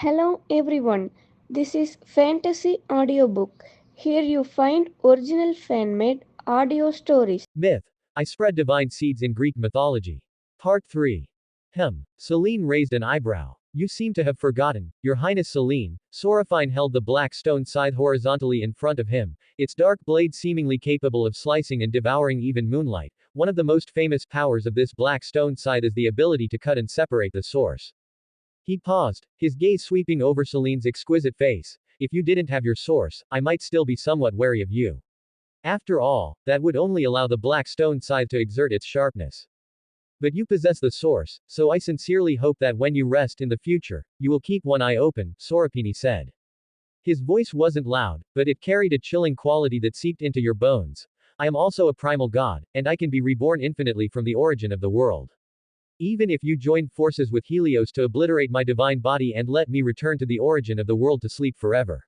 Hello everyone, this is Fantasy Audiobook. Here you find original fan made audio stories. Myth. I spread divine seeds in Greek mythology. Part 3. Selene raised an eyebrow. You seem to have forgotten, Your Highness Selene. Seraphine held the black stone scythe horizontally in front of him, its dark blade seemingly capable of slicing and devouring even moonlight. One of the most famous powers of this black stone scythe is the ability to cut and separate the source. He paused, his gaze sweeping over Selene's exquisite face. If you didn't have your source, I might still be somewhat wary of you. After all, that would only allow the black stone scythe to exert its sharpness. But you possess the source, so I sincerely hope that when you rest in the future, you will keep one eye open, Sorapini said. His voice wasn't loud, but it carried a chilling quality that seeped into your bones. I am also a primal god, and I can be reborn infinitely from the origin of the world. Even if you joined forces with Helios to obliterate my divine body and let me return to the origin of the world to sleep forever.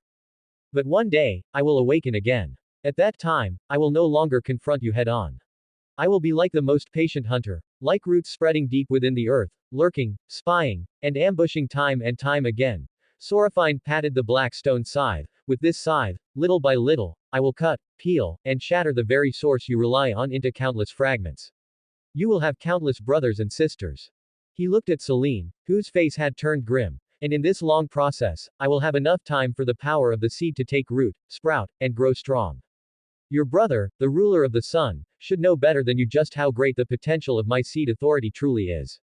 But one day, I will awaken again. At that time, I will no longer confront you head on. I will be like the most patient hunter, like roots spreading deep within the earth, lurking, spying, and ambushing time and time again. Seraphine patted the black stone scythe. With this scythe, little by little, I will cut, peel, and shatter the very source you rely on into countless fragments. You will have countless brothers and sisters. He looked at Selene, whose face had turned grim. And in this long process, I will have enough time for the power of the seed to take root, sprout, and grow strong. Your brother, the ruler of the sun, should know better than you just how great the potential of my seed authority truly is.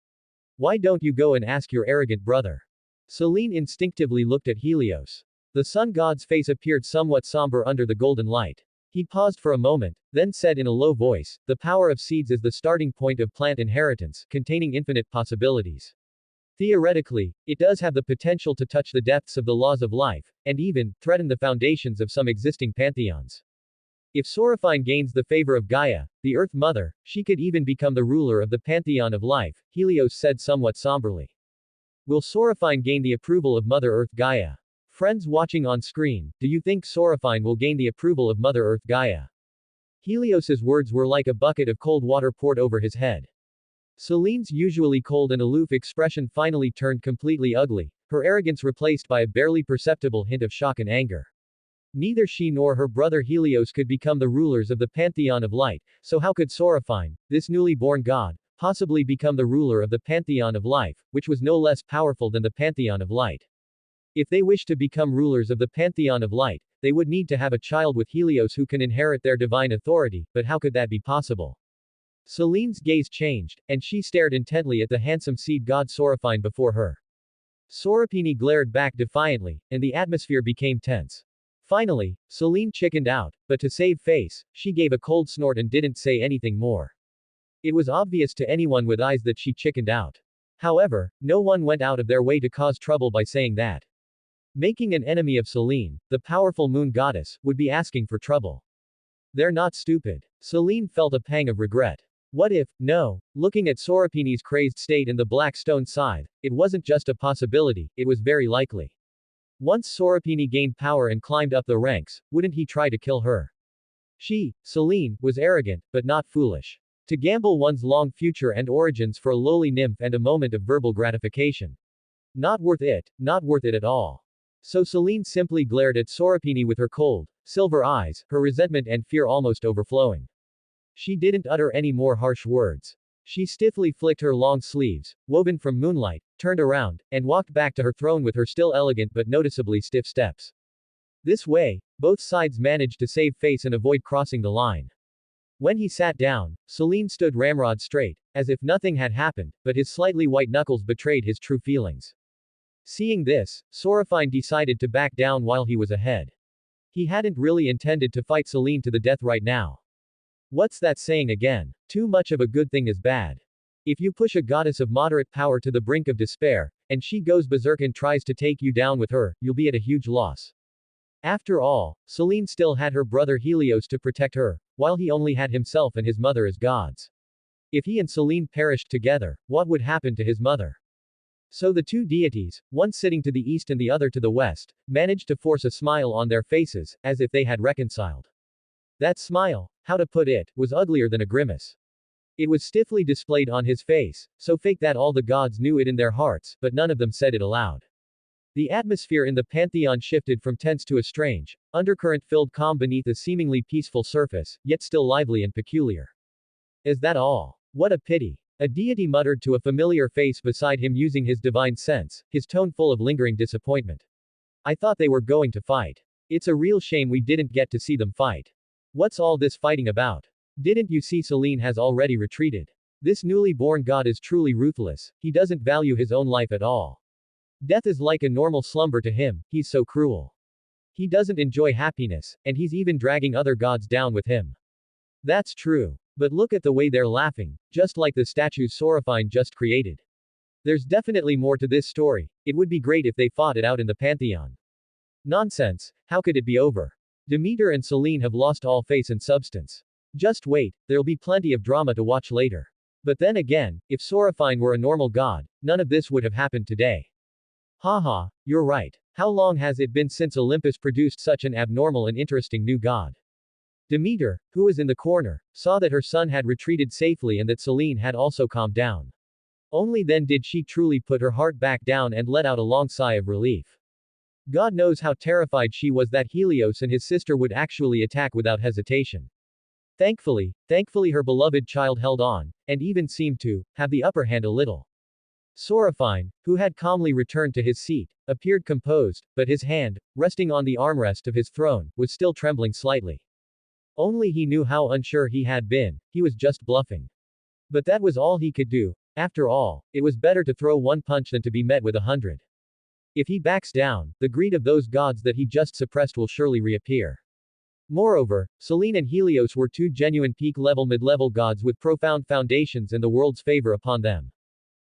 Why don't you go and ask your arrogant brother? Selene instinctively looked at Helios. The sun god's face appeared somewhat somber under the golden light. He paused for a moment, then said in a low voice, the power of seeds is the starting point of plant inheritance, containing infinite possibilities. Theoretically, it does have the potential to touch the depths of the laws of life, and even, threaten the foundations of some existing pantheons. If Seraphine gains the favor of Gaia, the Earth Mother, she could even become the ruler of the pantheon of life, Helios said somewhat somberly. Will Seraphine gain the approval of Mother Earth Gaia? Friends watching on screen, do you think Seraphine will gain the approval of Mother Earth Gaia? Helios's words were like a bucket of cold water poured over his head. Selene's usually cold and aloof expression finally turned completely ugly, her arrogance replaced by a barely perceptible hint of shock and anger. Neither she nor her brother Helios could become the rulers of the pantheon of light, so how could Seraphine, this newly born god, possibly become the ruler of the pantheon of life, which was no less powerful than the pantheon of light? If they wish to become rulers of the pantheon of light, they would need to have a child with Helios who can inherit their divine authority, but how could that be possible? Selene's gaze changed, and she stared intently at the handsome seed god Seraphine before her. Sorapini glared back defiantly, and the atmosphere became tense. Finally, Selene chickened out, but to save face, she gave a cold snort and didn't say anything more. It was obvious to anyone with eyes that she chickened out. However, no one went out of their way to cause trouble by saying that. Making an enemy of Selene, the powerful moon goddess, would be asking for trouble. They're not stupid. Selene felt a pang of regret. What if, no, looking at Sorapini's crazed state in the black stone scythe, it wasn't just a possibility, it was very likely. Once Sorapini gained power and climbed up the ranks, wouldn't he try to kill her? She, Selene, was arrogant, but not foolish. To gamble one's long future and origins for a lowly nymph and a moment of verbal gratification. Not worth it at all. So Selene simply glared at Sorapini with her cold, silver eyes, her resentment and fear almost overflowing. She didn't utter any more harsh words. She stiffly flicked her long sleeves, woven from moonlight, turned around, and walked back to her throne with her still elegant but noticeably stiff steps. This way, both sides managed to save face and avoid crossing the line. When he sat down, Selene stood ramrod straight, as if nothing had happened, but his slightly white knuckles betrayed his true feelings. Seeing this, Seraphine decided to back down while he was ahead. He hadn't really intended to fight Selene to the death right now. What's that saying again? Too much of a good thing is bad. If you push a goddess of moderate power to the brink of despair, and she goes berserk and tries to take you down with her, you'll be at a huge loss. After all, Selene still had her brother Helios to protect her, while he only had himself and his mother as gods. If he and Selene perished together, what would happen to his mother? So the two deities, one sitting to the east and the other to the west, managed to force a smile on their faces, as if they had reconciled. That smile, how to put it, was uglier than a grimace. It was stiffly displayed on his face, so fake that all the gods knew it in their hearts, but none of them said it aloud. The atmosphere in the pantheon shifted from tense to a strange, undercurrent-filled calm beneath a seemingly peaceful surface, yet still lively and peculiar. Is that all? What a pity. A deity muttered to a familiar face beside him using his divine sense, his tone full of lingering disappointment. I thought they were going to fight. It's a real shame we didn't get to see them fight. What's all this fighting about? Didn't you see Selene has already retreated? This newly born god is truly ruthless, he doesn't value his own life at all. Death is like a normal slumber to him, he's so cruel. He doesn't enjoy happiness, and he's even dragging other gods down with him. That's true. But look at the way they're laughing, just like the statues Sorafine just created. There's definitely more to this story, it would be great if they fought it out in the pantheon. Nonsense, how could it be over? Demeter and Selene have lost all face and substance. Just wait, there'll be plenty of drama to watch later. But then again, if Sorafine were a normal god, none of this would have happened today. Haha, you're right. How long has it been since Olympus produced such an abnormal and interesting new god? Demeter, who was in the corner, saw that her son had retreated safely and that Selene had also calmed down. Only then did she truly put her heart back down and let out a long sigh of relief. God knows how terrified she was that Helios and his sister would actually attack without hesitation. Thankfully her beloved child held on, and even seemed to have the upper hand a little. Sorafine, who had calmly returned to his seat, appeared composed, but his hand, resting on the armrest of his throne, was still trembling slightly. Only he knew how unsure he had been, he was just bluffing. But that was all he could do. After all, it was better to throw one punch than to be met with 100. If he backs down, the greed of those gods that he just suppressed will surely reappear. Moreover, Selene and Helios were two genuine peak-level mid-level gods with profound foundations and the world's favor upon them.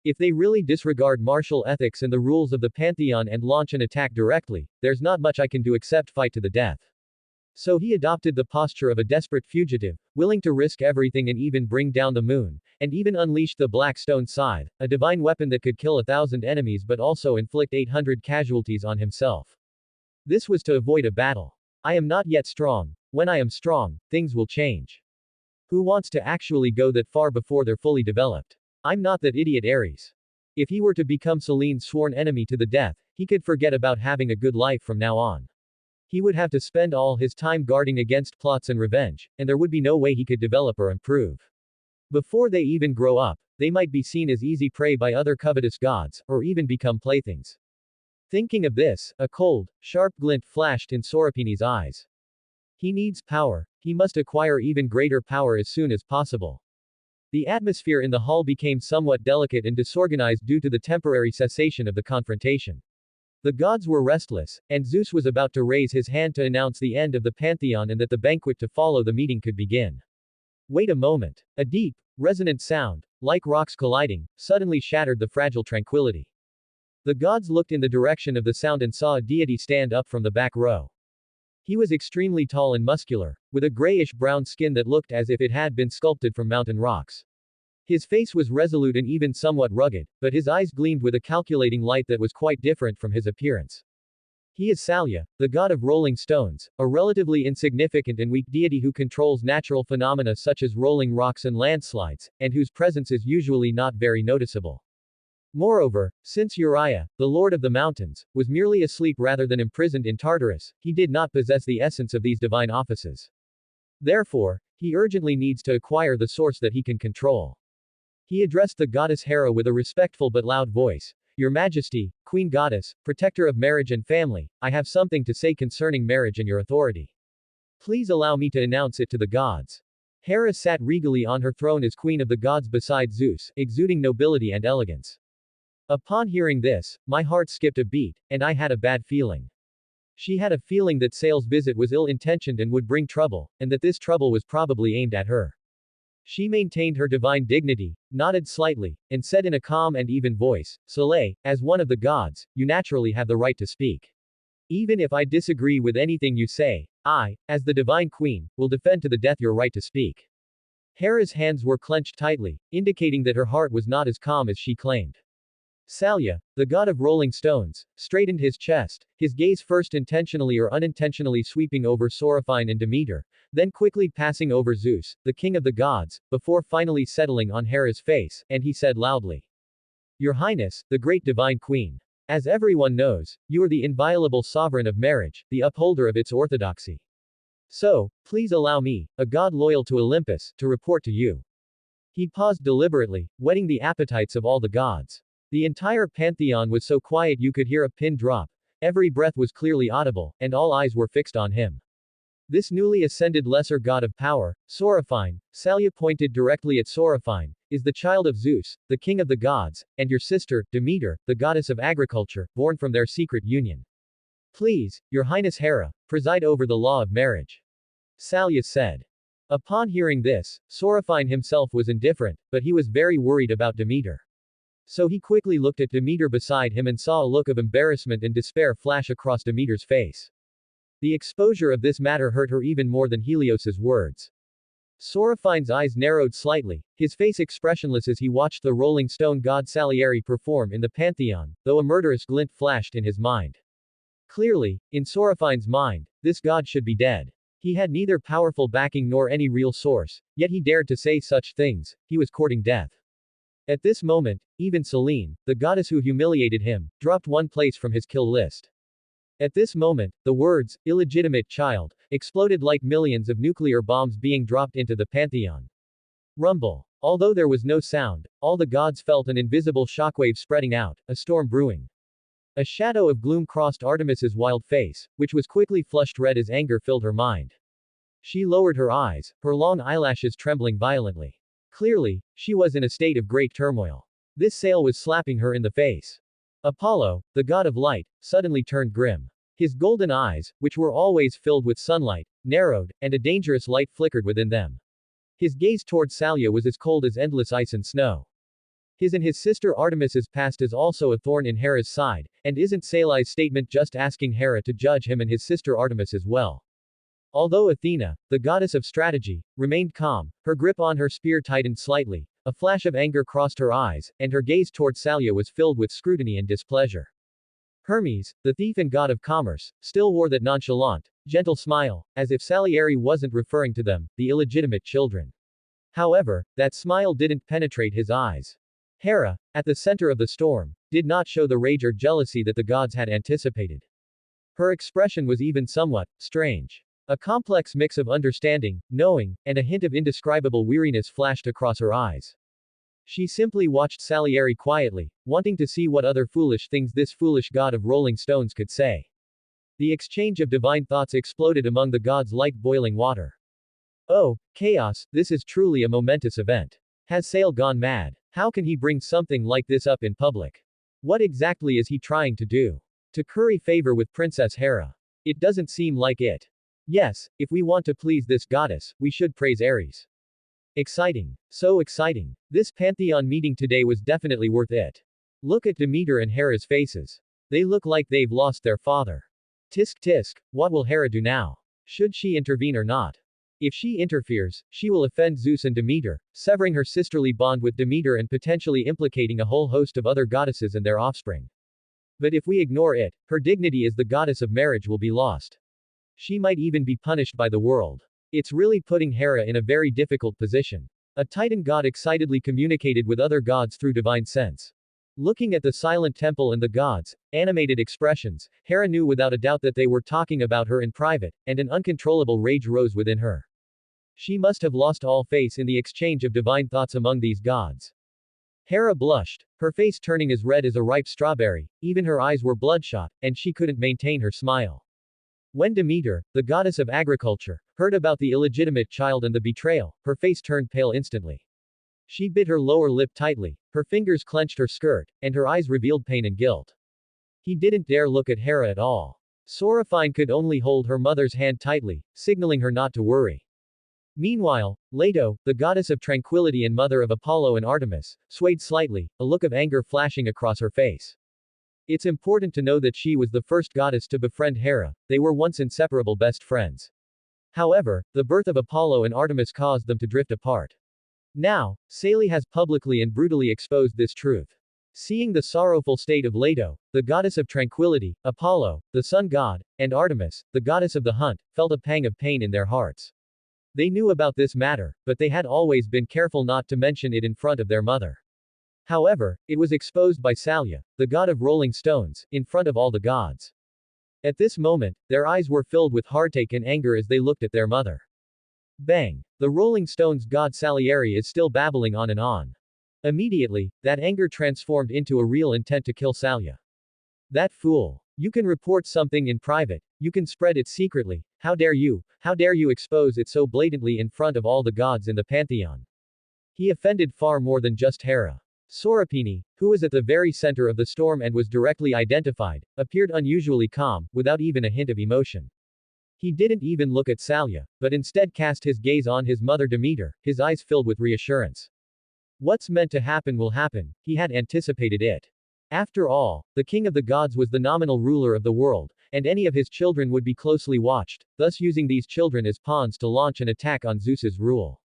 If they really disregard martial ethics and the rules of the pantheon and launch an attack directly, there's not much I can do except fight to the death. So he adopted the posture of a desperate fugitive, willing to risk everything and even bring down the moon, and even unleashed the Black Stone Scythe, a divine weapon that could kill 1,000 enemies but also inflict 800 casualties on himself. This was to avoid a battle. I am not yet strong. When I am strong, things will change. Who wants to actually go that far before they're fully developed? I'm not that idiot Ares. If he were to become Selene's sworn enemy to the death, he could forget about having a good life from now on. He would have to spend all his time guarding against plots and revenge, and there would be no way he could develop or improve. Before they even grow up, they might be seen as easy prey by other covetous gods, or even become playthings. Thinking of this, a cold, sharp glint flashed in Sorapini's eyes. He needs power, he must acquire even greater power as soon as possible. The atmosphere in the hall became somewhat delicate and disorganized due to the temporary cessation of the confrontation. The gods were restless, and Zeus was about to raise his hand to announce the end of the pantheon and that the banquet to follow the meeting could begin. Wait a moment. A deep, resonant sound, like rocks colliding, suddenly shattered the fragile tranquility. The gods looked in the direction of the sound and saw a deity stand up from the back row. He was extremely tall and muscular, with a grayish-brown skin that looked as if it had been sculpted from mountain rocks. His face was resolute and even somewhat rugged, but his eyes gleamed with a calculating light that was quite different from his appearance. He is Salya, the god of rolling stones, a relatively insignificant and weak deity who controls natural phenomena such as rolling rocks and landslides, and whose presence is usually not very noticeable. Moreover, since Uriah, the lord of the mountains, was merely asleep rather than imprisoned in Tartarus, he did not possess the essence of these divine offices. Therefore, he urgently needs to acquire the source that he can control. He addressed the goddess Hera with a respectful but loud voice. Your Majesty, Queen Goddess, protector of marriage and family, I have something to say concerning marriage and your authority. Please allow me to announce it to the gods. Hera sat regally on her throne as queen of the gods beside Zeus, exuding nobility and elegance. Upon hearing this, my heart skipped a beat, and I had a bad feeling. She had a feeling that Sale's visit was ill-intentioned and would bring trouble, and that this trouble was probably aimed at her. She maintained her divine dignity, nodded slightly, and said in a calm and even voice, Soleil, as one of the gods, you naturally have the right to speak. Even if I disagree with anything you say, I, as the divine queen, will defend to the death your right to speak. Hera's hands were clenched tightly, indicating that her heart was not as calm as she claimed. Salya, the god of rolling stones, straightened his chest, his gaze first intentionally or unintentionally sweeping over Sorafine and Demeter, then quickly passing over Zeus, the king of the gods, before finally settling on Hera's face, and he said loudly. Your Highness, the great divine queen. As everyone knows, you are the inviolable sovereign of marriage, the upholder of its orthodoxy. So, please allow me, a god loyal to Olympus, to report to you. He paused deliberately, whetting the appetites of all the gods. The entire pantheon was so quiet you could hear a pin drop, every breath was clearly audible, and all eyes were fixed on him. This newly ascended lesser god of power, Sorophine, Salya pointed directly at Sorophine, is the child of Zeus, the king of the gods, and your sister, Demeter, the goddess of agriculture, born from their secret union. Please, your highness Hera, preside over the law of marriage. Salya said. Upon hearing this, Sorophine himself was indifferent, but he was very worried about Demeter. So he quickly looked at Demeter beside him and saw a look of embarrassment and despair flash across Demeter's face. The exposure of this matter hurt her even more than Helios's words. Sorophine's eyes narrowed slightly, his face expressionless as he watched the rolling stone god Salieri perform in the pantheon, though a murderous glint flashed in his mind. Clearly, in Sorophine's mind, this god should be dead. He had neither powerful backing nor any real source, yet he dared to say such things, he was courting death. At this moment, even Selene, the goddess who humiliated him, dropped one place from his kill list. At this moment, the words, illegitimate child, exploded like millions of nuclear bombs being dropped into the pantheon. Rumble. Although there was no sound, all the gods felt an invisible shockwave spreading out, a storm brewing. A shadow of gloom crossed Artemis's wild face, which was quickly flushed red as anger filled her mind. She lowered her eyes, her long eyelashes trembling violently. Clearly, she was in a state of great turmoil. This sail was slapping her in the face. Apollo, the god of light, suddenly turned grim. His golden eyes, which were always filled with sunlight, narrowed, and a dangerous light flickered within them. His gaze toward Salya was as cold as endless ice and snow. His and his sister Artemis's past is also a thorn in Hera's side, and isn't Salai's statement just asking Hera to judge him and his sister Artemis as well? Although Athena, the goddess of strategy, remained calm, her grip on her spear tightened slightly, a flash of anger crossed her eyes, and her gaze toward Salya was filled with scrutiny and displeasure. Hermes, the thief and god of commerce, still wore that nonchalant, gentle smile, as if Salieri wasn't referring to them, the illegitimate children. However, that smile didn't penetrate his eyes. Hera, at the center of the storm, did not show the rage or jealousy that the gods had anticipated. Her expression was even somewhat strange. A complex mix of understanding, knowing, and a hint of indescribable weariness flashed across her eyes. She simply watched Salieri quietly, wanting to see what other foolish things this foolish god of rolling stones could say. The exchange of divine thoughts exploded among the gods like boiling water. Oh, chaos, this is truly a momentous event. Has Sale gone mad? How can he bring something like this up in public? What exactly is he trying to do? To curry favor with Princess Hera? It doesn't seem like it. Yes, if we want to please this goddess, we should praise Ares. Exciting. So exciting. This pantheon meeting today was definitely worth it. Look at Demeter and Hera's faces. They look like they've lost their father. Tisk tisk, what will Hera do now? Should she intervene or not? If she interferes, she will offend Zeus and Demeter, severing her sisterly bond with Demeter and potentially implicating a whole host of other goddesses and their offspring. But if we ignore it, her dignity as the goddess of marriage will be lost. She might even be punished by the world. It's really putting Hera in a very difficult position. A Titan god excitedly communicated with other gods through divine sense. Looking at the silent temple and the gods' animated expressions, Hera knew without a doubt that they were talking about her in private, and an uncontrollable rage rose within her. She must have lost all faith in the exchange of divine thoughts among these gods. Hera blushed, her face turning as red as a ripe strawberry, even her eyes were bloodshot, and she couldn't maintain her smile. When Demeter, the goddess of agriculture, heard about the illegitimate child and the betrayal, her face turned pale instantly. She bit her lower lip tightly, her fingers clenched her skirt, and her eyes revealed pain and guilt. He didn't dare look at Hera at all. Sorophine could only hold her mother's hand tightly, signaling her not to worry. Meanwhile, Leto, the goddess of tranquility and mother of Apollo and Artemis, swayed slightly, a look of anger flashing across her face. It's important to know that she was the first goddess to befriend Hera, they were once inseparable best friends. However, the birth of Apollo and Artemis caused them to drift apart. Now, Sale has publicly and brutally exposed this truth. Seeing the sorrowful state of Leto, the goddess of tranquility, Apollo, the sun god, and Artemis, the goddess of the hunt, felt a pang of pain in their hearts. They knew about this matter, but they had always been careful not to mention it in front of their mother. However, it was exposed by Salya, the god of rolling stones, in front of all the gods. At this moment, their eyes were filled with heartache and anger as they looked at their mother. Bang! The rolling stones god Salieri is still babbling on and on. Immediately, that anger transformed into a real intent to kill Salya. That fool! You can report something in private, you can spread it secretly, how dare you expose it so blatantly in front of all the gods in the pantheon. He offended far more than just Hera. Sorapini, who was at the very center of the storm and was directly identified, appeared unusually calm, without even a hint of emotion. He didn't even look at Salya, but instead cast his gaze on his mother Demeter, his eyes filled with reassurance. What's meant to happen will happen, he had anticipated it. After all, the king of the gods was the nominal ruler of the world, and any of his children would be closely watched, thus using these children as pawns to launch an attack on Zeus's rule.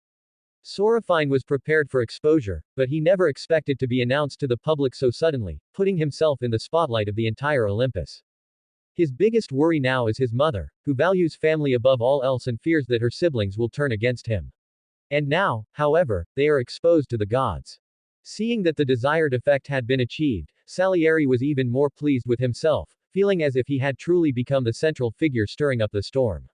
Sorafine was prepared for exposure, but he never expected to be announced to the public so suddenly, putting himself in the spotlight of the entire Olympus. His biggest worry now is his mother, who values family above all else and fears that her siblings will turn against him. And now, however, they are exposed to the gods. Seeing that the desired effect had been achieved, Salieri was even more pleased with himself, feeling as if he had truly become the central figure stirring up the storm.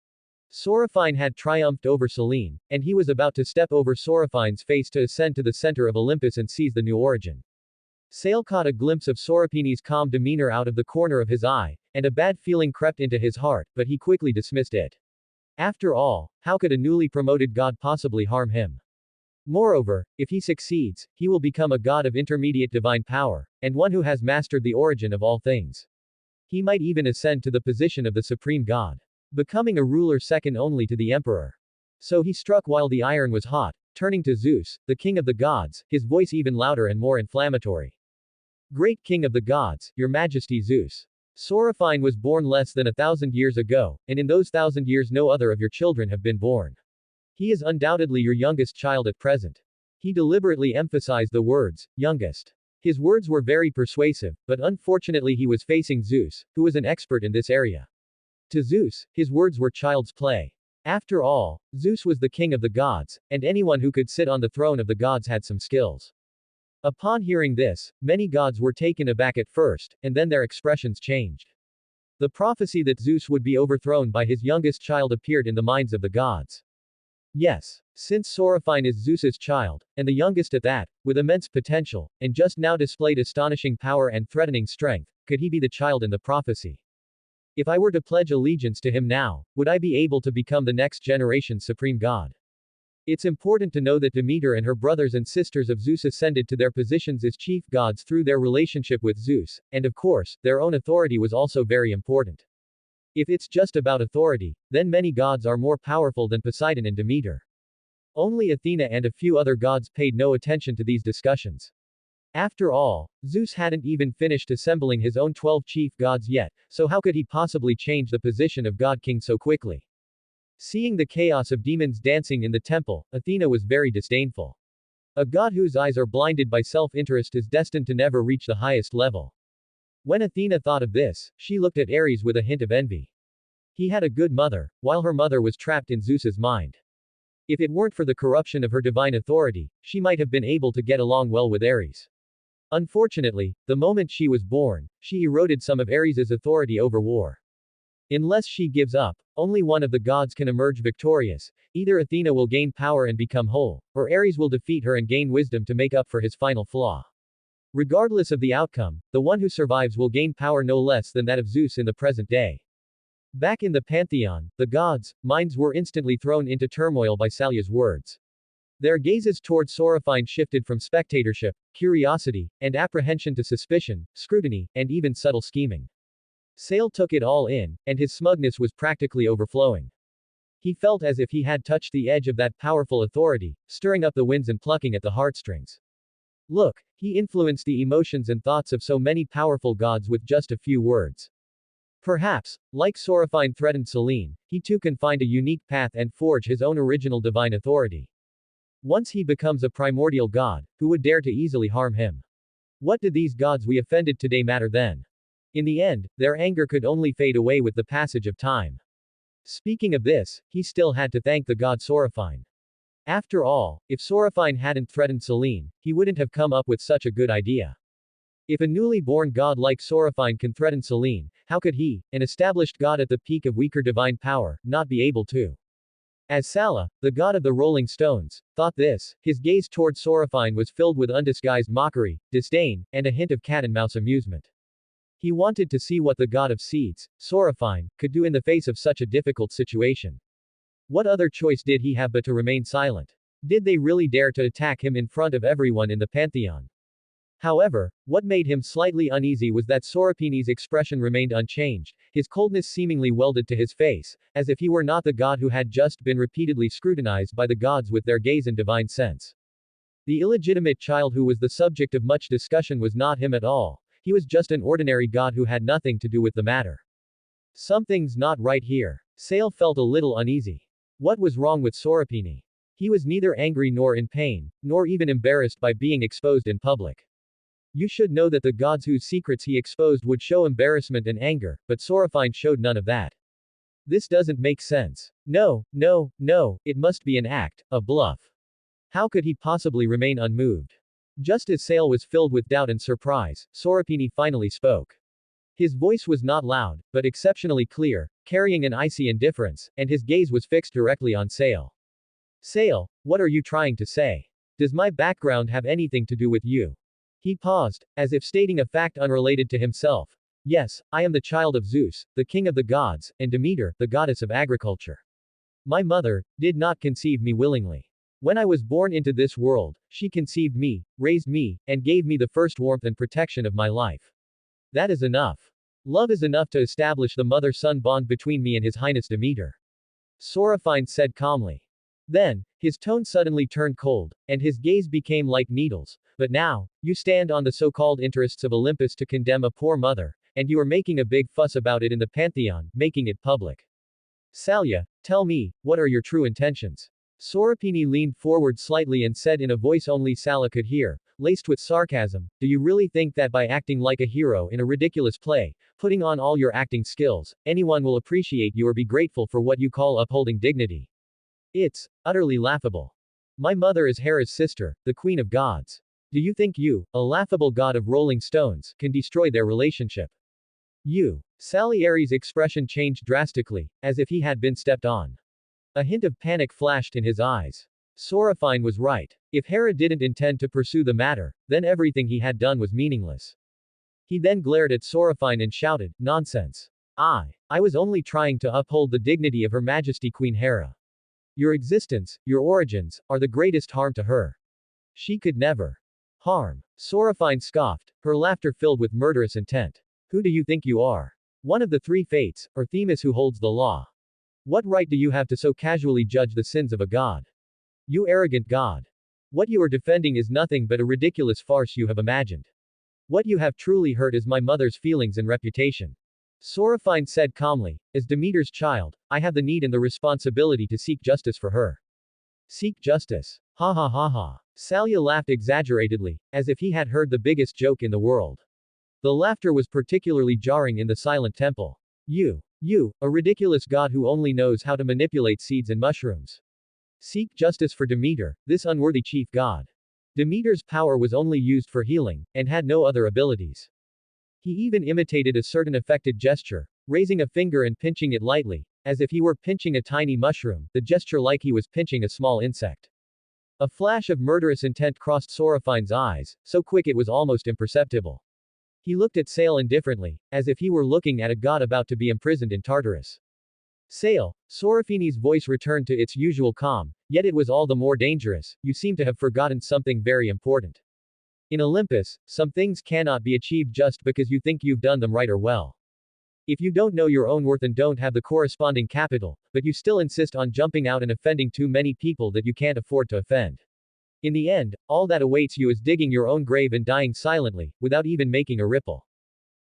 Sorafine had triumphed over Selene, and he was about to step over Sorafine's face to ascend to the center of Olympus and seize the new origin. Sale caught a glimpse of Sorapini's calm demeanor out of the corner of his eye, and a bad feeling crept into his heart, but he quickly dismissed it. After all, how could a newly promoted god possibly harm him? Moreover, if he succeeds, he will become a god of intermediate divine power, and one who has mastered the origin of all things. He might even ascend to the position of the supreme god, becoming a ruler second only to the emperor. So he struck while the iron was hot, turning to Zeus, the king of the gods, his voice even louder and more inflammatory. Great king of the gods, your majesty Zeus. Sorafine was born less than 1,000 years ago, and in those 1,000 years no other of your children have been born. He is undoubtedly your youngest child at present. He deliberately emphasized the words, youngest. His words were very persuasive, but unfortunately he was facing Zeus, who was an expert in this area. To Zeus, his words were child's play. After all, Zeus was the king of the gods, and anyone who could sit on the throne of the gods had some skills. Upon hearing this, many gods were taken aback at first, and then their expressions changed. The prophecy that Zeus would be overthrown by his youngest child appeared in the minds of the gods. Yes, since Sorafine is Zeus's child, and the youngest at that, with immense potential, and just now displayed astonishing power and threatening strength, could he be the child in the prophecy? If I were to pledge allegiance to him now, would I be able to become the next generation's supreme god? It's important to know that Demeter and her brothers and sisters of Zeus ascended to their positions as chief gods through their relationship with Zeus, and of course, their own authority was also very important. If it's just about authority, then many gods are more powerful than Poseidon and Demeter. Only Athena and a few other gods paid no attention to these discussions. After all, Zeus hadn't even finished assembling his own 12 chief gods yet, so how could he possibly change the position of God King so quickly? Seeing the chaos of demons dancing in the temple, Athena was very disdainful. A god whose eyes are blinded by self-interest is destined to never reach the highest level. When Athena thought of this, she looked at Ares with a hint of envy. He had a good mother, while her mother was trapped in Zeus's mind. If it weren't for the corruption of her divine authority, she might have been able to get along well with Ares. Unfortunately, the moment she was born, she eroded some of Ares's authority over war. Unless she gives up, only one of the gods can emerge victorious. Either Athena will gain power and become whole, or Ares will defeat her and gain wisdom to make up for his final flaw. Regardless of the outcome, the one who survives will gain power no less than that of Zeus in the present day. Back in the pantheon, the gods' minds were instantly thrown into turmoil by Salya's words. Their gazes toward Sorafine shifted from spectatorship, curiosity, and apprehension to suspicion, scrutiny, and even subtle scheming. Sale took it all in, and his smugness was practically overflowing. He felt as if he had touched the edge of that powerful authority, stirring up the winds and plucking at the heartstrings. Look, he influenced the emotions and thoughts of so many powerful gods with just a few words. Perhaps, like Sorafine threatened Selene, he too can find a unique path and forge his own original divine authority. Once he becomes a primordial god, who would dare to easily harm him? What did these gods we offended today matter then? In the end, their anger could only fade away with the passage of time. Speaking of this, he still had to thank the god Sorafine. After all, if Sorafine hadn't threatened Selene, he wouldn't have come up with such a good idea. If a newly born god like Sorafine can threaten Selene, how could he, an established god at the peak of weaker divine power, not be able to? As Sala, the god of the rolling stones, thought this, his gaze toward Sorafine was filled with undisguised mockery, disdain, and a hint of cat-and-mouse amusement. He wanted to see what the god of seeds, Sorafine, could do in the face of such a difficult situation. What other choice did he have but to remain silent? Did they really dare to attack him in front of everyone in the pantheon? However, what made him slightly uneasy was that Sorapini's expression remained unchanged, his coldness seemingly welded to his face, as if he were not the god who had just been repeatedly scrutinized by the gods with their gaze and divine sense. The illegitimate child who was the subject of much discussion was not him at all, he was just an ordinary god who had nothing to do with the matter. Something's not right here. Sale felt a little uneasy. What was wrong with Sorapini? He was neither angry nor in pain, nor even embarrassed by being exposed in public. You should know that the gods whose secrets he exposed would show embarrassment and anger, but Sorafine showed none of that. This doesn't make sense. No, no, no, it must be an act, a bluff. How could he possibly remain unmoved? Just as Sale was filled with doubt and surprise, Sorapini finally spoke. His voice was not loud, but exceptionally clear, carrying an icy indifference, and his gaze was fixed directly on Sale. Sale, what are you trying to say? Does my background have anything to do with you? He paused, as if stating a fact unrelated to himself. Yes, I am the child of Zeus, the king of the gods, and Demeter, the goddess of agriculture. My mother did not conceive me willingly. When I was born into this world, she conceived me, raised me, and gave me the first warmth and protection of my life. That is enough. Love is enough to establish the mother-son bond between me and His Highness Demeter. Sorafine said calmly. Then, his tone suddenly turned cold, and his gaze became like needles. But now, you stand on the so-called interests of Olympus to condemn a poor mother, and you are making a big fuss about it in the pantheon, making it public. Salya, tell me, what are your true intentions? Sorapini leaned forward slightly and said in a voice only Sala could hear, laced with sarcasm, do you really think that by acting like a hero in a ridiculous play, putting on all your acting skills, anyone will appreciate you or be grateful for what you call upholding dignity? It's utterly laughable. My mother is Hera's sister, the queen of gods. Do you think you, a laughable god of rolling stones, can destroy their relationship? You. Salieri's expression changed drastically, as if he had been stepped on. A hint of panic flashed in his eyes. Sorafine was right. If Hera didn't intend to pursue the matter, then everything he had done was meaningless. He then glared at Sorafine and shouted, nonsense. I was only trying to uphold the dignity of Her Majesty Queen Hera. Your existence, your origins, are the greatest harm to her. She could never harm. Sorafine scoffed, her laughter filled with murderous intent. Who do you think you are? One of the three fates, or Themis who holds the law? What right do you have to so casually judge the sins of a god? You arrogant god. What you are defending is nothing but a ridiculous farce you have imagined. What you have truly hurt is my mother's feelings and reputation. Sorafine said calmly, as Demeter's child, I have the need and the responsibility to seek justice for her. Seek justice. Ha ha ha ha. Salya laughed exaggeratedly, as if he had heard the biggest joke in the world. The laughter was particularly jarring in the silent temple. You, a ridiculous god who only knows how to manipulate seeds and mushrooms. Seek justice for Demeter, this unworthy chief god. Demeter's power was only used for healing, and had no other abilities. He even imitated a certain affected gesture, raising a finger and pinching it lightly, as if he were pinching a tiny mushroom, the gesture like he was pinching a small insect. A flash of murderous intent crossed Sorafine's eyes, so quick it was almost imperceptible. He looked at Sale indifferently, as if he were looking at a god about to be imprisoned in Tartarus. Sale, Sorafini's voice returned to its usual calm, yet it was all the more dangerous, you seem to have forgotten something very important. In Olympus, some things cannot be achieved just because you think you've done them right or well. If you don't know your own worth and don't have the corresponding capital, but you still insist on jumping out and offending too many people that you can't afford to offend. In the end, all that awaits you is digging your own grave and dying silently, without even making a ripple.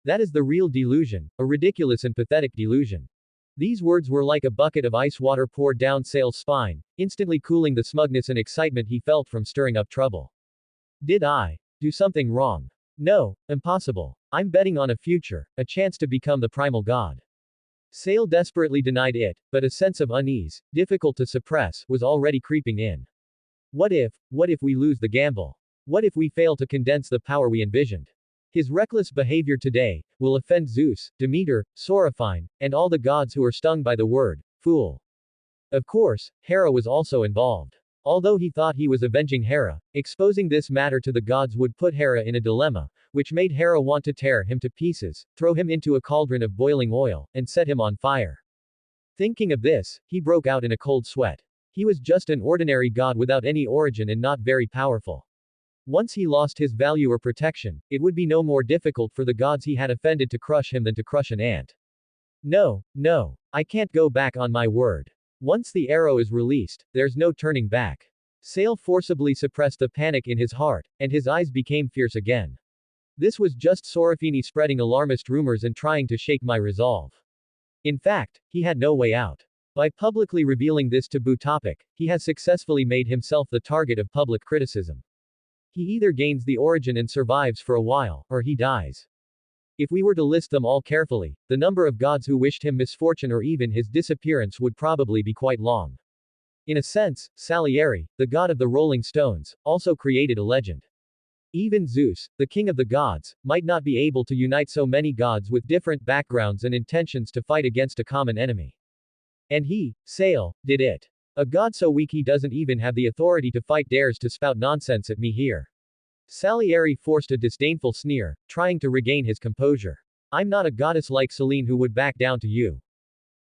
That is the real delusion, a ridiculous and pathetic delusion. These words were like a bucket of ice water poured down Sale's spine, instantly cooling the smugness and excitement he felt from stirring up trouble. Did I do something wrong? No, impossible. I'm betting on a future, a chance to become the primal god. Sale desperately denied it, but a sense of unease, difficult to suppress, was already creeping in. What if we lose the gamble? What if we fail to condense the power we envisioned? His reckless behavior today will offend Zeus, Demeter, Sorophine, and all the gods who are stung by the word, fool. Of course, Hera was also involved. Although he thought he was avenging Hera, exposing this matter to the gods would put Hera in a dilemma, which made Hera want to tear him to pieces, throw him into a cauldron of boiling oil, and set him on fire. Thinking of this, he broke out in a cold sweat. He was just an ordinary god without any origin and not very powerful. Once he lost his value or protection, it would be no more difficult for the gods he had offended to crush him than to crush an ant. No, I can't go back on my word. Once the arrow is released, there's no turning back. Sale forcibly suppressed the panic in his heart, and his eyes became fierce again. This was just Sorophine spreading alarmist rumors and trying to shake my resolve. In fact, he had no way out. By publicly revealing this taboo topic, he has successfully made himself the target of public criticism. He either gains the origin and survives for a while, or he dies. If we were to list them all carefully, the number of gods who wished him misfortune or even his disappearance would probably be quite long. In a sense, Salieri, the god of the rolling stones, also created a legend. Even Zeus, the king of the gods, might not be able to unite so many gods with different backgrounds and intentions to fight against a common enemy. And he, Sale, did it. A god so weak he doesn't even have the authority to fight dares to spout nonsense at me here. Salieri forced a disdainful sneer, trying to regain his composure. I'm not a goddess like Selene who would back down to you.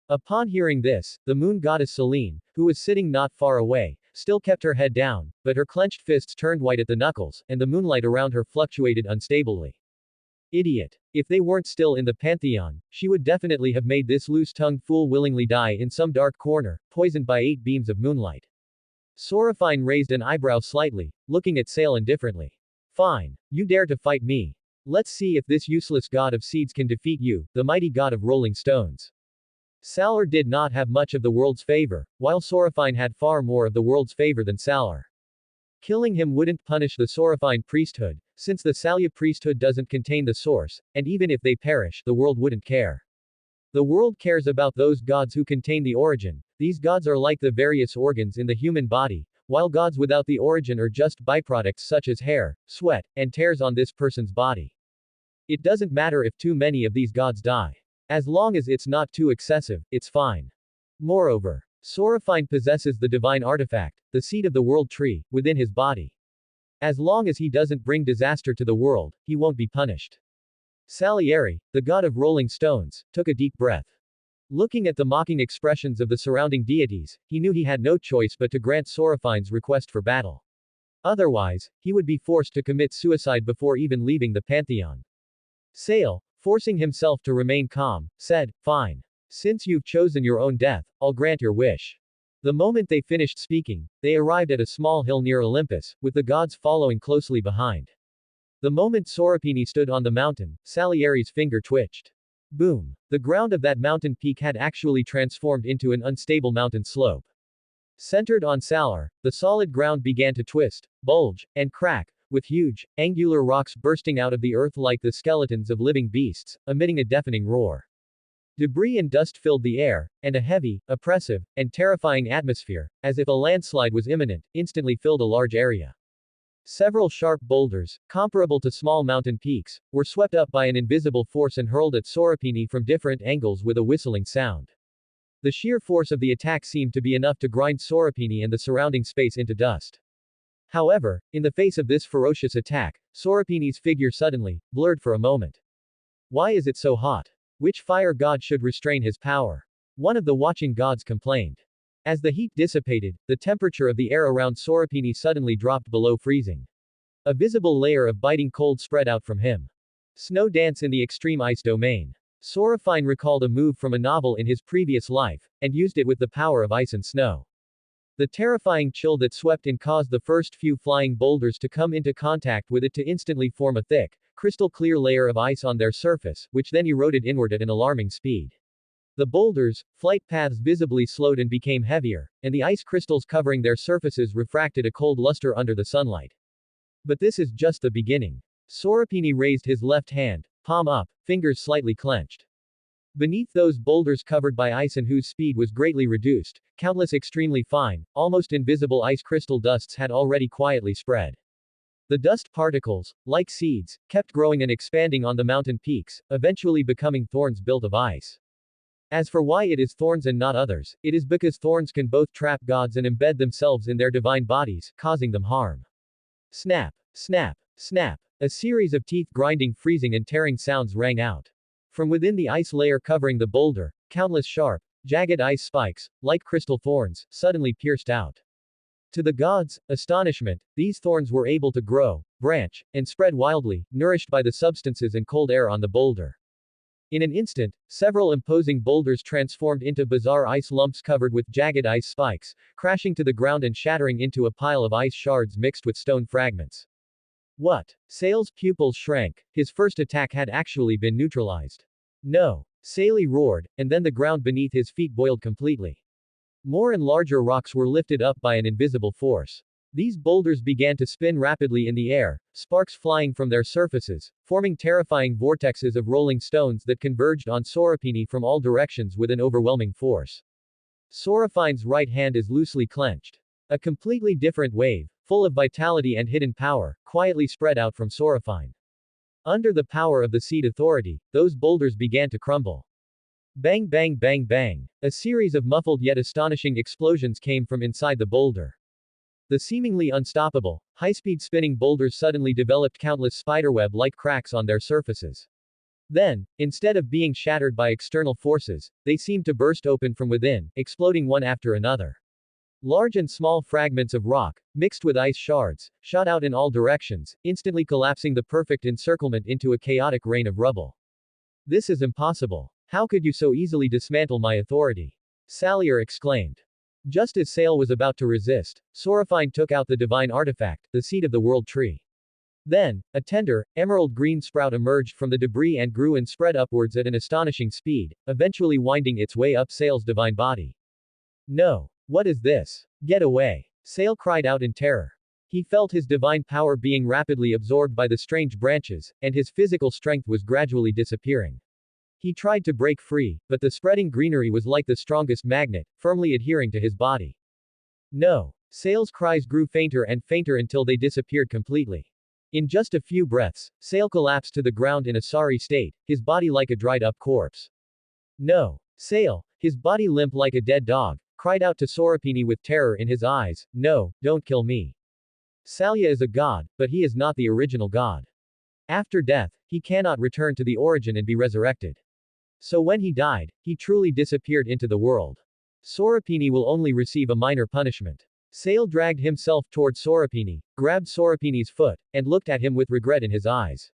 Upon hearing this, the moon goddess Selene, who was sitting not far away, still kept her head down, but her clenched fists turned white at the knuckles, and the moonlight around her fluctuated unstably. Idiot. If they weren't still in the pantheon, she would definitely have made this loose-tongued fool willingly die in some dark corner, poisoned by 8 beams of moonlight. Sorophine raised an eyebrow slightly, looking at Sale indifferently. Fine. You dare to fight me. Let's see if this useless god of seeds can defeat you, the mighty god of rolling stones. Salar did not have much of the world's favor, while Sorophine had far more of the world's favor than Salar. Killing him wouldn't punish the Sorophine priesthood, since the Salya priesthood doesn't contain the source, and even if they perish, the world wouldn't care. The world cares about those gods who contain the origin. These gods are like the various organs in the human body, while gods without the origin are just byproducts such as hair, sweat, and tears on this person's body. It doesn't matter if too many of these gods die. As long as it's not too excessive, it's fine. Moreover, Sorophine possesses the divine artifact, the seed of the world tree, within his body. As long as he doesn't bring disaster to the world, he won't be punished. Salieri, the god of rolling stones, took a deep breath. Looking at the mocking expressions of the surrounding deities, he knew he had no choice but to grant Sorophine's request for battle. Otherwise, he would be forced to commit suicide before even leaving the pantheon. Sale, forcing himself to remain calm, said, "Fine. Since you've chosen your own death, I'll grant your wish." The moment they finished speaking, they arrived at a small hill near Olympus, with the gods following closely behind. The moment Sorophine stood on the mountain, Salieri's finger twitched. Boom! The ground of that mountain peak had actually transformed into an unstable mountain slope. Centered on Salar, the solid ground began to twist, bulge, and crack, with huge, angular rocks bursting out of the earth like the skeletons of living beasts, emitting a deafening roar. Debris and dust filled the air, and a heavy, oppressive, and terrifying atmosphere, as if a landslide was imminent, instantly filled a large area. Several sharp boulders, comparable to small mountain peaks, were swept up by an invisible force and hurled at Sorophine from different angles with a whistling sound. The sheer force of the attack seemed to be enough to grind Sorophine and the surrounding space into dust. However, in the face of this ferocious attack, Sorophine's figure suddenly blurred for a moment. Why is it so hot? Which fire god should restrain his power? One of the watching gods complained. As the heat dissipated, the temperature of the air around Sorophine suddenly dropped below freezing. A visible layer of biting cold spread out from him. Snow dance in the extreme ice domain. Sorophine recalled a move from a novel in his previous life, and used it with the power of ice and snow. The terrifying chill that swept in caused the first few flying boulders to come into contact with it to instantly form a thick, crystal-clear layer of ice on their surface, which then eroded inward at an alarming speed. The boulders' flight paths visibly slowed and became heavier, and the ice crystals covering their surfaces refracted a cold luster under the sunlight. But this is just the beginning. Sorophine raised his left hand, palm up, fingers slightly clenched. Beneath those boulders covered by ice and whose speed was greatly reduced, countless extremely fine, almost invisible ice crystal dusts had already quietly spread. The dust particles, like seeds, kept growing and expanding on the mountain peaks, eventually becoming thorns built of ice. As for why it is thorns and not others, it is because thorns can both trap gods and embed themselves in their divine bodies, causing them harm. Snap, snap, snap. A series of teeth-grinding, freezing and tearing sounds rang out. From within the ice layer covering the boulder, countless sharp, jagged ice spikes, like crystal thorns, suddenly pierced out. To the gods' astonishment, these thorns were able to grow, branch, and spread wildly, nourished by the substances and cold air on the boulder. In an instant, several imposing boulders transformed into bizarre ice lumps covered with jagged ice spikes, crashing to the ground and shattering into a pile of ice shards mixed with stone fragments. What? Sale's pupils shrank. His first attack had actually been neutralized. No. Sale roared, and then the ground beneath his feet boiled completely. More and larger rocks were lifted up by an invisible force. These boulders began to spin rapidly in the air, sparks flying from their surfaces, forming terrifying vortexes of rolling stones that converged on Sorapini from all directions with an overwhelming force. Sorafine's right hand is loosely clenched. A completely different wave, full of vitality and hidden power, quietly spread out from Sorafine. Under the power of the seed authority, those boulders began to crumble. Bang bang bang bang. A series of muffled yet astonishing explosions came from inside the boulder. The seemingly unstoppable, high-speed spinning boulders suddenly developed countless spiderweb-like cracks on their surfaces. Then, instead of being shattered by external forces, they seemed to burst open from within, exploding one after another. Large and small fragments of rock, mixed with ice shards, shot out in all directions, instantly collapsing the perfect encirclement into a chaotic rain of rubble. This is impossible. How could you so easily dismantle my authority? Salier exclaimed. Just as Sale was about to resist, Sorafine took out the divine artifact, the seed of the world tree. Then, a tender, emerald green sprout emerged from the debris and grew and spread upwards at an astonishing speed, eventually winding its way up Sale's divine body. No. What is this? Get away. Sale cried out in terror. He felt his divine power being rapidly absorbed by the strange branches, and his physical strength was gradually disappearing. He tried to break free, but the spreading greenery was like the strongest magnet, firmly adhering to his body. No. Sale's cries grew fainter and fainter until they disappeared completely. In just a few breaths, Sale collapsed to the ground in a sorry state, his body like a dried-up corpse. No. Sale, his body limp like a dead dog, cried out to Sorapini with terror in his eyes, No, don't kill me. Salya is a god, but he is not the original god. After death, he cannot return to the origin and be resurrected. So when he died, he truly disappeared into the world. Sorapini will only receive a minor punishment. Sale dragged himself toward Sorapini, grabbed Sorapini's foot, and looked at him with regret in his eyes.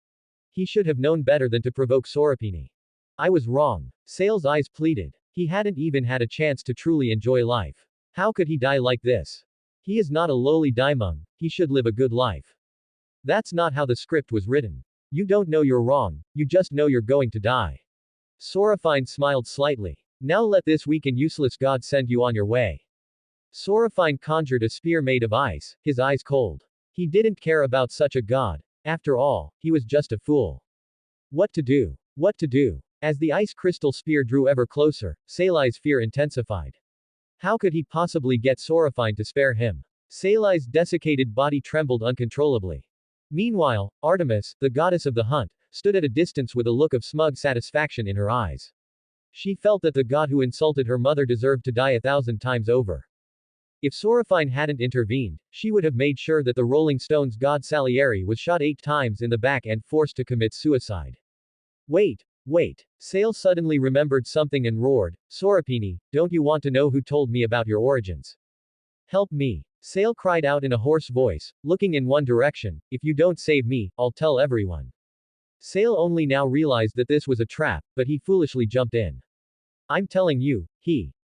He should have known better than to provoke Sorapini. I was wrong. Sale's eyes pleaded. He hadn't even had a chance to truly enjoy life. How could he die like this? He is not a lowly daimon, he should live a good life. That's not how the script was written. You don't know you're wrong, you just know you're going to die. Sorafine smiled slightly. Now let this weak and useless god send you on your way. Sorafine conjured a spear made of ice, his eyes cold. He didn't care about such a god. After all, he was just a fool. What to do? What to do? As the ice crystal spear drew ever closer, Salai's fear intensified. How could he possibly get Sorafine to spare him? Salai's desiccated body trembled uncontrollably. Meanwhile, Artemis, the goddess of the hunt, stood at a distance with a look of smug satisfaction in her eyes. She felt that the god who insulted her mother deserved to die 1,000 times over. If Sorafine hadn't intervened, she would have made sure that the Rolling Stones god Salieri was shot 8 times in the back and forced to commit suicide. Wait. Wait. Sale suddenly remembered something and roared, Sorapini, don't you want to know who told me about your origins? Help me. Sale cried out in a hoarse voice, looking in one direction, if you don't save me, I'll tell everyone. Sale only now realized that this was a trap, but he foolishly jumped in. I'm telling you,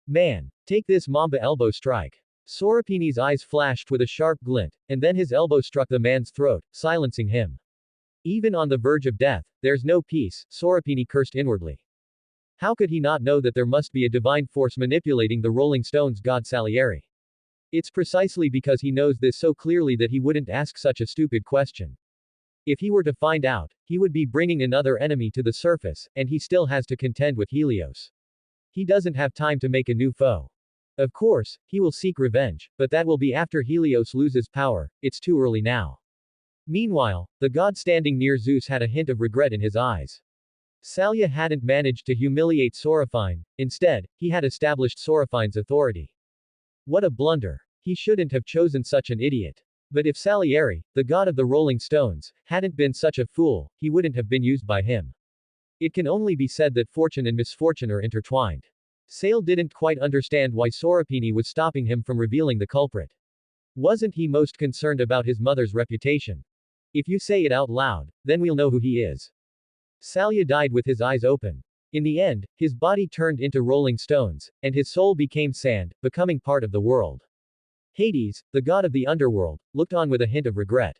Man. Take this Mamba elbow strike. Sorapini's eyes flashed with a sharp glint, and then his elbow struck the man's throat, silencing him. Even on the verge of death, there's no peace, Sorapini cursed inwardly. How could he not know that there must be a divine force manipulating the Rolling Stones god Salieri? It's precisely because he knows this so clearly that he wouldn't ask such a stupid question. If he were to find out, he would be bringing another enemy to the surface, and he still has to contend with Helios. He doesn't have time to make a new foe. Of course, he will seek revenge, but that will be after Helios loses power, it's too early now. Meanwhile, the god standing near Zeus had a hint of regret in his eyes. Salya hadn't managed to humiliate Sorophine, instead, he had established Sorophine's authority. What a blunder. He shouldn't have chosen such an idiot. But if Salieri, the god of the Rolling Stones, hadn't been such a fool, he wouldn't have been used by him. It can only be said that fortune and misfortune are intertwined. Sale didn't quite understand why Soropini was stopping him from revealing the culprit. Wasn't he most concerned about his mother's reputation? If you say it out loud, then we'll know who he is. Salya died with his eyes open. In the end, his body turned into rolling stones, and his soul became sand, becoming part of the world. Hades, the god of the underworld, looked on with a hint of regret.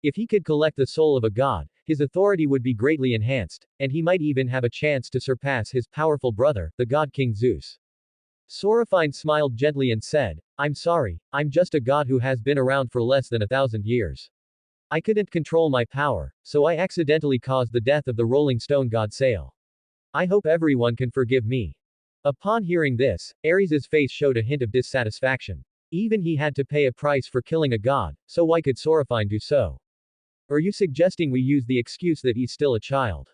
If he could collect the soul of a god, his authority would be greatly enhanced, and he might even have a chance to surpass his powerful brother, the god King Zeus. Sorophine smiled gently and said, I'm sorry, I'm just a god who has been around for less than 1,000 years. I couldn't control my power, so I accidentally caused the death of the Rolling Stone god Sale. I hope everyone can forgive me. Upon hearing this, Ares's face showed a hint of dissatisfaction. Even he had to pay a price for killing a god, so why could Sorophine do so? Are you suggesting we use the excuse that he's still a child?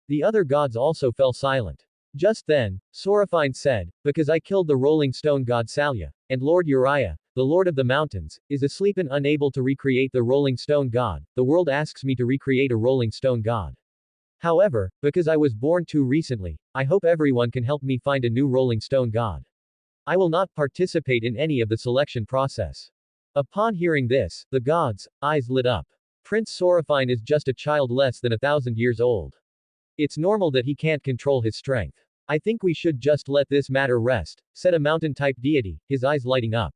The other gods also fell silent. Just then, Sorophine said, because I killed the Rolling Stone god Salya, and Lord Uriah, the Lord of the Mountains, is asleep and unable to recreate the Rolling Stone god, the world asks me to recreate a Rolling Stone god. However, because I was born too recently, I hope everyone can help me find a new Rolling Stone god. I will not participate in any of the selection process. Upon hearing this, the gods' eyes lit up. Prince Sorophine is just a child less than 1,000 years old. It's normal that he can't control his strength. I think we should just let this matter rest, said a mountain-type deity, his eyes lighting up.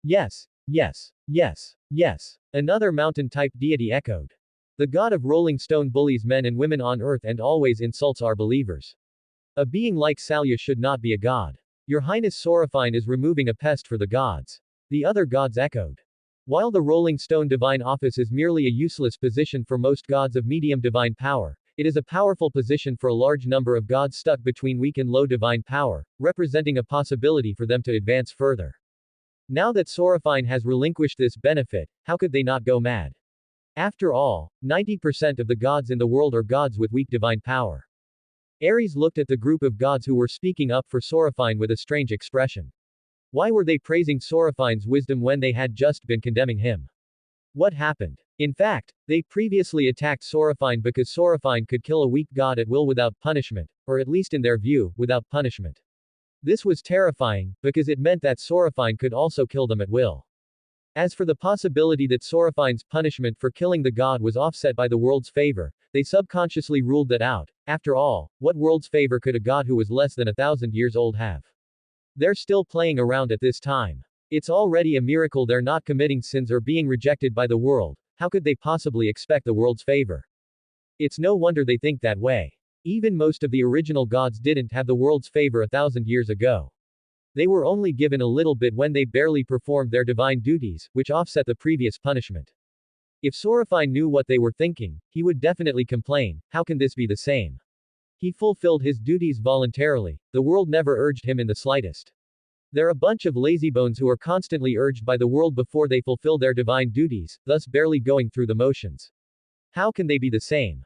Yes, yes, yes, yes. Another mountain-type deity echoed. The god of Rolling Stone bullies men and women on earth and always insults our believers. A being like Salya should not be a god. Your Highness Sorophine is removing a pest for the gods. The other gods echoed. While the Rolling Stone divine office is merely a useless position for most gods of medium divine power, it is a powerful position for a large number of gods stuck between weak and low divine power, representing a possibility for them to advance further. Now that Sorophine has relinquished this benefit, how could they not go mad? After all, 90% of the gods in the world are gods with weak divine power. Ares looked at the group of gods who were speaking up for Sorophine with a strange expression. Why were they praising Sorophine's wisdom when they had just been condemning him? What happened? In fact, they previously attacked Sorophine because Sorophine could kill a weak god at will without punishment, or at least in their view, without punishment. This was terrifying, because it meant that Sorophine could also kill them at will. As for the possibility that Sorophine's punishment for killing the god was offset by the world's favor, they subconsciously ruled that out. After all, what world's favor could a god who was less than 1,000 years old have? They're still playing around at this time. It's already a miracle they're not committing sins or being rejected by the world. How could they possibly expect the world's favor? It's no wonder they think that way. Even most of the original gods didn't have the world's favor 1,000 years ago. They were only given a little bit when they barely performed their divine duties, which offset the previous punishment. If Sorophine knew what they were thinking, he would definitely complain, how can this be the same? He fulfilled his duties voluntarily, the world never urged him in the slightest. They're a bunch of lazybones who are constantly urged by the world before they fulfill their divine duties, thus barely going through the motions. How can they be the same?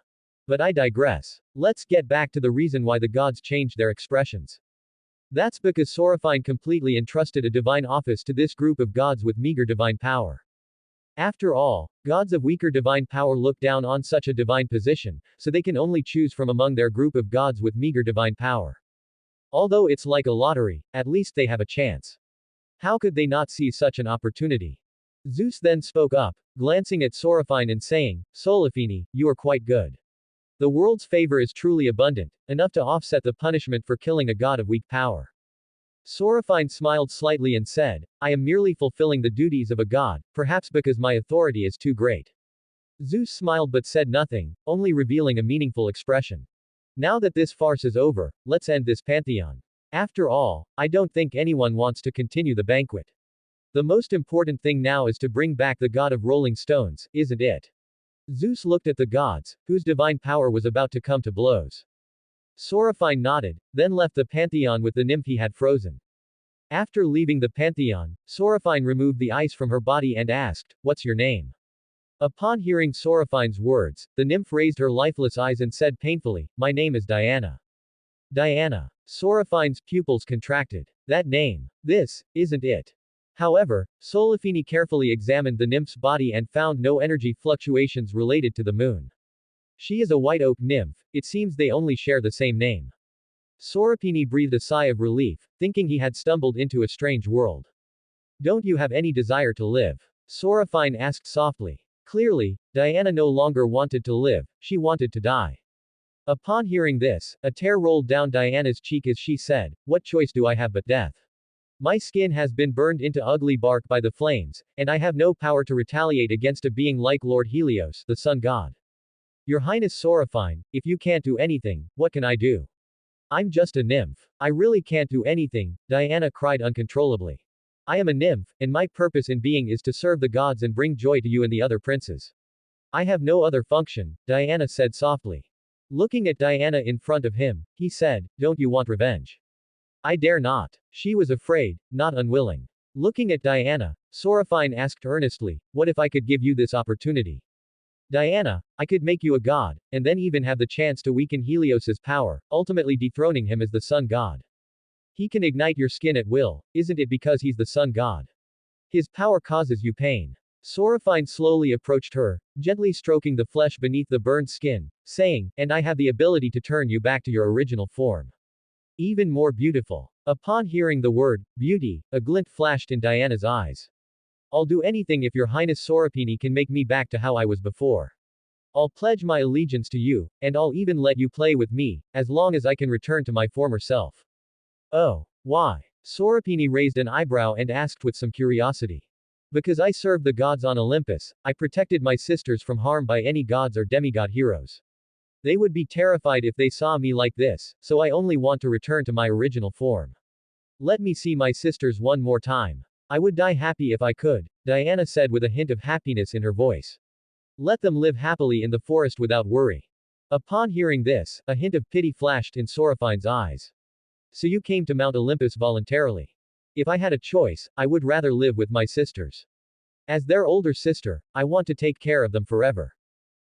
But I digress. Let's get back to the reason why the gods changed their expressions. That's because Sorophine completely entrusted a divine office to this group of gods with meager divine power. After all, gods of weaker divine power look down on such a divine position, so they can only choose from among their group of gods with meager divine power. Although it's like a lottery, at least they have a chance. How could they not see such an opportunity? Zeus then spoke up, glancing at Sorophine and saying, Solophini, you are quite good. The world's favor is truly abundant, enough to offset the punishment for killing a god of weak power. Sorophine smiled slightly and said, I am merely fulfilling the duties of a god, perhaps because my authority is too great. Zeus smiled but said nothing, only revealing a meaningful expression. Now that this farce is over, let's end this pantheon. After all, I don't think anyone wants to continue the banquet. The most important thing now is to bring back the god of rolling stones, isn't it? Zeus looked at the gods, whose divine power was about to come to blows. Sorophine nodded, then left the pantheon with the nymph he had frozen. After leaving the pantheon, Seraphine removed the ice from her body and asked, "What's your name?" Upon hearing Seraphine's words, the nymph raised her lifeless eyes and said painfully, "My name is Diana." Diana. Seraphine's pupils contracted. That name. This isn't it. However, Solifini carefully examined the nymph's body and found no energy fluctuations related to the moon. She is a white oak nymph, it seems they only share the same name. Sorapini breathed a sigh of relief, thinking he had stumbled into a strange world. Don't you have any desire to live? Sorafine asked softly. Clearly, Diana no longer wanted to live, she wanted to die. Upon hearing this, a tear rolled down Diana's cheek as she said, "What choice do I have but death? My skin has been burned into ugly bark by the flames, and I have no power to retaliate against a being like Lord Helios, the sun god. Your Highness Sorafine, if you can't do anything, what can I do? I'm just a nymph. I really can't do anything," Diana cried uncontrollably. "I am a nymph, and my purpose in being is to serve the gods and bring joy to you and the other princes. I have no other function," Diana said softly. Looking at Diana in front of him, he said, "Don't you want revenge?" "I dare not." She was afraid, not unwilling. Looking at Diana, Sorafine asked earnestly, "What if I could give you this opportunity? Diana, I could make you a god, and then even have the chance to weaken Helios's power, ultimately dethroning him as the sun god. He can ignite your skin at will, isn't it because he's the sun god? His power causes you pain." Sorafine slowly approached her, gently stroking the flesh beneath the burned skin, saying, "And I have the ability to turn you back to your original form. Even more beautiful." Upon hearing the word, beauty, a glint flashed in Diana's eyes. "I'll do anything if your Highness Sorapini can make me back to how I was before. I'll pledge my allegiance to you, and I'll even let you play with me, as long as I can return to my former self." "Oh. Why?" Sorapini raised an eyebrow and asked with some curiosity. "Because I served the gods on Olympus, I protected my sisters from harm by any gods or demigod heroes. They would be terrified if they saw me like this, so I only want to return to my original form. Let me see my sisters one more time. I would die happy if I could," Diana said with a hint of happiness in her voice. "Let them live happily in the forest without worry." Upon hearing this, a hint of pity flashed in Sorafine's eyes. "So you came to Mount Olympus voluntarily. If I had a choice, I would rather live with my sisters. As their older sister, I want to take care of them forever.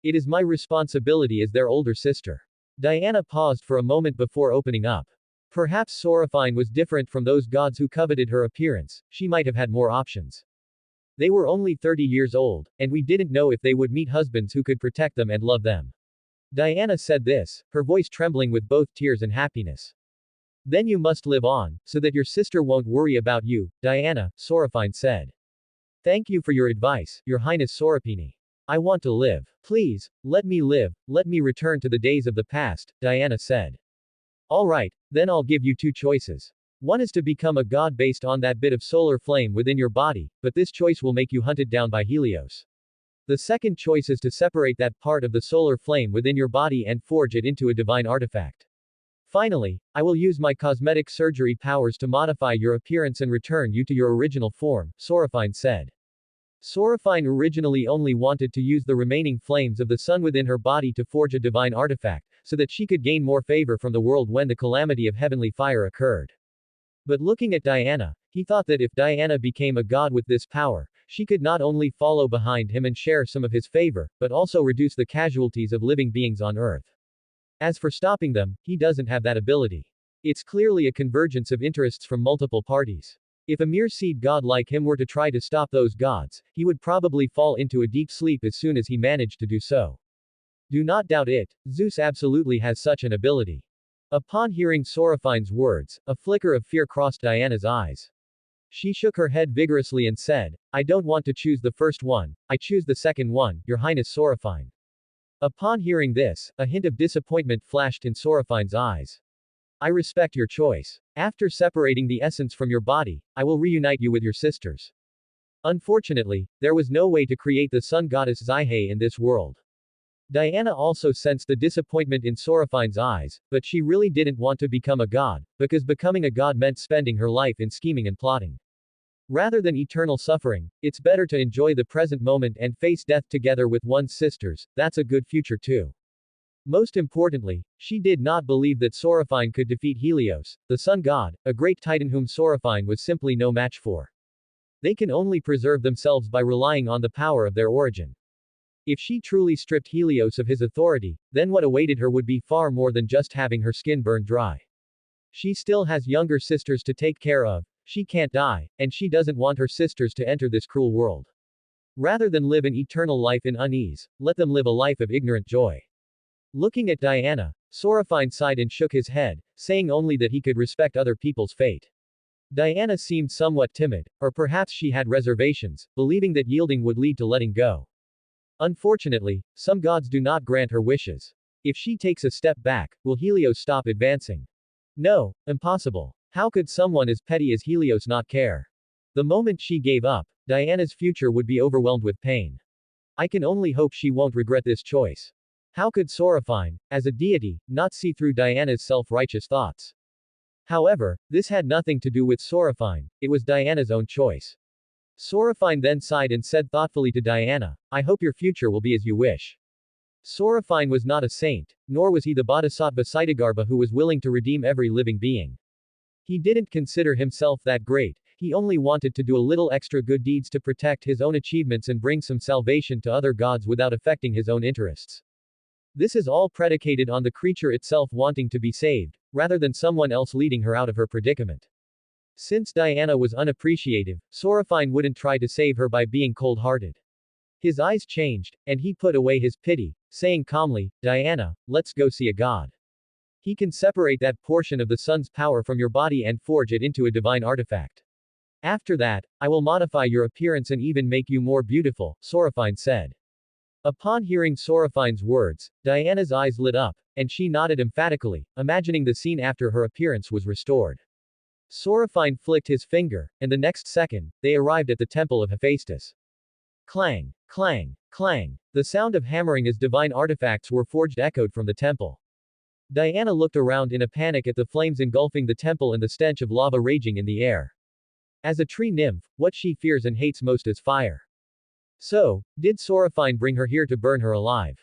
It is my responsibility as their older sister." Diana paused for a moment before opening up. Perhaps Sorafine was different from those gods who coveted her appearance, she might have had more options. They were only 30 years old, and we didn't know if they would meet husbands who could protect them and love them. Diana said this, her voice trembling with both tears and happiness. "Then you must live on, so that your sister won't worry about you, Diana," Sorafine said. "Thank you for your advice, Your Highness Sorapini. I want to live. Please, let me live, let me return to the days of the past," Diana said. "Alright, then I'll give you two choices. One is to become a god based on that bit of solar flame within your body, but this choice will make you hunted down by Helios. The second choice is to separate that part of the solar flame within your body and forge it into a divine artifact. Finally, I will use my cosmetic surgery powers to modify your appearance and return you to your original form," Sorafine said. Sorafine originally only wanted to use the remaining flames of the sun within her body to forge a divine artifact, so that she could gain more favor from the world when the calamity of heavenly fire occurred. But looking at Diana, he thought that if Diana became a god with this power, she could not only follow behind him and share some of his favor, but also reduce the casualties of living beings on Earth. As for stopping them, he doesn't have that ability. It's clearly a convergence of interests from multiple parties. If a mere seed god like him were to try to stop those gods, he would probably fall into a deep sleep as soon as he managed to do so. Do not doubt it, Zeus absolutely has such an ability. Upon hearing Sorafine's words, a flicker of fear crossed Diana's eyes. She shook her head vigorously and said, "I don't want to choose the first one, I choose the second one, Your Highness Sorafine." Upon hearing this, a hint of disappointment flashed in Sorafine's eyes. "I respect your choice. After separating the essence from your body, I will reunite you with your sisters." Unfortunately, there was no way to create the sun goddess Xihe in this world. Diana also sensed the disappointment in Sorafine's eyes, but she really didn't want to become a god, because becoming a god meant spending her life in scheming and plotting. Rather than eternal suffering, it's better to enjoy the present moment and face death together with one's sisters, that's a good future too. Most importantly, she did not believe that Sorophine could defeat Helios, the sun god, a great titan whom Sorophine was simply no match for. They can only preserve themselves by relying on the power of their origin. If she truly stripped Helios of his authority, then what awaited her would be far more than just having her skin burned dry. She still has younger sisters to take care of, she can't die, and she doesn't want her sisters to enter this cruel world. Rather than live an eternal life in unease, let them live a life of ignorant joy. Looking at Diana, Sorophine sighed and shook his head, saying only that he could respect other people's fate. Diana seemed somewhat timid, or perhaps she had reservations, believing that yielding would lead to letting go. Unfortunately, some gods do not grant her wishes. If she takes a step back, will Helios stop advancing? No, impossible. How could someone as petty as Helios not care? The moment she gave up, Diana's future would be overwhelmed with pain. I can only hope she won't regret this choice. How could Sorophine, as a deity, not see through Diana's self-righteous thoughts? However, this had nothing to do with Sorophine, it was Diana's own choice. Sorophine then sighed and said thoughtfully to Diana, I hope your future will be as you wish. Sorophine was not a saint, nor was he the bodhisattva Ksitigarbha who was willing to redeem every living being. He didn't consider himself that great, he only wanted to do a little extra good deeds to protect his own achievements and bring some salvation to other gods without affecting his own interests. This is all predicated on the creature itself wanting to be saved, rather than someone else leading her out of her predicament. Since Diana was unappreciative, Sorophine wouldn't try to save her by being cold-hearted. His eyes changed, and he put away his pity, saying calmly, Diana, let's go see a god. He can separate that portion of the sun's power from your body and forge it into a divine artifact. After that, I will modify your appearance and even make you more beautiful, Sorophine said. Upon hearing Sorophine's words, Diana's eyes lit up, and she nodded emphatically, imagining the scene after her appearance was restored. Sorophine flicked his finger, and the next second, they arrived at the temple of Hephaestus. Clang, clang, clang. The sound of hammering as divine artifacts were forged echoed from the temple. Diana looked around in a panic at the flames engulfing the temple and the stench of lava raging in the air. As a tree nymph, what she fears and hates most is fire. So, did Sorophine bring her here to burn her alive?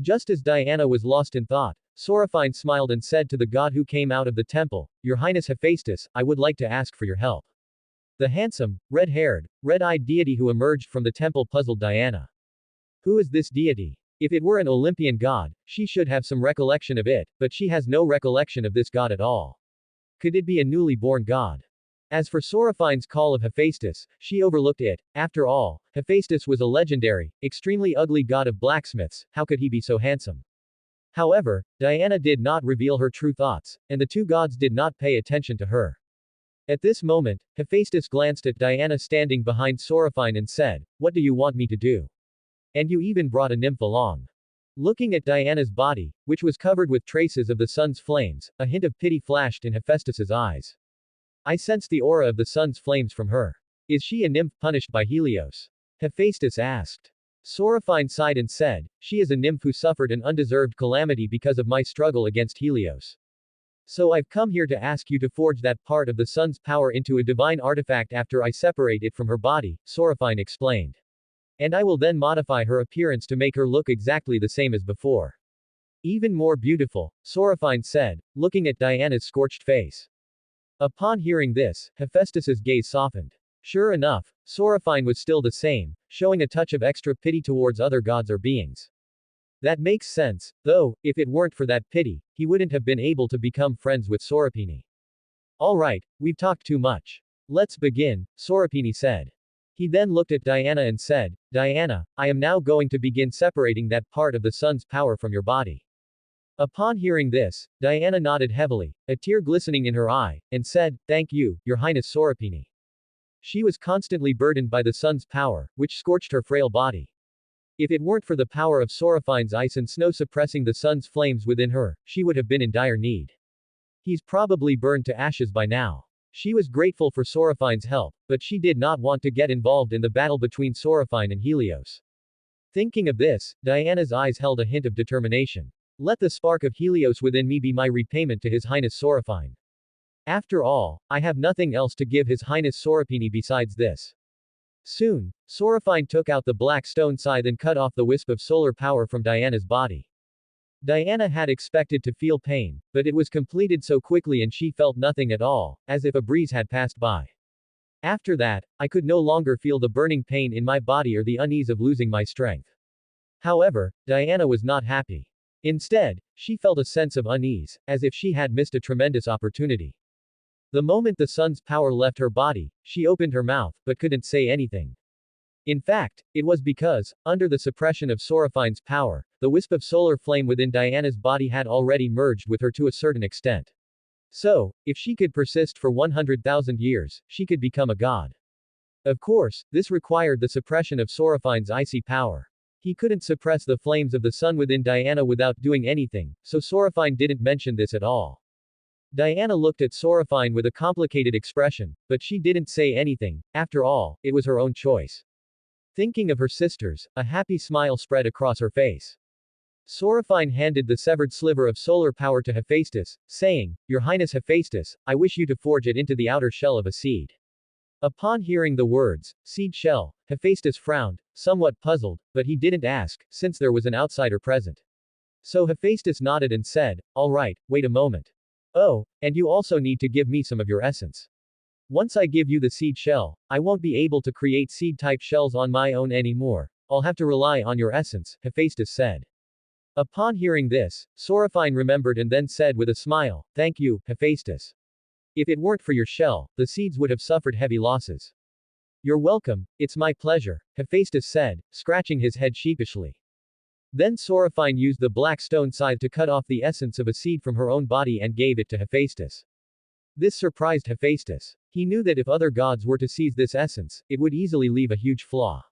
Just as Diana was lost in thought, Sorophine smiled and said to the god who came out of the temple, Your Highness Hephaestus, I would like to ask for your help. The handsome, red-haired, red-eyed deity who emerged from the temple puzzled Diana. Who is this deity? If it were an Olympian god, she should have some recollection of it, but she has no recollection of this god at all. Could it be a newly born god? As for Sorophine's call of Hephaestus, she overlooked it. After all, Hephaestus was a legendary, extremely ugly god of blacksmiths, how could he be so handsome? However, Diana did not reveal her true thoughts, and the two gods did not pay attention to her. At this moment, Hephaestus glanced at Diana standing behind Sorophine and said, What do you want me to do? And you even brought a nymph along. Looking at Diana's body, which was covered with traces of the sun's flames, a hint of pity flashed in Hephaestus's eyes. I sense the aura of the sun's flames from her. Is she a nymph punished by Helios? Hephaestus asked. Sorophine sighed and said, She is a nymph who suffered an undeserved calamity because of my struggle against Helios. So I've come here to ask you to forge that part of the sun's power into a divine artifact after I separate it from her body, Sorophine explained. And I will then modify her appearance to make her look exactly the same as before. Even more beautiful, Sorophine said, looking at Diana's scorched face. Upon hearing this, Hephaestus's gaze softened. Sure enough, Sorophine was still the same, showing a touch of extra pity towards other gods or beings. That makes sense, though, if it weren't for that pity, he wouldn't have been able to become friends with Sorophine. Alright, we've talked too much. Let's begin, Sorophine said. He then looked at Diana and said, Diana, I am now going to begin separating that part of the sun's power from your body. Upon hearing this, Diana nodded heavily, a tear glistening in her eye, and said, Thank you, Your Highness Sorophine. She was constantly burdened by the sun's power, which scorched her frail body. If it weren't for the power of Sorophine's ice and snow suppressing the sun's flames within her, she would have been in dire need. He's probably burned to ashes by now. She was grateful for Sorophine's help, but she did not want to get involved in the battle between Sorophine and Helios. Thinking of this, Diana's eyes held a hint of determination. Let the spark of Helios within me be my repayment to His Highness Sorophine. After all, I have nothing else to give His Highness Sorophine besides this. Soon, Sorophine took out the black stone scythe and cut off the wisp of solar power from Diana's body. Diana had expected to feel pain, but it was completed so quickly and she felt nothing at all, as if a breeze had passed by. After that, I could no longer feel the burning pain in my body or the unease of losing my strength. However, Diana was not happy. Instead, she felt a sense of unease, as if she had missed a tremendous opportunity. The moment the sun's power left her body, she opened her mouth, but couldn't say anything. In fact, it was because, under the suppression of Soraphine's power, the wisp of solar flame within Diana's body had already merged with her to a certain extent. So, if she could persist for 100,000 years, she could become a god. Of course, this required the suppression of Soraphine's icy power. He couldn't suppress the flames of the sun within Diana without doing anything, so Soraphine didn't mention this at all. Diana looked at Soraphine with a complicated expression, but she didn't say anything. After all, it was her own choice. Thinking of her sisters, a happy smile spread across her face. Soraphine handed the severed sliver of solar power to Hephaestus, saying, "Your Highness Hephaestus, I wish you to forge it into the outer shell of a seed." Upon hearing the words, seed shell, Hephaestus frowned, somewhat puzzled, but he didn't ask, since there was an outsider present. So Hephaestus nodded and said, "All right, wait a moment. Oh, and you also need to give me some of your essence. Once I give you the seed shell, I won't be able to create seed-type shells on my own anymore. I'll have to rely on your essence," Hephaestus said. Upon hearing this, Soraphine remembered and then said with a smile, "Thank you, Hephaestus. If it weren't for your shell, the seeds would have suffered heavy losses." "You're welcome, it's my pleasure," Hephaestus said, scratching his head sheepishly. Then Soraphine used the black stone scythe to cut off the essence of a seed from her own body and gave it to Hephaestus. This surprised Hephaestus. He knew that if other gods were to seize this essence, it would easily leave a huge flaw.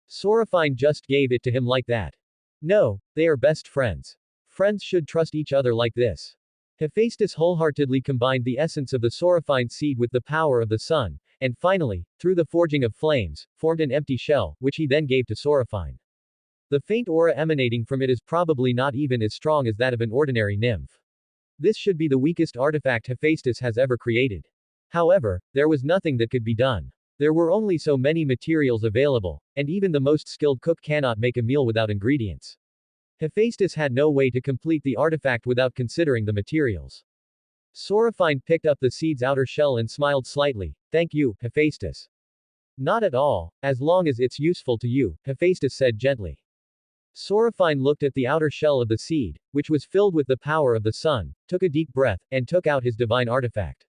Soraphine just gave it to him like that. No, they are best friends. Friends should trust each other like this. Hephaestus wholeheartedly combined the essence of the Soraphine seed with the power of the sun, and finally, through the forging of flames, formed an empty shell, which he then gave to Soraphine. The faint aura emanating from it is probably not even as strong as that of an ordinary nymph. This should be the weakest artifact Hephaestus has ever created. However, there was nothing that could be done. There were only so many materials available, and even the most skilled cook cannot make a meal without ingredients. Hephaestus had no way to complete the artifact without considering the materials. Soraphine picked up the seed's outer shell and smiled slightly. "Thank you, Hephaestus." "Not at all, as long as it's useful to you," Hephaestus said gently. Soraphine looked at the outer shell of the seed, which was filled with the power of the sun, took a deep breath, and took out his divine artifact.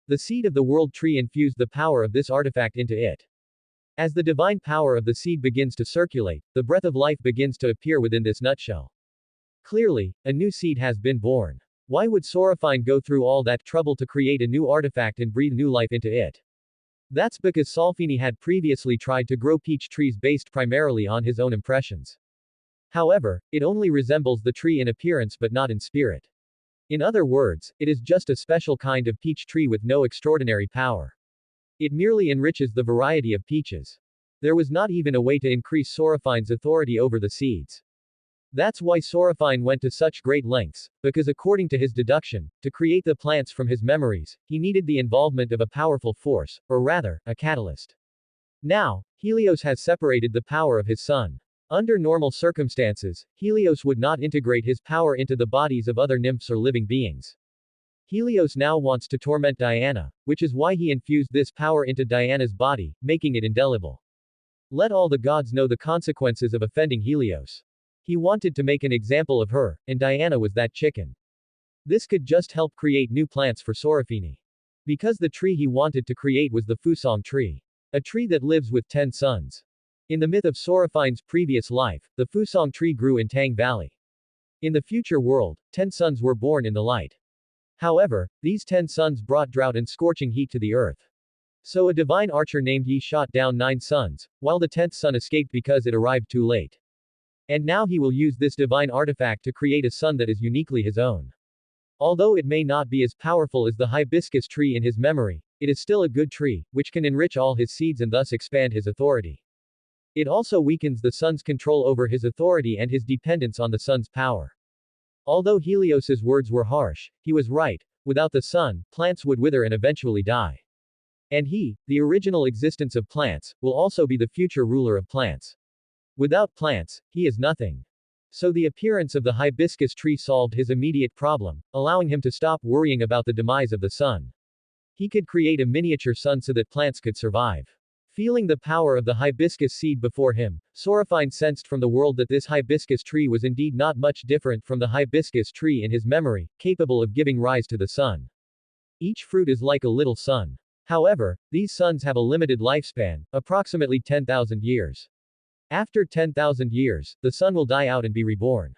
The seed of the world tree infused the power of this artifact into it. As the divine power of the seed begins to circulate, the breath of life begins to appear within this nutshell. Clearly, a new seed has been born. Why would Soraphine go through all that trouble to create a new artifact and breathe new life into it? That's because Solfini had previously tried to grow peach trees based primarily on his own impressions. However, it only resembles the tree in appearance but not in spirit. In other words, it is just a special kind of peach tree with no extraordinary power. It merely enriches the variety of peaches. There was not even a way to increase Soraphine's authority over the seeds. That's why Soraphine went to such great lengths, because according to his deduction, to create the plants from his memories, he needed the involvement of a powerful force, or rather, a catalyst. Now, Helios has separated the power of his sun. Under normal circumstances, Helios would not integrate his power into the bodies of other nymphs or living beings. Helios now wants to torment Diana, which is why he infused this power into Diana's body, making it indelible. Let all the gods know the consequences of offending Helios. He wanted to make an example of her, and Diana was that chicken. This could just help create new plants for Soraphine. Because the tree he wanted to create was the Fusang tree. A tree that lives with 10 sons. In the myth of Soraphine's previous life, the Fusang tree grew in Tang Valley. In the future world, 10 sons were born in the light. However, these 10 sons brought drought and scorching heat to the earth. So a divine archer named Yi shot down 9 sons, while the 10th son escaped because it arrived too late. And now he will use this divine artifact to create a son that is uniquely his own. Although it may not be as powerful as the hibiscus tree in his memory, it is still a good tree, which can enrich all his seeds and thus expand his authority. It also weakens the sun's control over his authority and his dependence on the sun's power. Although Helios's words were harsh, he was right. Without the sun, plants would wither and eventually die. And he, the original existence of plants, will also be the future ruler of plants. Without plants, he is nothing. So the appearance of the hibiscus tree solved his immediate problem, allowing him to stop worrying about the demise of the sun. He could create a miniature sun so that plants could survive. Feeling the power of the hibiscus seed before him, Sorafine sensed from the world that this hibiscus tree was indeed not much different from the hibiscus tree in his memory, capable of giving rise to the sun. Each fruit is like a little sun. However, these suns have a limited lifespan, approximately 10,000 years. After 10,000 years, the sun will die out and be reborn.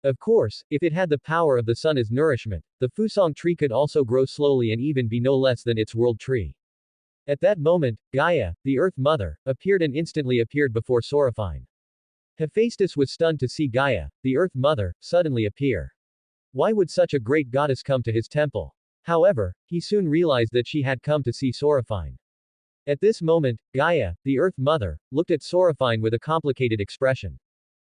Of course, if it had the power of the sun as nourishment, the Fusang tree could also grow slowly and even be no less than its world tree. At that moment, Gaia, the Earth Mother, appeared and instantly appeared before Sorafine. Hephaestus was stunned to see Gaia, the Earth Mother, suddenly appear. Why would such a great goddess come to his temple? However, he soon realized that she had come to see Sorafine. At this moment, Gaia, the Earth Mother, looked at Sorafine with a complicated expression.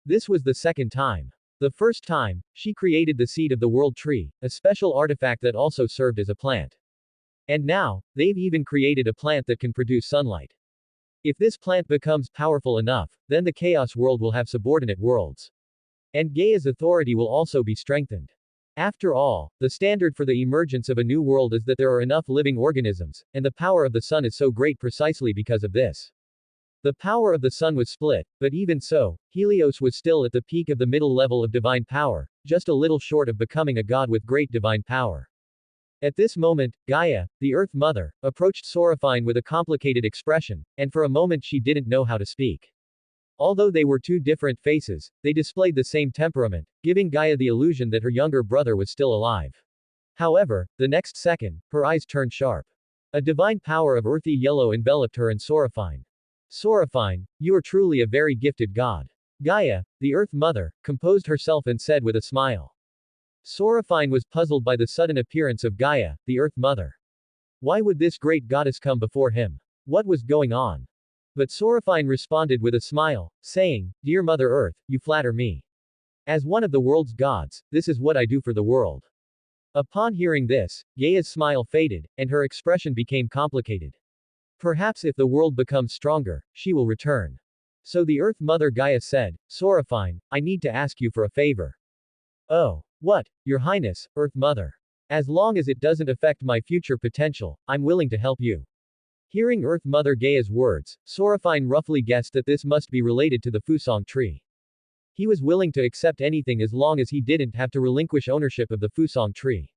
This was the second time. The first time, she created the seed of the world tree, a special artifact that also served as a plant. And now, they've even created a plant that can produce sunlight. If this plant becomes powerful enough, then the chaos world will have subordinate worlds. And Gaia's authority will also be strengthened. After all, the standard for the emergence of a new world is that there are enough living organisms, and the power of the sun is so great precisely because of this. The power of the sun was split, but even so, Helios was still at the peak of the middle level of divine power, just a little short of becoming a god with great divine power. At this moment, Gaia, the Earth Mother, approached Sorafine with a complicated expression, and for a moment she didn't know how to speak. Although they were two different faces, they displayed the same temperament, giving Gaia the illusion that her younger brother was still alive. However, the next second, her eyes turned sharp. A divine power of earthy yellow enveloped her and Sorafine. Sorafine, you are truly a very gifted god. Gaia, the Earth Mother, composed herself and said with a smile. Sorafine was puzzled by the sudden appearance of Gaia, the Earth Mother. Why would this great goddess come before him? What was going on? But Sorafine responded with a smile, saying, Dear Mother Earth, you flatter me. As one of the world's gods, this is what I do for the world. Upon hearing this, Gaia's smile faded, and her expression became complicated. Perhaps if the world becomes stronger, she will return. So the Earth Mother Gaia said, Sorafine, I need to ask you for a favor. Oh. What, Your Highness, Earth Mother? As long as it doesn't affect my future potential, I'm willing to help you. Hearing Earth Mother Gaia's words, Sorafine roughly guessed that this must be related to the Fusang tree. He was willing to accept anything as long as he didn't have to relinquish ownership of the Fusang tree.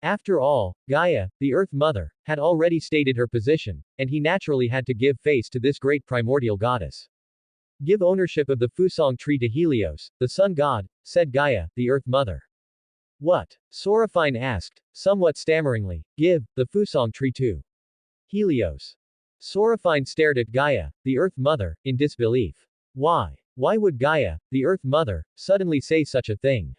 After all, Gaia, the Earth Mother, had already stated her position, and he naturally had to give face to this great primordial goddess. Give ownership of the Fusang tree to Helios, the sun god, said Gaia, the Earth Mother. What? Sorafine asked, somewhat stammeringly. Give the Fusang tree to Helios. Sorafine stared at Gaia, the Earth Mother, in disbelief. Why? Why would Gaia, the Earth Mother, suddenly say such a thing?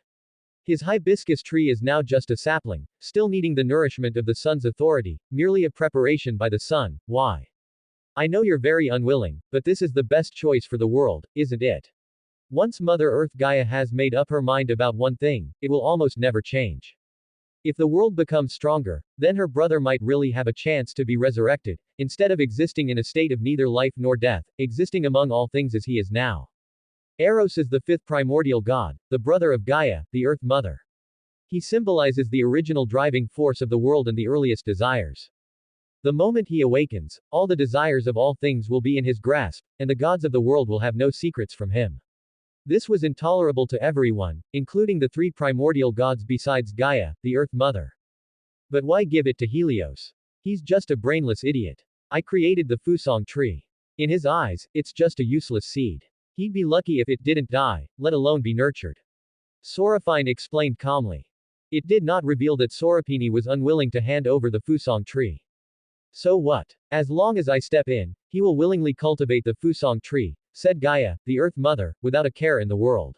His hibiscus tree is now just a sapling, still needing the nourishment of the sun's authority, merely a preparation by the sun. Why? I know you're very unwilling, but this is the best choice for the world, isn't it? Once Mother Earth Gaia has made up her mind about one thing, it will almost never change. If the world becomes stronger, then her brother might really have a chance to be resurrected, instead of existing in a state of neither life nor death, existing among all things as he is now. Eros is the fifth primordial god, the brother of Gaia, the Earth Mother. He symbolizes the original driving force of the world and the earliest desires. The moment he awakens, all the desires of all things will be in his grasp, and the gods of the world will have no secrets from him. This was intolerable to everyone, including the three primordial gods besides Gaia, the Earth Mother. But why give it to Helios? He's just a brainless idiot. I created the Fusang tree. In his eyes, it's just a useless seed. He'd be lucky if it didn't die, let alone be nurtured. Sorafine explained calmly. It did not reveal that Sorapini was unwilling to hand over the Fusang tree. So what? As long as I step in, he will willingly cultivate the Fusang tree, said Gaia, the Earth Mother, without a care in the world.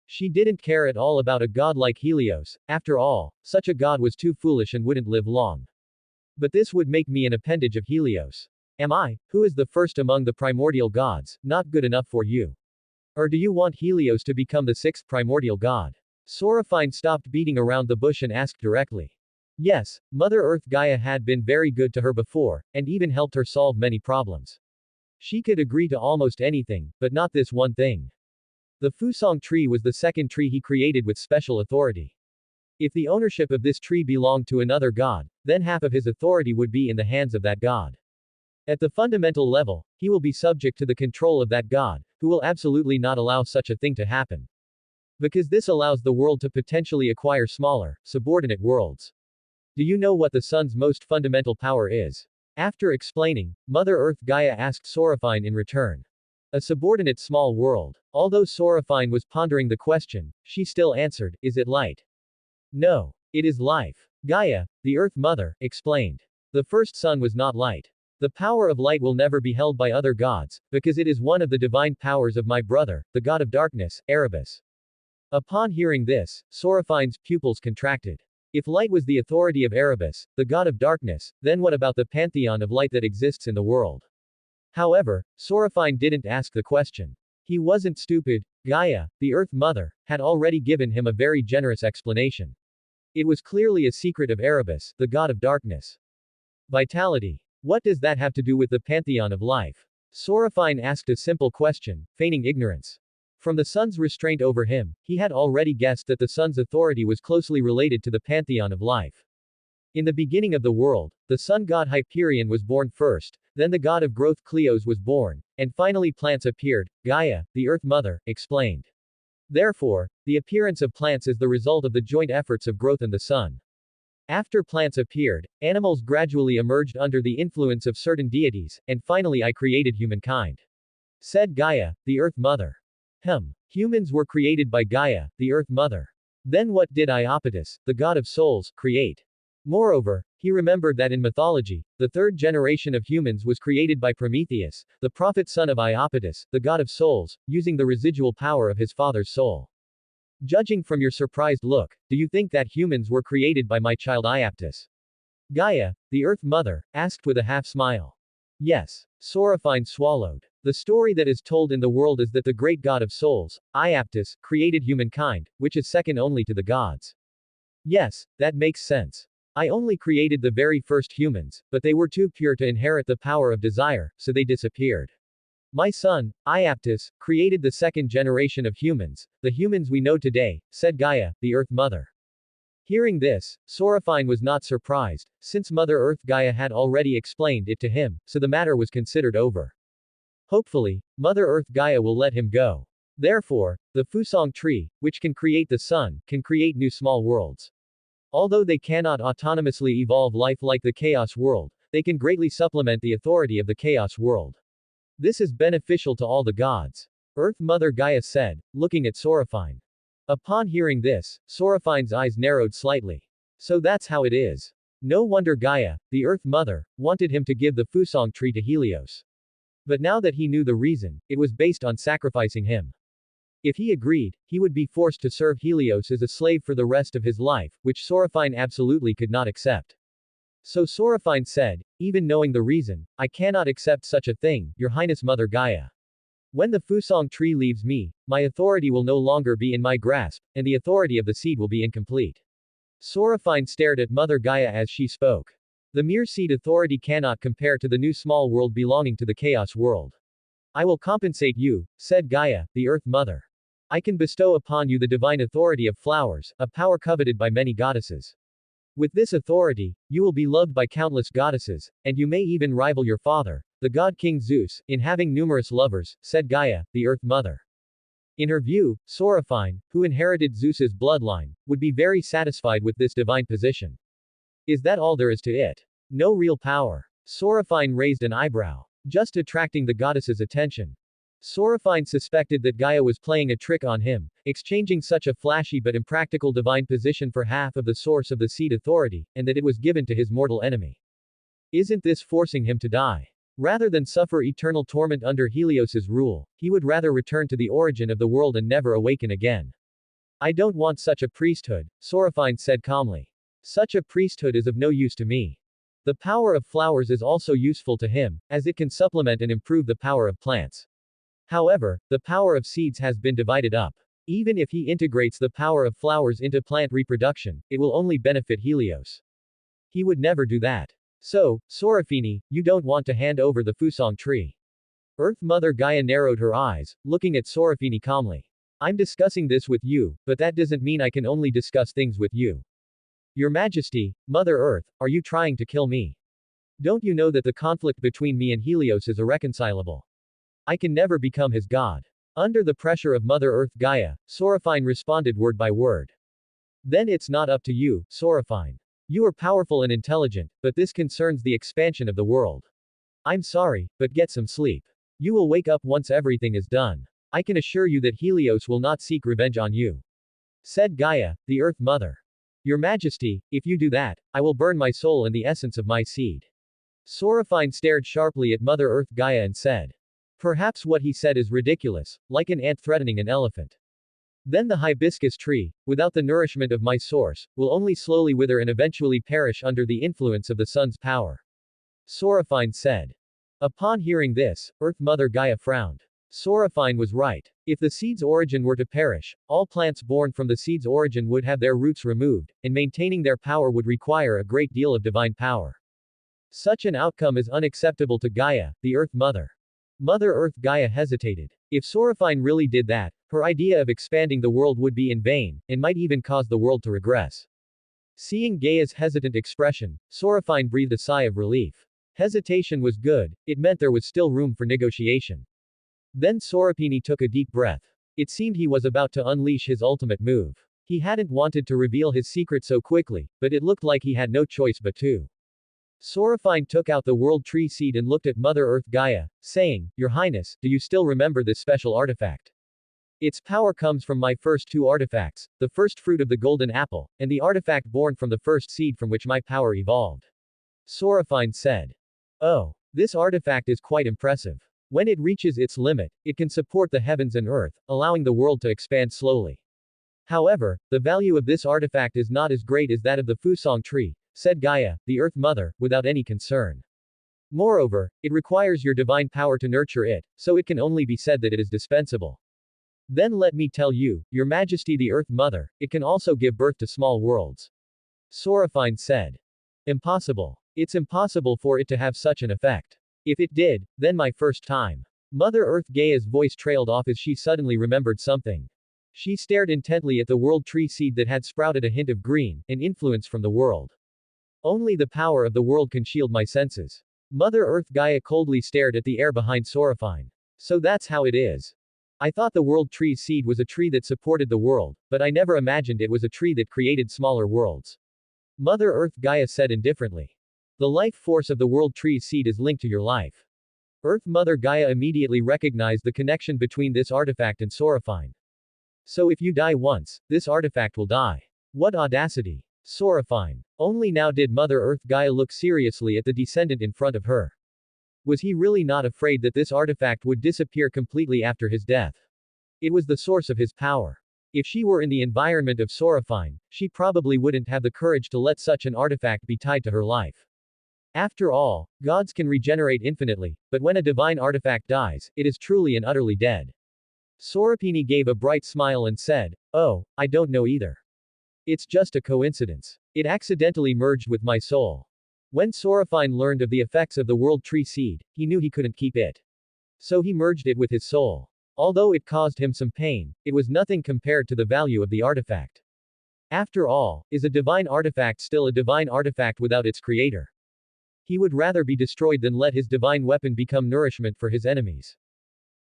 She didn't care at all about a god like Helios. After all, such a god was too foolish and wouldn't live long. But this would make me an appendage of Helios. Am I, who is the first among the primordial gods, not good enough for you? Or do you want Helios to become the sixth primordial god? Sorafine stopped beating around the bush and asked directly. Yes, Mother Earth Gaia had been very good to her before, and even helped her solve many problems. She could agree to almost anything, but not this one thing. The Fusong tree was the second tree he created with special authority. If the ownership of this tree belonged to another god, then half of his authority would be in the hands of that god. At the fundamental level, he will be subject to the control of that god, who will absolutely not allow such a thing to happen. Because this allows the world to potentially acquire smaller, subordinate worlds. Do you know what the sun's most fundamental power is? After explaining, Mother Earth Gaia asked Seraphine in return. A subordinate small world. Although Seraphine was pondering the question, she still answered, is it light? No. It is life. Gaia, the Earth Mother, explained. The first sun was not light. The power of light will never be held by other gods, because it is one of the divine powers of my brother, the god of darkness, Erebus. Upon hearing this, Seraphine's pupils contracted. If light was the authority of Erebus, the god of darkness, then what about the pantheon of light that exists in the world? However, Seraphine didn't ask the question. He wasn't stupid. Gaia, the Earth Mother, had already given him a very generous explanation. It was clearly a secret of Erebus, the god of darkness. Vitality. What does that have to do with the pantheon of life? Seraphine asked a simple question, feigning ignorance. From the sun's restraint over him, he had already guessed that the sun's authority was closely related to the pantheon of life. In the beginning of the world, the sun god Hyperion was born first, then the god of growth Cleos was born, and finally plants appeared. Gaia, the Earth Mother, explained. Therefore, the appearance of plants is the result of the joint efforts of growth and the sun. After plants appeared, animals gradually emerged under the influence of certain deities, and finally I created humankind. Said Gaia, the Earth Mother. Humans were created by Gaia, the Earth Mother. Then what did Iapetus, the god of souls, create? Moreover, he remembered that in mythology, the third generation of humans was created by Prometheus, the prophet son of Iapetus, the god of souls, using the residual power of his father's soul. Judging from your surprised look, do you think that humans were created by my child Iapetus? Gaia, the Earth Mother, asked with a half smile. Yes. Seraphine swallowed. The story that is told in the world is that the great god of souls, Iapetus, created humankind, which is second only to the gods. Yes, that makes sense. I only created the very first humans, but they were too pure to inherit the power of desire, so they disappeared. My son, Iapetus, created the second generation of humans, the humans we know today, said Gaia, the Earth Mother. Hearing this, Seraphine was not surprised, since Mother Earth Gaia had already explained it to him, so the matter was considered over. Hopefully, Mother Earth Gaia will let him go. Therefore, the Fusong tree, which can create the sun, can create new small worlds. Although they cannot autonomously evolve life like the chaos world, they can greatly supplement the authority of the chaos world. This is beneficial to all the gods. Earth Mother Gaia said, looking at Seraphine. Upon hearing this, Seraphine's eyes narrowed slightly. So that's how it is. No wonder Gaia, the Earth Mother, wanted him to give the Fusong tree to Helios. But now that he knew the reason, it was based on sacrificing him. If he agreed, he would be forced to serve Helios as a slave for the rest of his life, which Seraphine absolutely could not accept. So Seraphine said, even knowing the reason, I cannot accept such a thing, Your Highness Mother Gaia. When the Fusong tree leaves me, my authority will no longer be in my grasp, and the authority of the seed will be incomplete. Seraphine stared at Mother Gaia as she spoke. The mere seed authority cannot compare to the new small world belonging to the chaos world. I will compensate you, said Gaia, the Earth Mother. I can bestow upon you the divine authority of flowers, a power coveted by many goddesses. With this authority, you will be loved by countless goddesses, and you may even rival your father, the god King Zeus, in having numerous lovers, said Gaia, the Earth Mother. In her view, Seraphine, who inherited Zeus's bloodline, would be very satisfied with this divine position. Is that all there is to it? No real power. Seraphine raised an eyebrow, just attracting the goddess's attention. Seraphine suspected that Gaia was playing a trick on him, exchanging such a flashy but impractical divine position for half of the source of the seed authority, and that it was given to his mortal enemy. Isn't this forcing him to die? Rather than suffer eternal torment under Helios's rule, he would rather return to the origin of the world and never awaken again. I don't want such a priesthood, Seraphine said calmly. Such a priesthood is of no use to me. The power of flowers is also useful to him, as it can supplement and improve the power of plants. However, the power of seeds has been divided up. Even if he integrates the power of flowers into plant reproduction, it will only benefit Helios. He would never do that. So, Seraphine, you don't want to hand over the Fusong tree. Earth Mother Gaia narrowed her eyes, looking at Seraphine calmly. I'm discussing this with you, but that doesn't mean I can only discuss things with you. Your Majesty, Mother Earth, are you trying to kill me? Don't you know that the conflict between me and Helios is irreconcilable? I can never become his god. Under the pressure of Mother Earth Gaia, Seraphine responded word by word. Then it's not up to you, Seraphine. You are powerful and intelligent, but this concerns the expansion of the world. I'm sorry, but get some sleep. You will wake up once everything is done. I can assure you that Helios will not seek revenge on you. Said Gaia, the Earth Mother. Your Majesty, if you do that, I will burn my soul and the essence of my seed. Seraphine stared sharply at Mother Earth Gaia and said. Perhaps what he said is ridiculous, like an ant threatening an elephant. Then the hibiscus tree, without the nourishment of my source, will only slowly wither and eventually perish under the influence of the sun's power. Seraphine said. Upon hearing this, Earth Mother Gaia frowned. Seraphine was right. If the seed's origin were to perish, all plants born from the seed's origin would have their roots removed, and maintaining their power would require a great deal of divine power. Such an outcome is unacceptable to Gaia, the Earth Mother. Mother Earth Gaia hesitated. If Seraphine really did that, her idea of expanding the world would be in vain, and might even cause the world to regress. Seeing Gaia's hesitant expression, Seraphine breathed a sigh of relief. Hesitation was good, it meant there was still room for negotiation. Then Seraphine took a deep breath. It seemed he was about to unleash his ultimate move. He hadn't wanted to reveal his secret so quickly, but it looked like he had no choice but to. Seraphine took out the World Tree seed and looked at Mother Earth Gaia, saying, Your Highness, do you still remember this special artifact? Its power comes from my first two artifacts, the first fruit of the golden apple, and the artifact born from the first seed from which my power evolved. Seraphine said. Oh, this artifact is quite impressive. When it reaches its limit, it can support the heavens and earth, allowing the world to expand slowly. However, the value of this artifact is not as great as that of the Fusang tree, said Gaia, the Earth Mother, without any concern. Moreover, it requires your divine power to nurture it, so it can only be said that it is dispensable. Then let me tell you, Your Majesty the Earth Mother, it can also give birth to small worlds. Seraphine said. Impossible. It's impossible for it to have such an effect. If it did, then my first time. Mother Earth Gaia's voice trailed off as she suddenly remembered something. She stared intently at the world tree seed that had sprouted a hint of green, an influence from the world. Only the power of the world can shield my senses. Mother Earth Gaia coldly stared at the air behind Seraphine. So that's how it is. I thought the world tree's seed was a tree that supported the world, but I never imagined it was a tree that created smaller worlds. Mother Earth Gaia said indifferently. The life force of the world tree's seed is linked to your life. Earth Mother Gaia immediately recognized the connection between this artifact and Seraphine. So if you die once, this artifact will die. What audacity! Seraphine. Only now did Mother Earth Gaia look seriously at the descendant in front of her. Was he really not afraid that this artifact would disappear completely after his death? It was the source of his power. If she were in the environment of Seraphine, she probably wouldn't have the courage to let such an artifact be tied to her life. After all, gods can regenerate infinitely, but when a divine artifact dies, it is truly and utterly dead. Seraphine gave a bright smile and said, Oh, I don't know either. It's just a coincidence. It accidentally merged with my soul. When Seraphine learned of the effects of the world tree seed, he knew he couldn't keep it. So he merged it with his soul. Although it caused him some pain, it was nothing compared to the value of the artifact. After all, is a divine artifact still a divine artifact without its creator? He would rather be destroyed than let his divine weapon become nourishment for his enemies.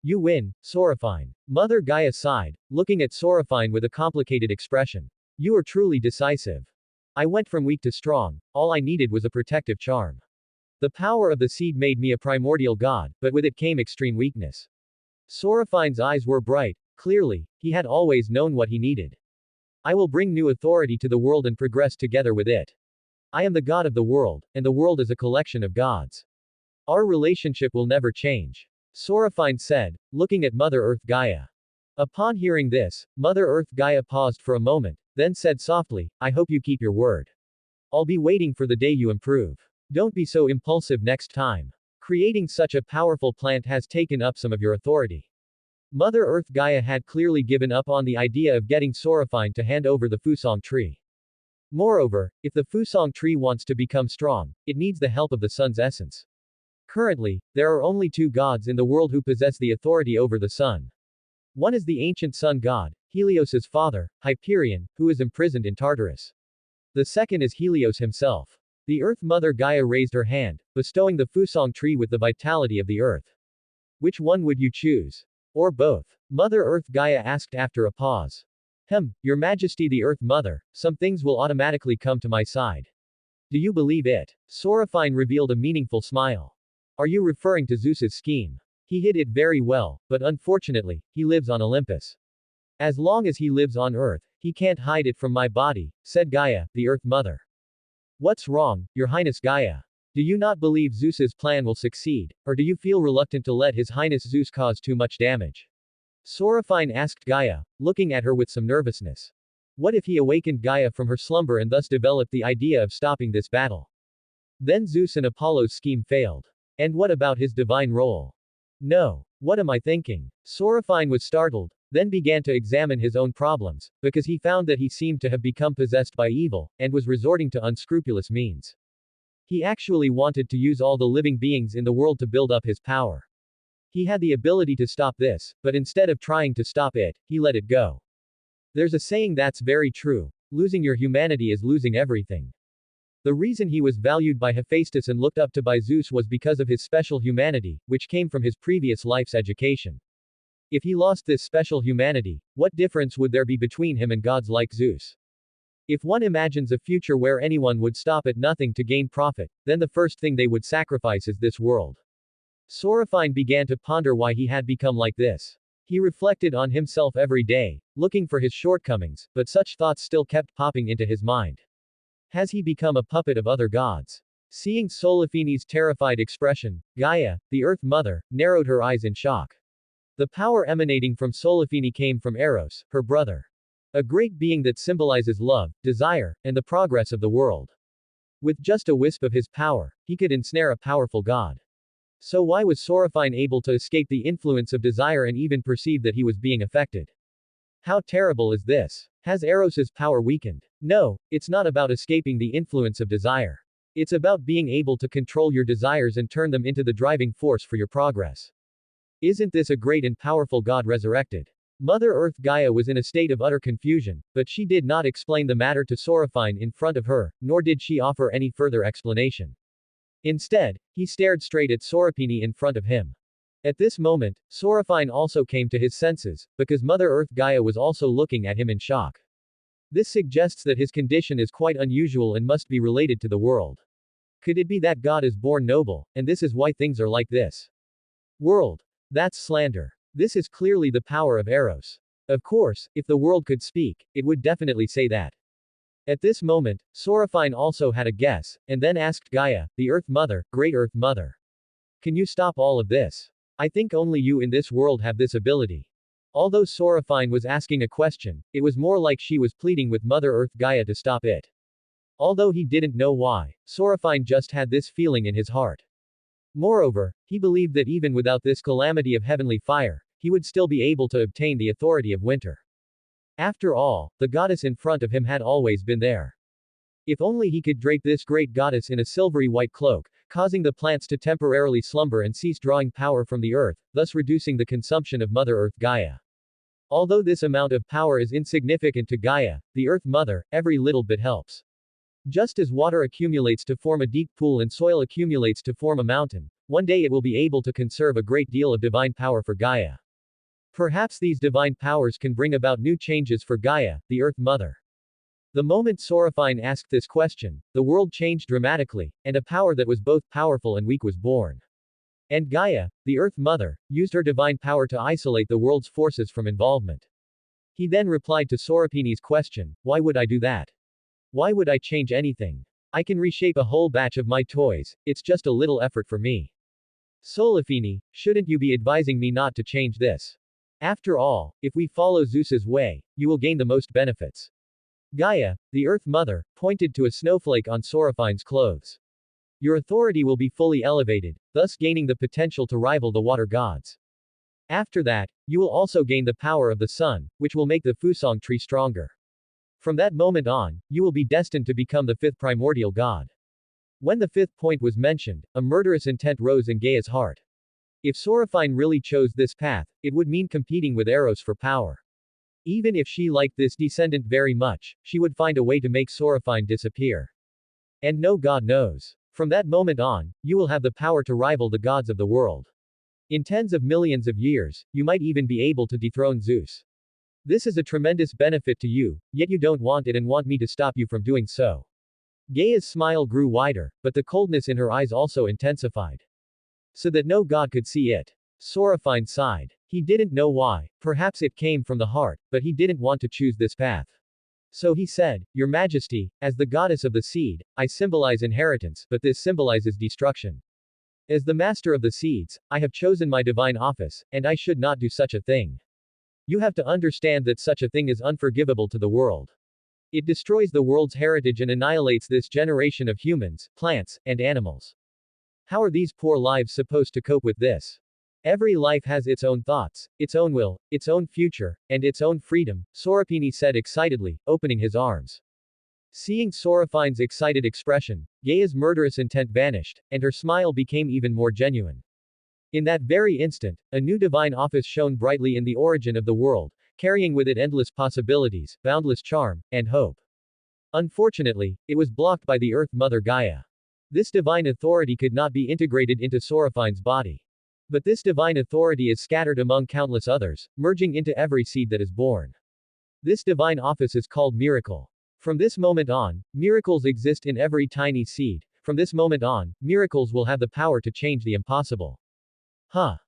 You win, Seraphine. Mother Gaia sighed, looking at Seraphine with a complicated expression. You are truly decisive. I went from weak to strong, all I needed was a protective charm. The power of the seed made me a primordial god, but with it came extreme weakness. Seraphine's eyes were bright, clearly, he had always known what he needed. I will bring new authority to the world and progress together with it. I am the god of the world, and the world is a collection of gods. Our relationship will never change. Seraphine said, looking at Mother Earth Gaia. Upon hearing this, Mother Earth Gaia paused for a moment, then said softly, I hope you keep your word. I'll be waiting for the day you improve. Don't be so impulsive next time. Creating such a powerful plant has taken up some of your authority. Mother Earth Gaia had clearly given up on the idea of getting Seraphine to hand over the Fusang tree. Moreover, if the Fusang tree wants to become strong, it needs the help of the sun's essence. Currently, there are only two gods in the world who possess the authority over the sun. One is the ancient sun god, Helios's father, Hyperion, who is imprisoned in Tartarus. The second is Helios himself. The Earth Mother Gaia raised her hand, bestowing the Fusang tree with the vitality of the earth. Which one would you choose? Or both? Mother Earth Gaia asked after a pause. Your Majesty the Earth Mother, some things will automatically come to my side. Do you believe it? Seraphine revealed a meaningful smile. Are you referring to Zeus's scheme? He hid it very well, but unfortunately, he lives on Olympus. As long as he lives on Earth, he can't hide it from my body, said Gaia, the Earth Mother. What's wrong, Your Highness Gaia? Do you not believe Zeus's plan will succeed, or do you feel reluctant to let His Highness Zeus cause too much damage? Seraphine asked Gaia, looking at her with some nervousness. What if he awakened Gaia from her slumber and thus developed the idea of stopping this battle? Then Zeus and Apollo's scheme failed. And what about his divine role? No. What am I thinking? Seraphine was startled, then began to examine his own problems, because he found that he seemed to have become possessed by evil, and was resorting to unscrupulous means. He actually wanted to use all the living beings in the world to build up his power. He had the ability to stop this, but instead of trying to stop it, he let it go. There's a saying that's very true: losing your humanity is losing everything. The reason he was valued by Hephaestus and looked up to by Zeus was because of his special humanity, which came from his previous life's education. If he lost this special humanity, what difference would there be between him and gods like Zeus? If one imagines a future where anyone would stop at nothing to gain profit, then the first thing they would sacrifice is this world. Seraphine began to ponder why he had become like this. He reflected on himself every day, looking for his shortcomings, but such thoughts still kept popping into his mind. Has he become a puppet of other gods? Seeing Solophene's terrified expression, Gaia, the Earth Mother, narrowed her eyes in shock. The power emanating from Solophene came from Eros, her brother. A great being that symbolizes love, desire, and the progress of the world. With just a wisp of his power, he could ensnare a powerful god. So why was Seraphine able to escape the influence of desire and even perceive that he was being affected? How terrible is this? Has Eros's power weakened? No, it's not about escaping the influence of desire. It's about being able to control your desires and turn them into the driving force for your progress. Isn't this a great and powerful God resurrected? Mother Earth Gaia was in a state of utter confusion, but she did not explain the matter to Seraphine in front of her, nor did she offer any further explanation. Instead, he stared straight at Seraphine in front of him. At this moment, Seraphine also came to his senses, because Mother Earth Gaia was also looking at him in shock. This suggests that his condition is quite unusual and must be related to the world. Could it be that God is born noble, and this is why things are like this? World. That's slander. This is clearly the power of Eros. Of course, if the world could speak, it would definitely say that. At this moment, Seraphine also had a guess, and then asked Gaia, the Earth Mother, Great Earth Mother. Can you stop all of this? I think only you in this world have this ability. Although Seraphine was asking a question, it was more like she was pleading with Mother Earth Gaia to stop it. Although he didn't know why, Seraphine just had this feeling in his heart. Moreover, he believed that even without this calamity of heavenly fire, he would still be able to obtain the authority of winter. After all, the goddess in front of him had always been there. If only he could drape this great goddess in a silvery white cloak, causing the plants to temporarily slumber and cease drawing power from the earth, thus reducing the consumption of Mother Earth Gaia. Although this amount of power is insignificant to Gaia, the Earth Mother, every little bit helps. Just as water accumulates to form a deep pool and soil accumulates to form a mountain, one day it will be able to conserve a great deal of divine power for Gaia. Perhaps these divine powers can bring about new changes for Gaia, the Earth Mother. The moment Seraphine asked this question, the world changed dramatically, and a power that was both powerful and weak was born. And Gaia, the Earth Mother, used her divine power to isolate the world's forces from involvement. He then replied to Seraphine's question, why would I do that? Why would I change anything? I can reshape a whole batch of my toys, it's just a little effort for me. Solophene, shouldn't you be advising me not to change this? After all, if we follow Zeus's way, you will gain the most benefits. Gaia, the Earth Mother, pointed to a snowflake on Seraphine's clothes. Your authority will be fully elevated, thus gaining the potential to rival the water gods. After that, you will also gain the power of the sun, which will make the Fusang tree stronger. From that moment on, you will be destined to become the fifth primordial god. When the fifth point was mentioned, a murderous intent rose in Gaia's heart. If Sorafine really chose this path, it would mean competing with Eros for power. Even if she liked this descendant very much, she would find a way to make Sorafine disappear. And no god knows. From that moment on, you will have the power to rival the gods of the world. In tens of millions of years, you might even be able to dethrone Zeus. This is a tremendous benefit to you, yet you don't want it and want me to stop you from doing so. Gaia's smile grew wider, but the coldness in her eyes also intensified. So that no god could see it. Sorafine sighed. He didn't know why, perhaps it came from the heart, but he didn't want to choose this path. So he said, Your Majesty, as the goddess of the seed, I symbolize inheritance, but this symbolizes destruction. As the master of the seeds, I have chosen my divine office, and I should not do such a thing. You have to understand that such a thing is unforgivable to the world. It destroys the world's heritage and annihilates this generation of humans, plants, and animals. How are these poor lives supposed to cope with this? Every life has its own thoughts, its own will, its own future, and its own freedom, Sorapini said excitedly, opening his arms. Seeing Sorafine's excited expression, Gaia's murderous intent vanished, and her smile became even more genuine. In that very instant, a new divine office shone brightly in the origin of the world, carrying with it endless possibilities, boundless charm, and hope. Unfortunately, it was blocked by the Earth Mother Gaia. This divine authority could not be integrated into Sorafine's body. But this divine authority is scattered among countless others, merging into every seed that is born. This divine office is called miracle. From this moment on, miracles exist in every tiny seed. From this moment on, miracles will have the power to change the impossible.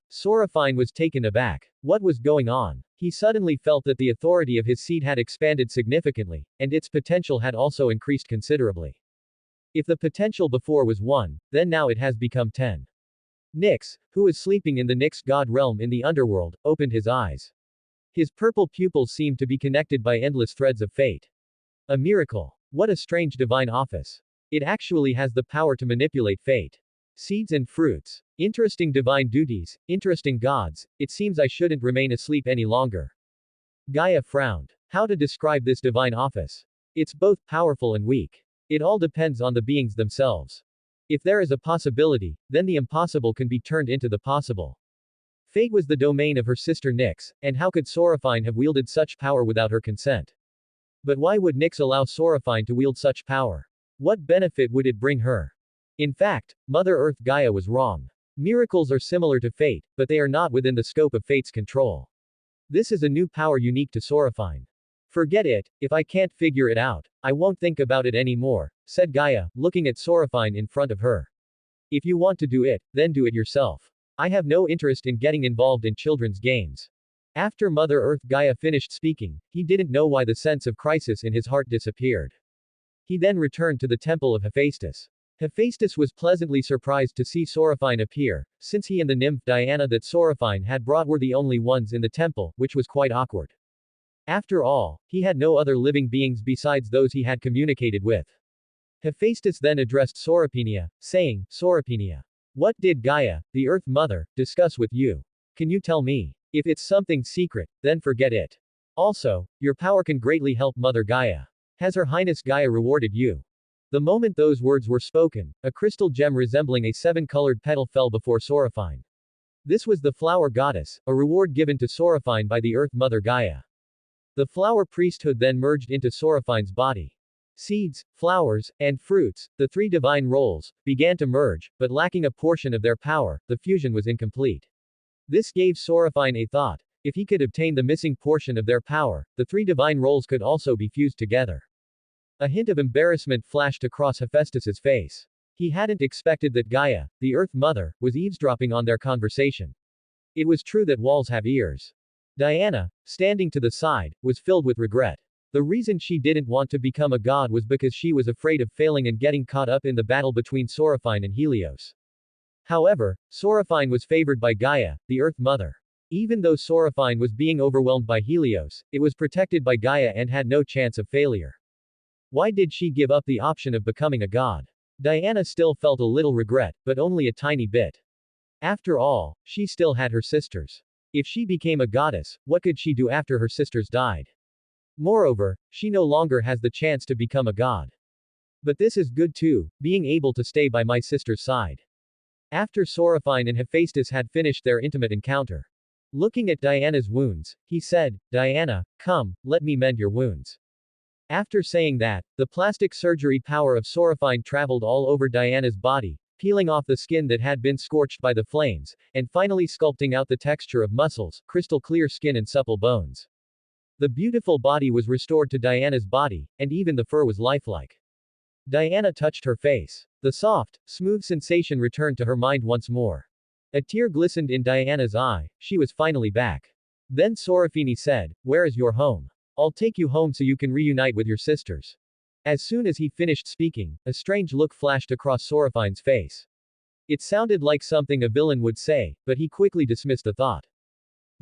Sorafine was taken aback. What was going on? He suddenly felt that the authority of his seed had expanded significantly, and its potential had also increased considerably. If the potential before was 1, then now it has become 10. Nyx, who was sleeping in the Nyx god realm in the underworld, opened his eyes. His purple pupils seemed to be connected by endless threads of fate. A miracle. What a strange divine office. It actually has the power to manipulate fate. Seeds and fruits. Interesting divine duties, interesting gods, it seems I shouldn't remain asleep any longer. Gaia frowned. How to describe this divine office? It's both powerful and weak. It all depends on the beings themselves. If there is a possibility, then the impossible can be turned into the possible. Fate was the domain of her sister Nyx, and how could Sorafine have wielded such power without her consent? But why would Nyx allow Sorafine to wield such power? What benefit would it bring her? In fact, Mother Earth Gaia was wrong. Miracles are similar to fate, but they are not within the scope of fate's control. This is a new power unique to Sorafine. Forget it, if I can't figure it out, I won't think about it anymore, said Gaia, looking at Sorafine in front of her. If you want to do it, then do it yourself. I have no interest in getting involved in children's games. After Mother Earth Gaia finished speaking, he didn't know why the sense of crisis in his heart disappeared. He then returned to the temple of Hephaestus. Hephaestus was pleasantly surprised to see Sorafine appear, since he and the nymph Diana that Sorafine had brought were the only ones in the temple, which was quite awkward. After all, he had no other living beings besides those he had communicated with. Hephaestus then addressed Sorapenia, saying, Sorapenia. What did Gaia, the Earth Mother, discuss with you? Can you tell me? If it's something secret, then forget it. Also, your power can greatly help Mother Gaia. Has Her Highness Gaia rewarded you? The moment those words were spoken, a crystal gem resembling a 7-colored petal fell before Sorafine. This was the flower goddess, a reward given to Sorafine by the Earth Mother Gaia. The flower priesthood then merged into Sorafine's body. Seeds, flowers, and fruits, the 3 divine roles, began to merge, but lacking a portion of their power, the fusion was incomplete. This gave Sorafine a thought. If he could obtain the missing portion of their power, the 3 divine roles could also be fused together. A hint of embarrassment flashed across Hephaestus's face. He hadn't expected that Gaia, the Earth Mother, was eavesdropping on their conversation. It was true that walls have ears. Diana, standing to the side, was filled with regret. The reason she didn't want to become a god was because she was afraid of failing and getting caught up in the battle between Sorafine and Helios. However, Sorafine was favored by Gaia, the Earth Mother. Even though Sorafine was being overwhelmed by Helios, it was protected by Gaia and had no chance of failure. Why did she give up the option of becoming a god? Diana still felt a little regret, but only a tiny bit. After all, she still had her sisters. If she became a goddess, what could she do after her sisters died? Moreover, she no longer has the chance to become a god. But this is good too, being able to stay by my sister's side. After Sorophine and Hephaestus had finished their intimate encounter. Looking at Diana's wounds, he said, Diana, come, let me mend your wounds. After saying that, the plastic surgery power of Sorophine traveled all over Diana's body, peeling off the skin that had been scorched by the flames, and finally sculpting out the texture of muscles, crystal clear skin and supple bones. The beautiful body was restored to Diana's body, and even the fur was lifelike. Diana touched her face. The soft, smooth sensation returned to her mind once more. A tear glistened in Diana's eye, she was finally back. Then Sorophine said, where is your home? I'll take you home so you can reunite with your sisters. As soon as he finished speaking, a strange look flashed across Sorophine's face. It sounded like something a villain would say, but he quickly dismissed the thought.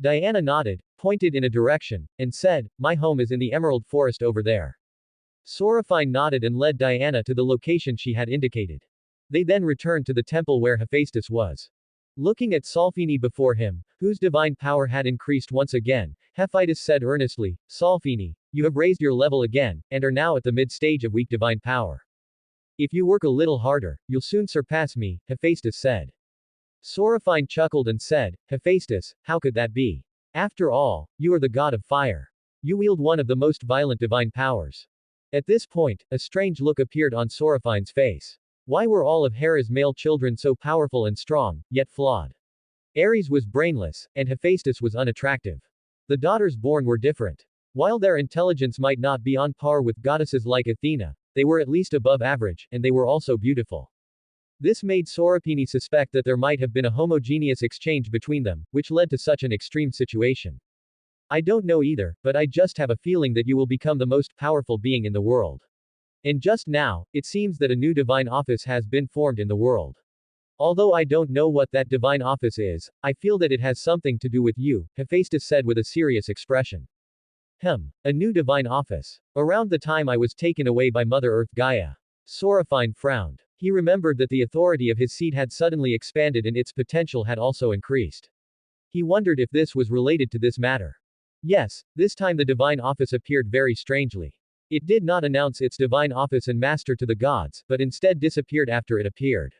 Diana nodded, pointed in a direction, and said, my home is in the emerald forest over there. Sorophine nodded and led Diana to the location she had indicated. They then returned to the temple where Hephaestus was. Looking at Solfini before him, whose divine power had increased once again, Hephaestus said earnestly, Solfini, you have raised your level again, and are now at the mid-stage of weak divine power. If you work a little harder, you'll soon surpass me, Hephaestus said. Sorophine chuckled and said, Hephaestus, how could that be? After all, you are the god of fire. You wield one of the most violent divine powers. At this point, a strange look appeared on Sorophine's face. Why were all of Hera's male children so powerful and strong, yet flawed? Ares was brainless, and Hephaestus was unattractive. The daughters born were different. While their intelligence might not be on par with goddesses like Athena, they were at least above average, and they were also beautiful. This made Sorophine suspect that there might have been a homogeneous exchange between them, which led to such an extreme situation. I don't know either, but I just have a feeling that you will become the most powerful being in the world. And just now, it seems that a new divine office has been formed in the world. Although I don't know what that divine office is, I feel that it has something to do with you, Hephaestus said with a serious expression. A new divine office. Around the time I was taken away by Mother Earth Gaia. Sorophine frowned. He remembered that the authority of his seed had suddenly expanded and its potential had also increased. He wondered if this was related to this matter. Yes, this time the divine office appeared very strangely. It did not announce its divine office and master to the gods, but instead disappeared after it appeared.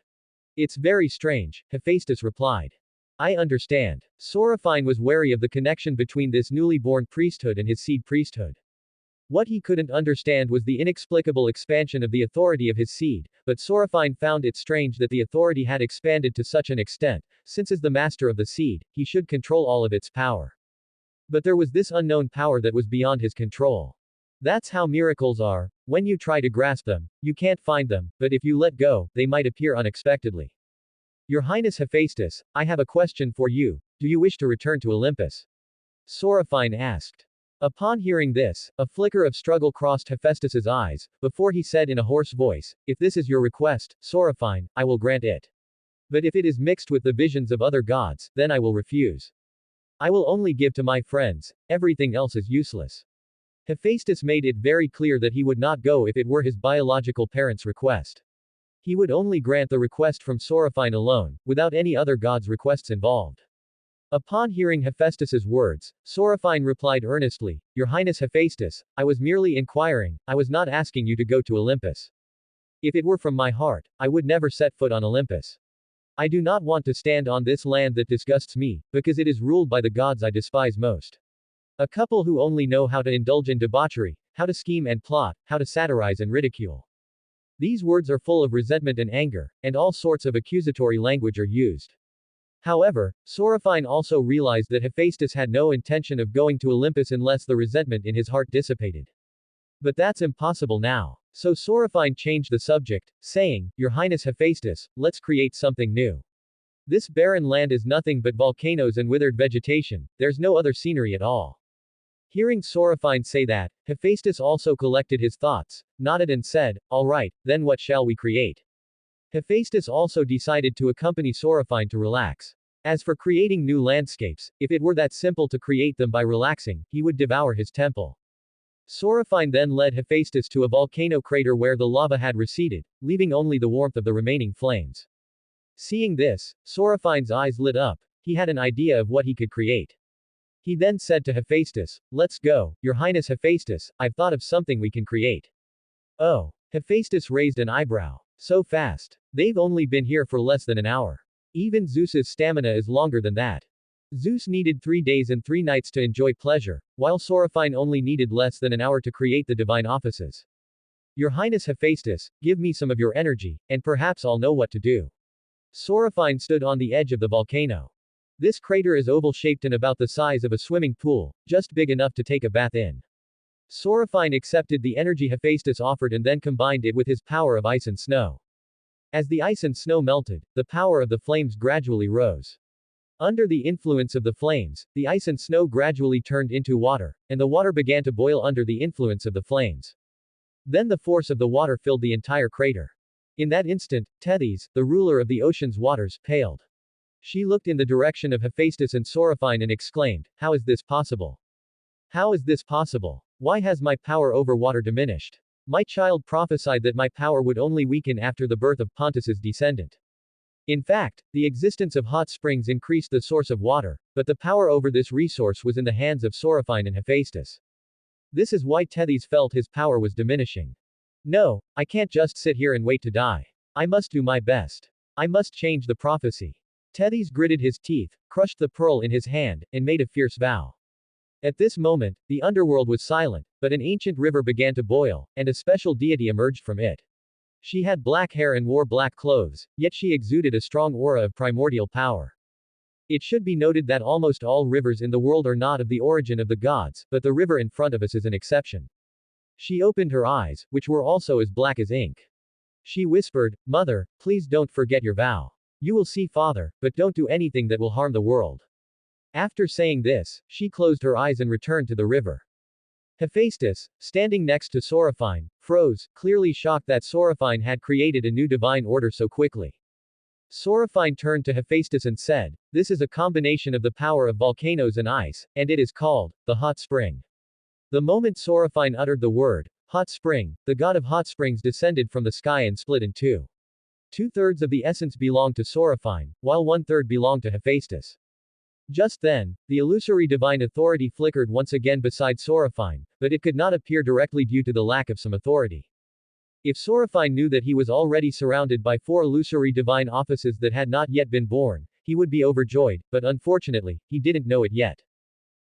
It's very strange, Hephaestus replied. I understand. Sorophine was wary of the connection between this newly born priesthood and his seed priesthood. What he couldn't understand was the inexplicable expansion of the authority of his seed, but Sorophine found it strange that the authority had expanded to such an extent, since as the master of the seed, he should control all of its power. But there was this unknown power that was beyond his control. That's how miracles are. When you try to grasp them, you can't find them, but if you let go, they might appear unexpectedly. Your Highness Hephaestus, I have a question for you. Do you wish to return to Olympus? Sorophine asked. Upon hearing this, a flicker of struggle crossed Hephaestus's eyes, before he said in a hoarse voice, if this is your request, Sorophine, I will grant it. But if it is mixed with the visions of other gods, then I will refuse. I will only give to my friends, everything else is useless. Hephaestus made it very clear that he would not go if it were his biological parents' request. He would only grant the request from Sorophine alone, without any other god's requests involved. Upon hearing Hephaestus's words, Sorophine replied earnestly, Your Highness Hephaestus, I was merely inquiring, I was not asking you to go to Olympus. If it were from my heart, I would never set foot on Olympus. I do not want to stand on this land that disgusts me, because it is ruled by the gods I despise most. A couple who only know how to indulge in debauchery, how to scheme and plot, how to satirize and ridicule. These words are full of resentment and anger, and all sorts of accusatory language are used. However, Sorophine also realized that Hephaestus had no intention of going to Olympus unless the resentment in his heart dissipated. But that's impossible now. So Sorophine changed the subject, saying, Your Highness Hephaestus, let's create something new. This barren land is nothing but volcanoes and withered vegetation, there's no other scenery at all. Hearing Sorophine say that, Hephaestus also collected his thoughts, nodded and said, All right, then what shall we create? Hephaestus also decided to accompany Sorophine to relax. As for creating new landscapes, if it were that simple to create them by relaxing, he would devour his temple. Sorophine then led Hephaestus to a volcano crater where the lava had receded, leaving only the warmth of the remaining flames. Seeing this, Sorophine's eyes lit up, he had an idea of what he could create. He then said to Hephaestus, Let's go, Your Highness Hephaestus, I've thought of something we can create. Oh. Hephaestus raised an eyebrow. So fast. They've only been here for less than an hour. Even Zeus's stamina is longer than that. Zeus needed 3 days and 3 nights to enjoy pleasure, while Sorophine only needed less than an hour to create the divine offices. Your Highness Hephaestus, give me some of your energy, and perhaps I'll know what to do. Sorophine stood on the edge of the volcano. This crater is oval-shaped and about the size of a swimming pool, just big enough to take a bath in. Sorophine accepted the energy Hephaestus offered and then combined it with his power of ice and snow. As the ice and snow melted, the power of the flames gradually rose. Under the influence of the flames, the ice and snow gradually turned into water, and the water began to boil under the influence of the flames. Then the force of the water filled the entire crater. In that instant, Tethys, the ruler of the ocean's waters, paled. She looked in the direction of Hephaestus and Sorophine and exclaimed, "How is this possible? How is this possible? Why has my power over water diminished? My child prophesied that my power would only weaken after the birth of Pontus's descendant. In fact, the existence of hot springs increased the source of water, but the power over this resource was in the hands of Sorophine and Hephaestus. This is why Tethys felt his power was diminishing. No, I can't just sit here and wait to die. I must do my best. I must change the prophecy." Tethys gritted his teeth, crushed the pearl in his hand, and made a fierce vow. At this moment, the underworld was silent, but an ancient river began to boil, and a special deity emerged from it. She had black hair and wore black clothes, yet she exuded a strong aura of primordial power. It should be noted that almost all rivers in the world are not of the origin of the gods, but the river in front of us is an exception. She opened her eyes, which were also as black as ink. She whispered, "Mother, please don't forget your vow. You will see Father, but don't do anything that will harm the world." After saying this, she closed her eyes and returned to the river. Hephaestus, standing next to Sorophine, froze, clearly shocked that Sorophine had created a new divine order so quickly. Sorophine turned to Hephaestus and said, "This is a combination of the power of volcanoes and ice, and it is called the hot spring." The moment Sorophine uttered the word, hot spring, the god of hot springs descended from the sky and split in two. 2/3 of the essence belonged to Sorophine, while 1/3 belonged to Hephaestus. Just then, the illusory divine authority flickered once again beside Sorophine, but it could not appear directly due to the lack of some authority. If Sorophine knew that he was already surrounded by 4 illusory divine offices that had not yet been born, he would be overjoyed, but unfortunately, he didn't know it yet.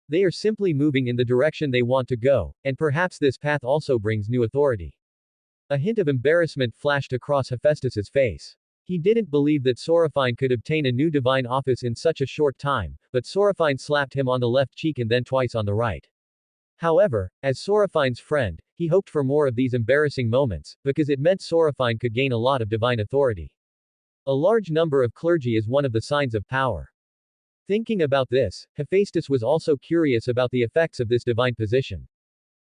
They are simply moving in the direction they want to go, and perhaps this path also brings new authority. A hint of embarrassment flashed across Hephaestus's face. He didn't believe that Sorophine could obtain a new divine office in such a short time, but Sorophine slapped him on the left cheek and then twice on the right. However, as Sorophine's friend, he hoped for more of these embarrassing moments, because it meant Sorophine could gain a lot of divine authority. A large number of clergy is one of the signs of power. Thinking about this, Hephaestus was also curious about the effects of this divine position.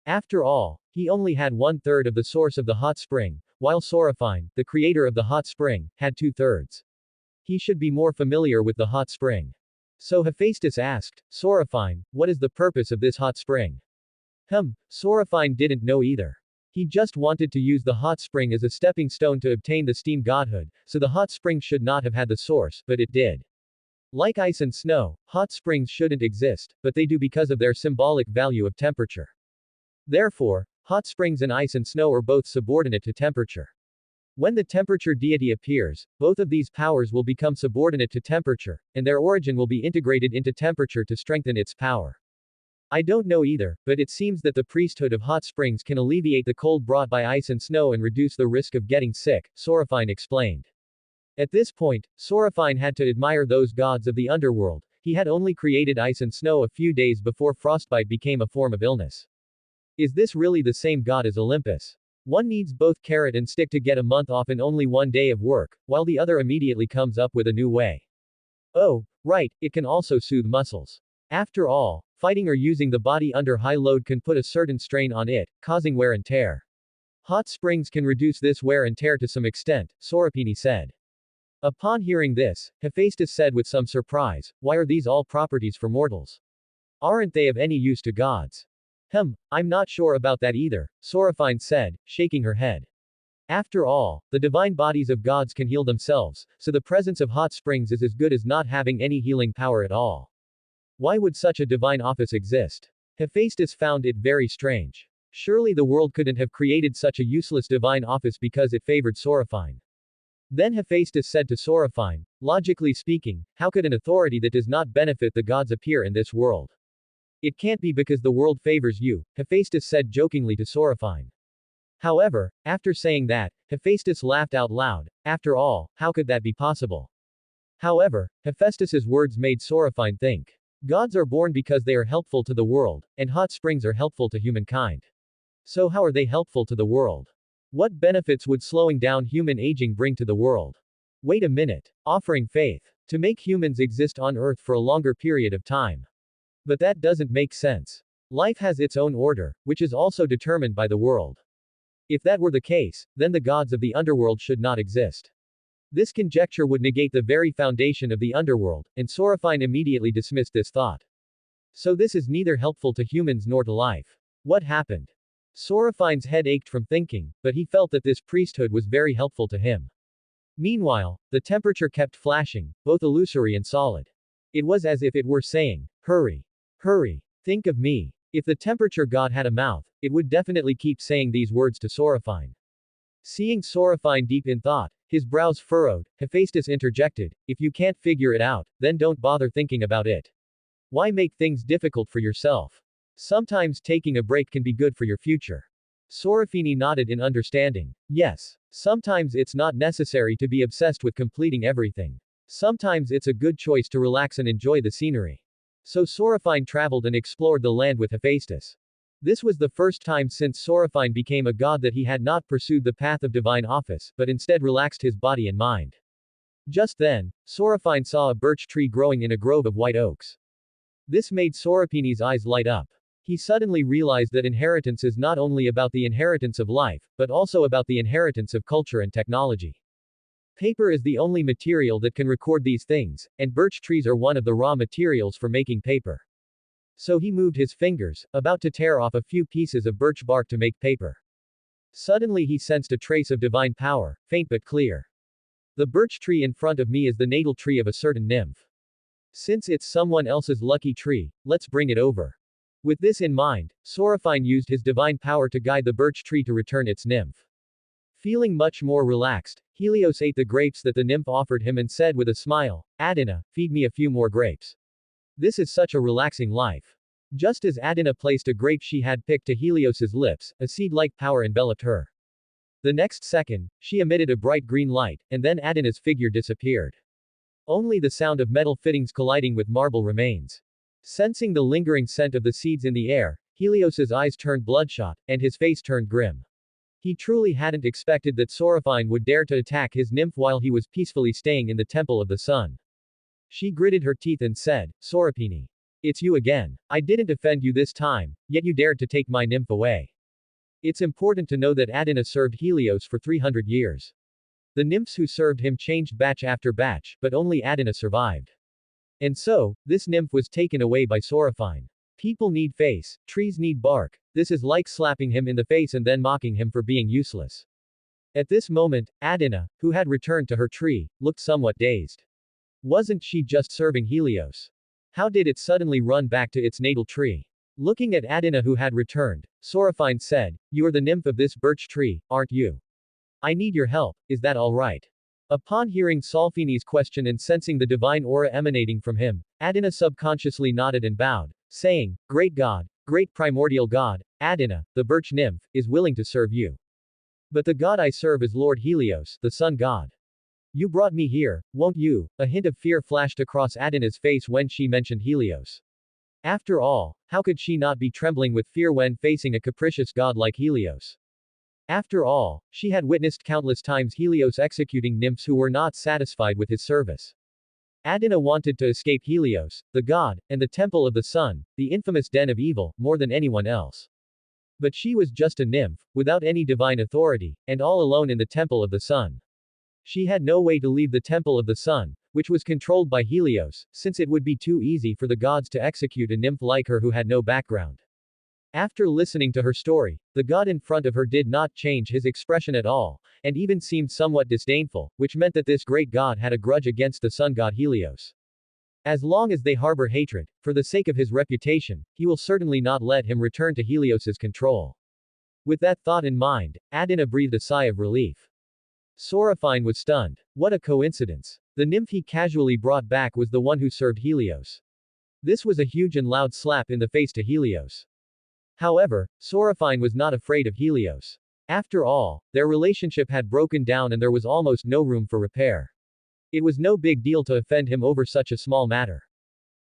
After all, he only had 1/3 of the source of the hot spring, while Sorophine, the creator of the hot spring, had 2/3. He should be more familiar with the hot spring. So Hephaestus asked, "Sorophine, what is the purpose of this hot spring?" Sorophine didn't know either. He just wanted to use the hot spring as a stepping stone to obtain the steam godhood, so the hot spring should not have had the source, but it did. Like ice and snow, hot springs shouldn't exist, but they do because of their symbolic value of temperature. Therefore, hot springs and ice and snow are both subordinate to temperature. When the temperature deity appears, both of these powers will become subordinate to temperature, and their origin will be integrated into temperature to strengthen its power. I don't know either, but it seems that the priesthood of hot springs can alleviate the cold brought by ice and snow and reduce the risk of getting sick, Sorophine explained. At this point, Sorophine had to admire those gods of the underworld. He had only created ice and snow a few days before frostbite became a form of illness. Is this really the same god as Olympus? One needs both carrot and stick to get a month off in only 1 day of work, while the other immediately comes up with a new way. Oh, right, it can also soothe muscles. After all, fighting or using the body under high load can put a certain strain on it, causing wear and tear. Hot springs can reduce this wear and tear to some extent, Sorophine said. Upon hearing this, Hephaestus said with some surprise, "Why are these all properties for mortals? Aren't they of any use to gods?" I'm not sure about that either, Sorophine said, shaking her head. After all, the divine bodies of gods can heal themselves, so the presence of hot springs is as good as not having any healing power at all. Why would such a divine office exist? Hephaestus found it very strange. Surely the world couldn't have created such a useless divine office because it favored Sorophine. Then Hephaestus said to Sorophine, logically speaking, how could an authority that does not benefit the gods appear in this world? It can't be because the world favors you, Hephaestus said jokingly to Sorophine. However, after saying that, Hephaestus laughed out loud. After all, how could that be possible? However, Hephaestus's words made Sorophine think. Gods are born because they are helpful to the world, and hot springs are helpful to humankind. So how are they helpful to the world? What benefits would slowing down human aging bring to the world? Wait a minute. Offering faith. To make humans exist on Earth for a longer period of time. But that doesn't make sense. Life has its own order, which is also determined by the world. If that were the case, then the gods of the underworld should not exist. This conjecture would negate the very foundation of the underworld, and Sorophine immediately dismissed this thought. So this is neither helpful to humans nor to life. What happened? Sorophine's head ached from thinking, but he felt that this priesthood was very helpful to him. Meanwhile, the temperature kept flashing, both illusory and solid. It was as if it were saying, hurry. Hurry. Think of me. If the temperature god had a mouth, it would definitely keep saying these words to Sorophine. Seeing Sorophine deep in thought, his brows furrowed, Hephaestus interjected, if you can't figure it out, then don't bother thinking about it. Why make things difficult for yourself? Sometimes taking a break can be good for your future. Sorophine nodded in understanding. Yes. Sometimes it's not necessary to be obsessed with completing everything. Sometimes it's a good choice to relax and enjoy the scenery. So Sorophine traveled and explored the land with Hephaestus. This was the first time since Sorophine became a god that he had not pursued the path of divine office, but instead relaxed his body and mind. Just then, Sorophine saw a birch tree growing in a grove of white oaks. This made Sorophine's eyes light up. He suddenly realized that inheritance is not only about the inheritance of life, but also about the inheritance of culture and technology. Paper is the only material that can record these things, and birch trees are one of the raw materials for making paper. So he moved his fingers, about to tear off a few pieces of birch bark to make paper. Suddenly he sensed a trace of divine power, faint but clear. The birch tree in front of me is the natal tree of a certain nymph. Since it's someone else's lucky tree, let's bring it over. With this in mind, Sorophine used his divine power to guide the birch tree to return its nymph. Feeling much more relaxed, Helios ate the grapes that the nymph offered him and said with a smile, Adina, feed me a few more grapes. This is such a relaxing life. Just as Adina placed a grape she had picked to Helios's lips, a seed-like power enveloped her. The next second, she emitted a bright green light, and then Adina's figure disappeared. Only the sound of metal fittings colliding with marble remains. Sensing the lingering scent of the seeds in the air, Helios's eyes turned bloodshot, and his face turned grim. He truly hadn't expected that Sorophine would dare to attack his nymph while he was peacefully staying in the Temple of the Sun. She gritted her teeth and said, Sorophine. It's you again. I didn't offend you this time, yet you dared to take my nymph away. It's important to know that Adina served Helios for 300 years. The nymphs who served him changed batch after batch, but only Adina survived. And so, this nymph was taken away by Sorophine. People need face, trees need bark. This is like slapping him in the face and then mocking him for being useless. At this moment, Adina, who had returned to her tree, looked somewhat dazed. Wasn't she just serving Helios? How did it suddenly run back to its natal tree? Looking at Adina who had returned, Sorophine said, You are the nymph of this birch tree, aren't you? I need your help, is that alright? Upon hearing Solophine's question and sensing the divine aura emanating from him, Adina subconsciously nodded and bowed, saying, Great God, great primordial God, Adina, the birch nymph, is willing to serve you. But the god I serve is Lord Helios, the sun god. You brought me here, won't you? A hint of fear flashed across Adina's face when she mentioned Helios. After all, how could she not be trembling with fear when facing a capricious god like Helios? After all, she had witnessed countless times Helios executing nymphs who were not satisfied with his service. Adina wanted to escape Helios, the god, and the temple of the sun, the infamous den of evil, more than anyone else. But she was just a nymph, without any divine authority, and all alone in the temple of the sun. She had no way to leave the temple of the sun, which was controlled by Helios, since it would be too easy for the gods to execute a nymph like her who had no background. After listening to her story, the god in front of her did not change his expression at all, and even seemed somewhat disdainful, which meant that this great god had a grudge against the sun god Helios. As long as they harbor hatred, for the sake of his reputation, he will certainly not let him return to Helios's control. With that thought in mind, Adina breathed a sigh of relief. Sorophine was stunned. What a coincidence. The nymph he casually brought back was the one who served Helios. This was a huge and loud slap in the face to Helios. However, Sorophine was not afraid of Helios. After all, their relationship had broken down and there was almost no room for repair. It was no big deal to offend him over such a small matter.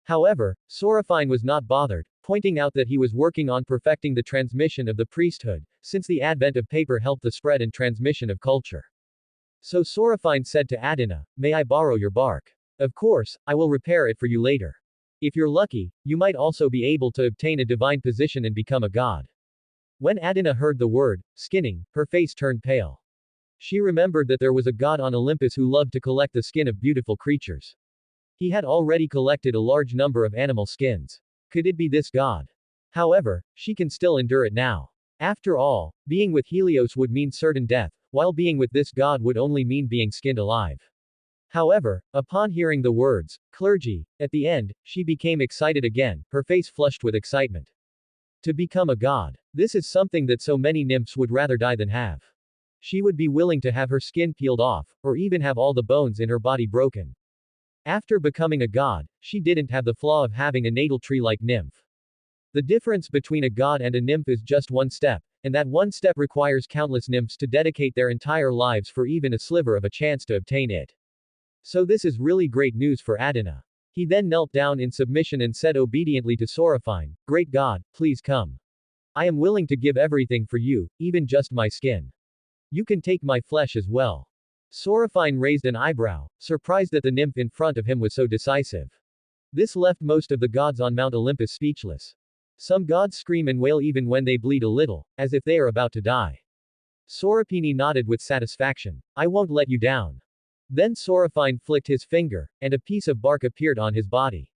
However, Sorophine was not bothered, pointing out that he was working on perfecting the transmission of the priesthood, since the advent of paper helped the spread and transmission of culture. So Sorophine said to Adina, "May I borrow your bark? Of course, I will repair it for you later. If you're lucky, you might also be able to obtain a divine position and become a god." When Adina heard the word, skinning, her face turned pale. She remembered that there was a god on Olympus who loved to collect the skin of beautiful creatures. He had already collected a large number of animal skins. Could it be this god? However, she can still endure it now. After all, being with Helios would mean certain death, while being with this god would only mean being skinned alive. However, upon hearing the words, clergy, at the end, she became excited again, her face flushed with excitement. To become a god. This is something that so many nymphs would rather die than have. She would be willing to have her skin peeled off, or even have all the bones in her body broken. After becoming a god, she didn't have the flaw of having a natal tree-like nymph. The difference between a god and a nymph is just one step, and that one step requires countless nymphs to dedicate their entire lives for even a sliver of a chance to obtain it. So this is really great news for Adina. He then knelt down in submission and said obediently to Sorophine, "Great God, please come. I am willing to give everything for you, even just my skin. You can take my flesh as well." Sorophine raised an eyebrow, surprised that the nymph in front of him was so decisive. This left most of the gods on Mount Olympus speechless. Some gods scream and wail even when they bleed a little, as if they are about to die. Sorophine nodded with satisfaction. "I won't let you down." Then Sorophine flicked his finger, and a piece of bark appeared on his body.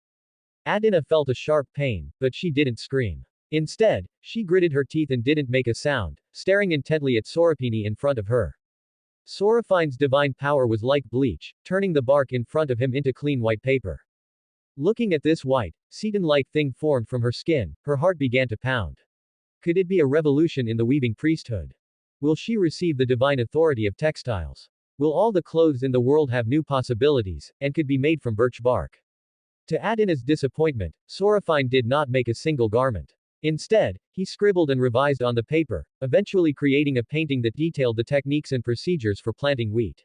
Adina felt a sharp pain, but she didn't scream. Instead, she gritted her teeth and didn't make a sound, staring intently at Sorophine in front of her. Sorophine's divine power was like bleach, turning the bark in front of him into clean white paper. Looking at this white, ceton-like thing formed from her skin, her heart began to pound. Could it be a revolution in the weaving priesthood? Will she receive the divine authority of textiles? Will all the clothes in the world have new possibilities, and could be made from birch bark? To Adina's disappointment, Sorophine did not make a single garment. Instead, he scribbled and revised on the paper, eventually creating a painting that detailed the techniques and procedures for planting wheat.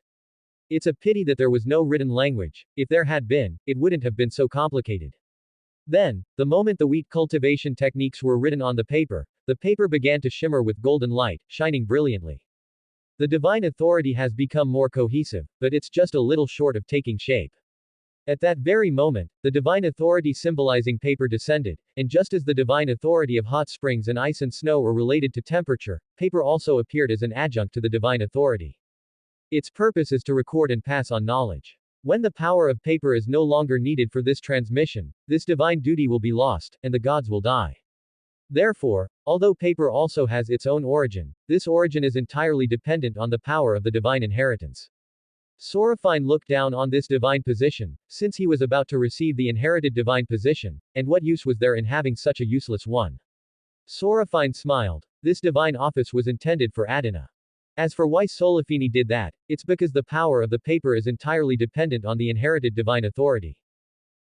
It's a pity that there was no written language. If there had been, it wouldn't have been so complicated. Then, the moment the wheat cultivation techniques were written on the paper began to shimmer with golden light, shining brilliantly. The divine authority has become more cohesive, but it's just a little short of taking shape. At that very moment, the divine authority symbolizing paper descended, and just as the divine authority of hot springs and ice and snow are related to temperature, paper also appeared as an adjunct to the divine authority. Its purpose is to record and pass on knowledge. When the power of paper is no longer needed for this transmission, this divine duty will be lost, and the gods will die. Therefore, although paper also has its own origin, this origin is entirely dependent on the power of the divine inheritance. Sorophine looked down on this divine position, since he was about to receive the inherited divine position, and what use was there in having such a useless one? Sorophine smiled. This divine office was intended for Adina. As for why Sorophine did that, it's because the power of the paper is entirely dependent on the inherited divine authority.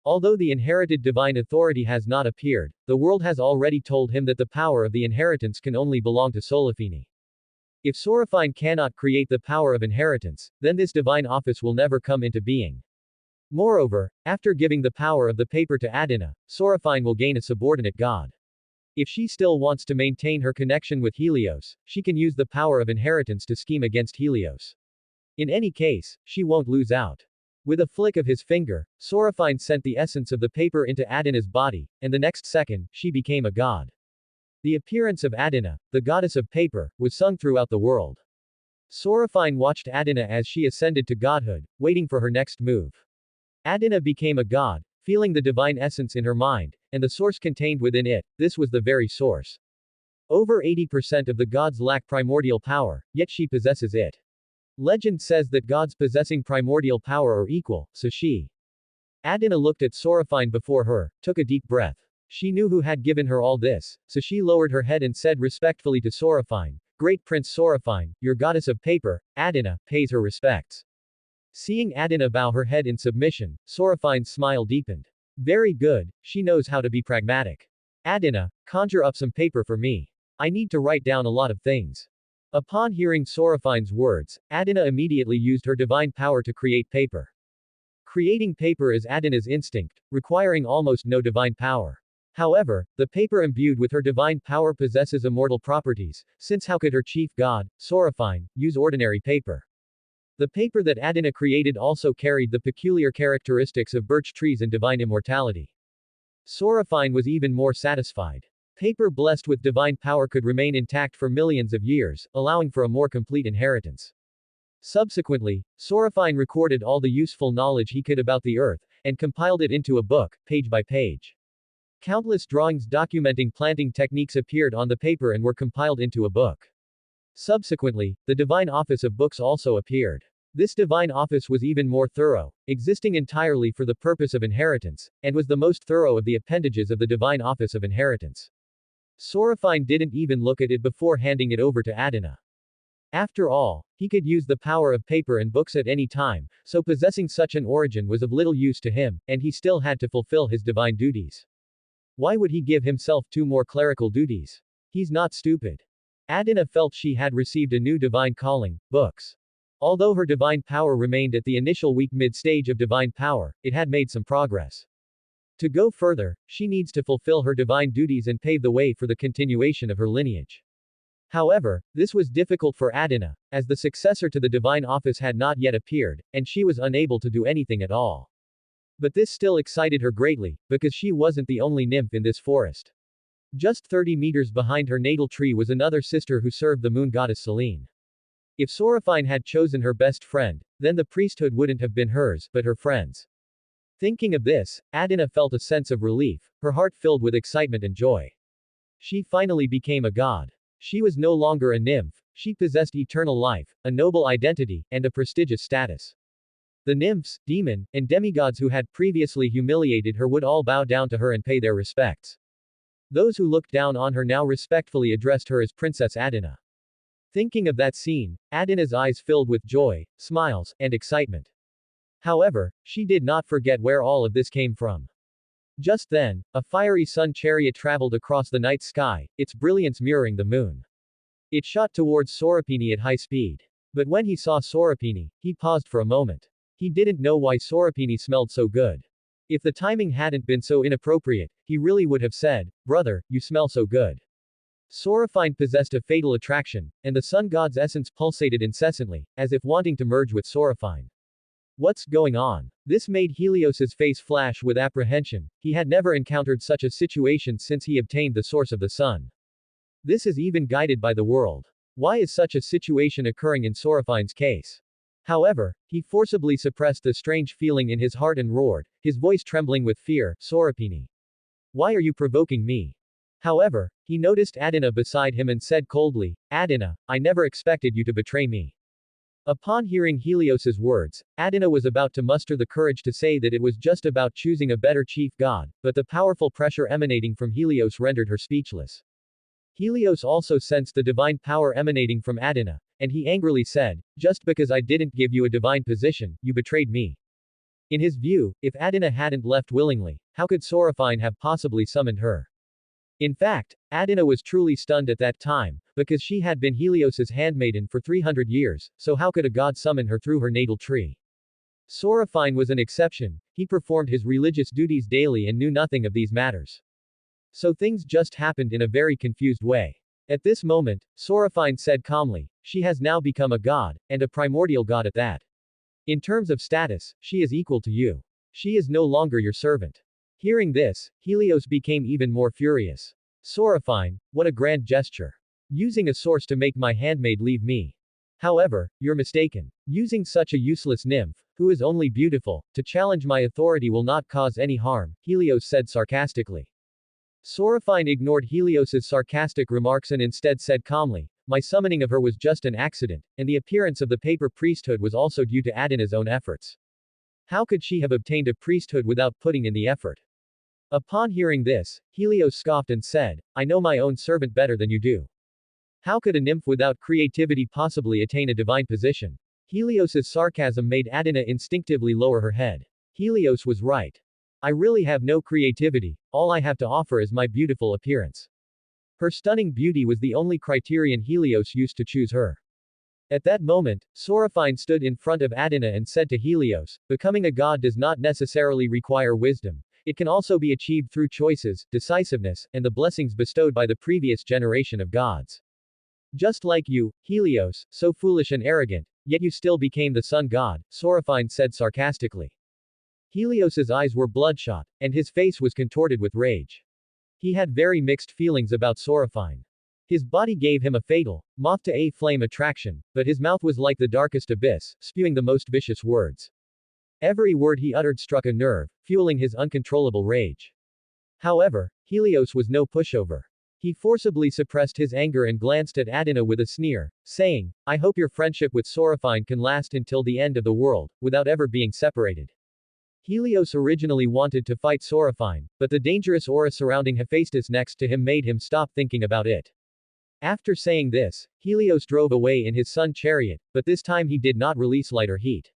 Although the inherited divine authority has not appeared, the world has already told him that the power of the inheritance can only belong to Sorophine. If Sorophine cannot create the power of inheritance, then this divine office will never come into being. Moreover, after giving the power of the paper to Adina, Sorophine will gain a subordinate god. If she still wants to maintain her connection with Helios, she can use the power of inheritance to scheme against Helios. In any case, she won't lose out. With a flick of his finger, Sorophine sent the essence of the paper into Adina's body, and the next second, she became a god. The appearance of Adina, the goddess of paper, was sung throughout the world. Sorophine watched Adina as she ascended to godhood, waiting for her next move. Adina became a god, feeling the divine essence in her mind, and the source contained within it. This was the very source. Over 80% of the gods lack primordial power, yet she possesses it. Legend says that gods possessing primordial power are equal, so she. Adina looked at Sorophine before her, took a deep breath. She knew who had given her all this, so she lowered her head and said respectfully to Sorophine, great Prince Sorophine, your goddess of paper, Adina, pays her respects. Seeing Adina bow her head in submission, Sorophine's smile deepened. Very good, she knows how to be pragmatic. Adina, conjure up some paper for me. I need to write down a lot of things. Upon hearing Sorophine's words, Adina immediately used her divine power to create paper. Creating paper is Adina's instinct, requiring almost no divine power. However, the paper imbued with her divine power possesses immortal properties, since how could her chief god, Sorophine, use ordinary paper? The paper that Adina created also carried the peculiar characteristics of birch trees and divine immortality. Sorophine was even more satisfied. Paper blessed with divine power could remain intact for millions of years, allowing for a more complete inheritance. Subsequently, Sorophine recorded all the useful knowledge he could about the earth, and compiled it into a book, page by page. Countless drawings documenting planting techniques appeared on the paper and were compiled into a book. Subsequently, the Divine Office of Books also appeared. This divine office was even more thorough, existing entirely for the purpose of inheritance, and was the most thorough of the appendages of the Divine Office of Inheritance. Sorophine didn't even look at it before handing it over to Adina. After all, he could use the power of paper and books at any time, so possessing such an origin was of little use to him, and he still had to fulfill his divine duties. Why would he give himself two more clerical duties? He's not stupid. Adina felt she had received a new divine calling, books. Although her divine power remained at the initial weak mid-stage of divine power, it had made some progress. To go further, she needs to fulfill her divine duties and pave the way for the continuation of her lineage. However, this was difficult for Adina, as the successor to the divine office had not yet appeared, and she was unable to do anything at all. But this still excited her greatly, because she wasn't the only nymph in this forest. Just 30 meters behind her natal tree was another sister who served the moon goddess Selene. If Sorophine had chosen her best friend, then the priesthood wouldn't have been hers, but her friend's. Thinking of this, Adina felt a sense of relief, her heart filled with excitement and joy. She finally became a god. She was no longer a nymph, she possessed eternal life, a noble identity, and a prestigious status. The nymphs, demon, and demigods who had previously humiliated her would all bow down to her and pay their respects. Those who looked down on her now respectfully addressed her as Princess Adina. Thinking of that scene, Adina's eyes filled with joy, smiles, and excitement. However, she did not forget where all of this came from. Just then, a fiery sun chariot traveled across the night sky, its brilliance mirroring the moon. It shot towards Soropini at high speed. But when he saw Soropini, he paused for a moment. He didn't know why Soropini smelled so good. If the timing hadn't been so inappropriate, he really would have said, "Brother, you smell so good." Sorophine possessed a fatal attraction, and the sun god's essence pulsated incessantly, as if wanting to merge with Sorophine. What's going on? This made Helios's face flash with apprehension. He had never encountered such a situation since he obtained the source of the sun. This is even guided by the world. Why is such a situation occurring in Sorophine's case? However, he forcibly suppressed the strange feeling in his heart and roared, his voice trembling with fear, "Soropini. Why are you provoking me?" However, he noticed Adina beside him and said coldly, "Adina, I never expected you to betray me." Upon hearing Helios's words, Adina was about to muster the courage to say that it was just about choosing a better chief god, but the powerful pressure emanating from Helios rendered her speechless. Helios also sensed the divine power emanating from Adina, and he angrily said, "Just because I didn't give you a divine position, you betrayed me." In his view, if Adina hadn't left willingly, how could Sorophine have possibly summoned her? In fact, Adina was truly stunned at that time, because she had been Helios's handmaiden for 300 years, so how could a god summon her through her natal tree? Sorophine was an exception, he performed his religious duties daily and knew nothing of these matters. So things just happened in a very confused way. At this moment, Sorophine said calmly, "She has now become a god, and a primordial god at that. In terms of status, she is equal to you. She is no longer your servant." Hearing this, Helios became even more furious. "Sorophine, what a grand gesture. Using a source to make my handmaid leave me. However, you're mistaken. Using such a useless nymph, who is only beautiful, to challenge my authority will not cause any harm," Helios said sarcastically. Sorophine ignored Helios's sarcastic remarks and instead said calmly, "My summoning of her was just an accident, and the appearance of the paper priesthood was also due to Adina's own efforts. How could she have obtained a priesthood without putting in the effort?" Upon hearing this, Helios scoffed and said, "I know my own servant better than you do. How could a nymph without creativity possibly attain a divine position? Helios's sarcasm made Adina instinctively lower her head. Helios was right. I really have no creativity, all I have to offer is my beautiful appearance. Her stunning beauty was the only criterion Helios used to choose her. At that moment, Seraphine stood in front of Adina and said to Helios, becoming a god does not necessarily require wisdom. It can also be achieved through choices, decisiveness, and the blessings bestowed by the previous generation of gods. Just like you, Helios, so foolish and arrogant, yet you still became the sun god, Seraphine said sarcastically. Helios's eyes were bloodshot, and his face was contorted with rage. He had very mixed feelings about Seraphine. His body gave him a fatal, moth-to-a-flame attraction, but his mouth was like the darkest abyss, spewing the most vicious words. Every word he uttered struck a nerve, fueling his uncontrollable rage. However, Helios was no pushover. He forcibly suppressed his anger and glanced at Adina with a sneer, saying, I hope your friendship with Seraphine can last until the end of the world, without ever being separated. Helios originally wanted to fight Seraphine, but the dangerous aura surrounding Hephaestus next to him made him stop thinking about it. After saying this, Helios drove away in his sun chariot, but this time he did not release light or heat.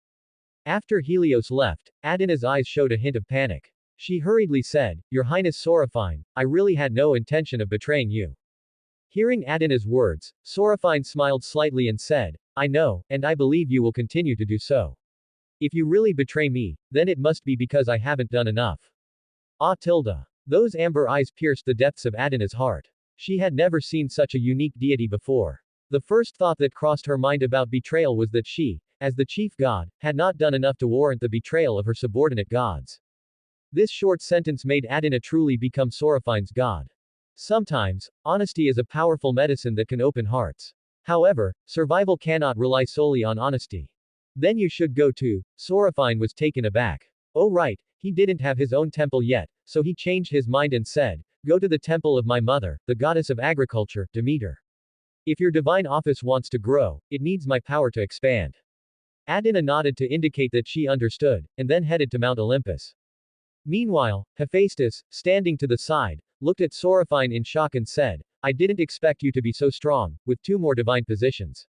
After Helios left, Adina's eyes showed a hint of panic. She hurriedly said, Your Highness Seraphine, I really had no intention of betraying you. Hearing Adina's words, Seraphine smiled slightly and said, I know, and I believe you will continue to do so. If you really betray me, then it must be because I haven't done enough. Ah tilde. Those amber eyes pierced the depths of Adina's heart. She had never seen such a unique deity before. The first thought that crossed her mind about betrayal was that she, as the chief god, had not done enough to warrant the betrayal of her subordinate gods. This short sentence made Adina truly become Seraphine's god. Sometimes, honesty is a powerful medicine that can open hearts. However, survival cannot rely solely on honesty. Then you should go too. Seraphine was taken aback. Oh right, he didn't have his own temple yet, so he changed his mind and said, Go to the temple of my mother, the goddess of agriculture, Demeter. If your divine office wants to grow, it needs my power to expand. Adina nodded to indicate that she understood, and then headed to Mount Olympus. Meanwhile, Hephaestus, standing to the side, looked at Seraphine in shock and said, I didn't expect you to be so strong, with 2 more divine positions.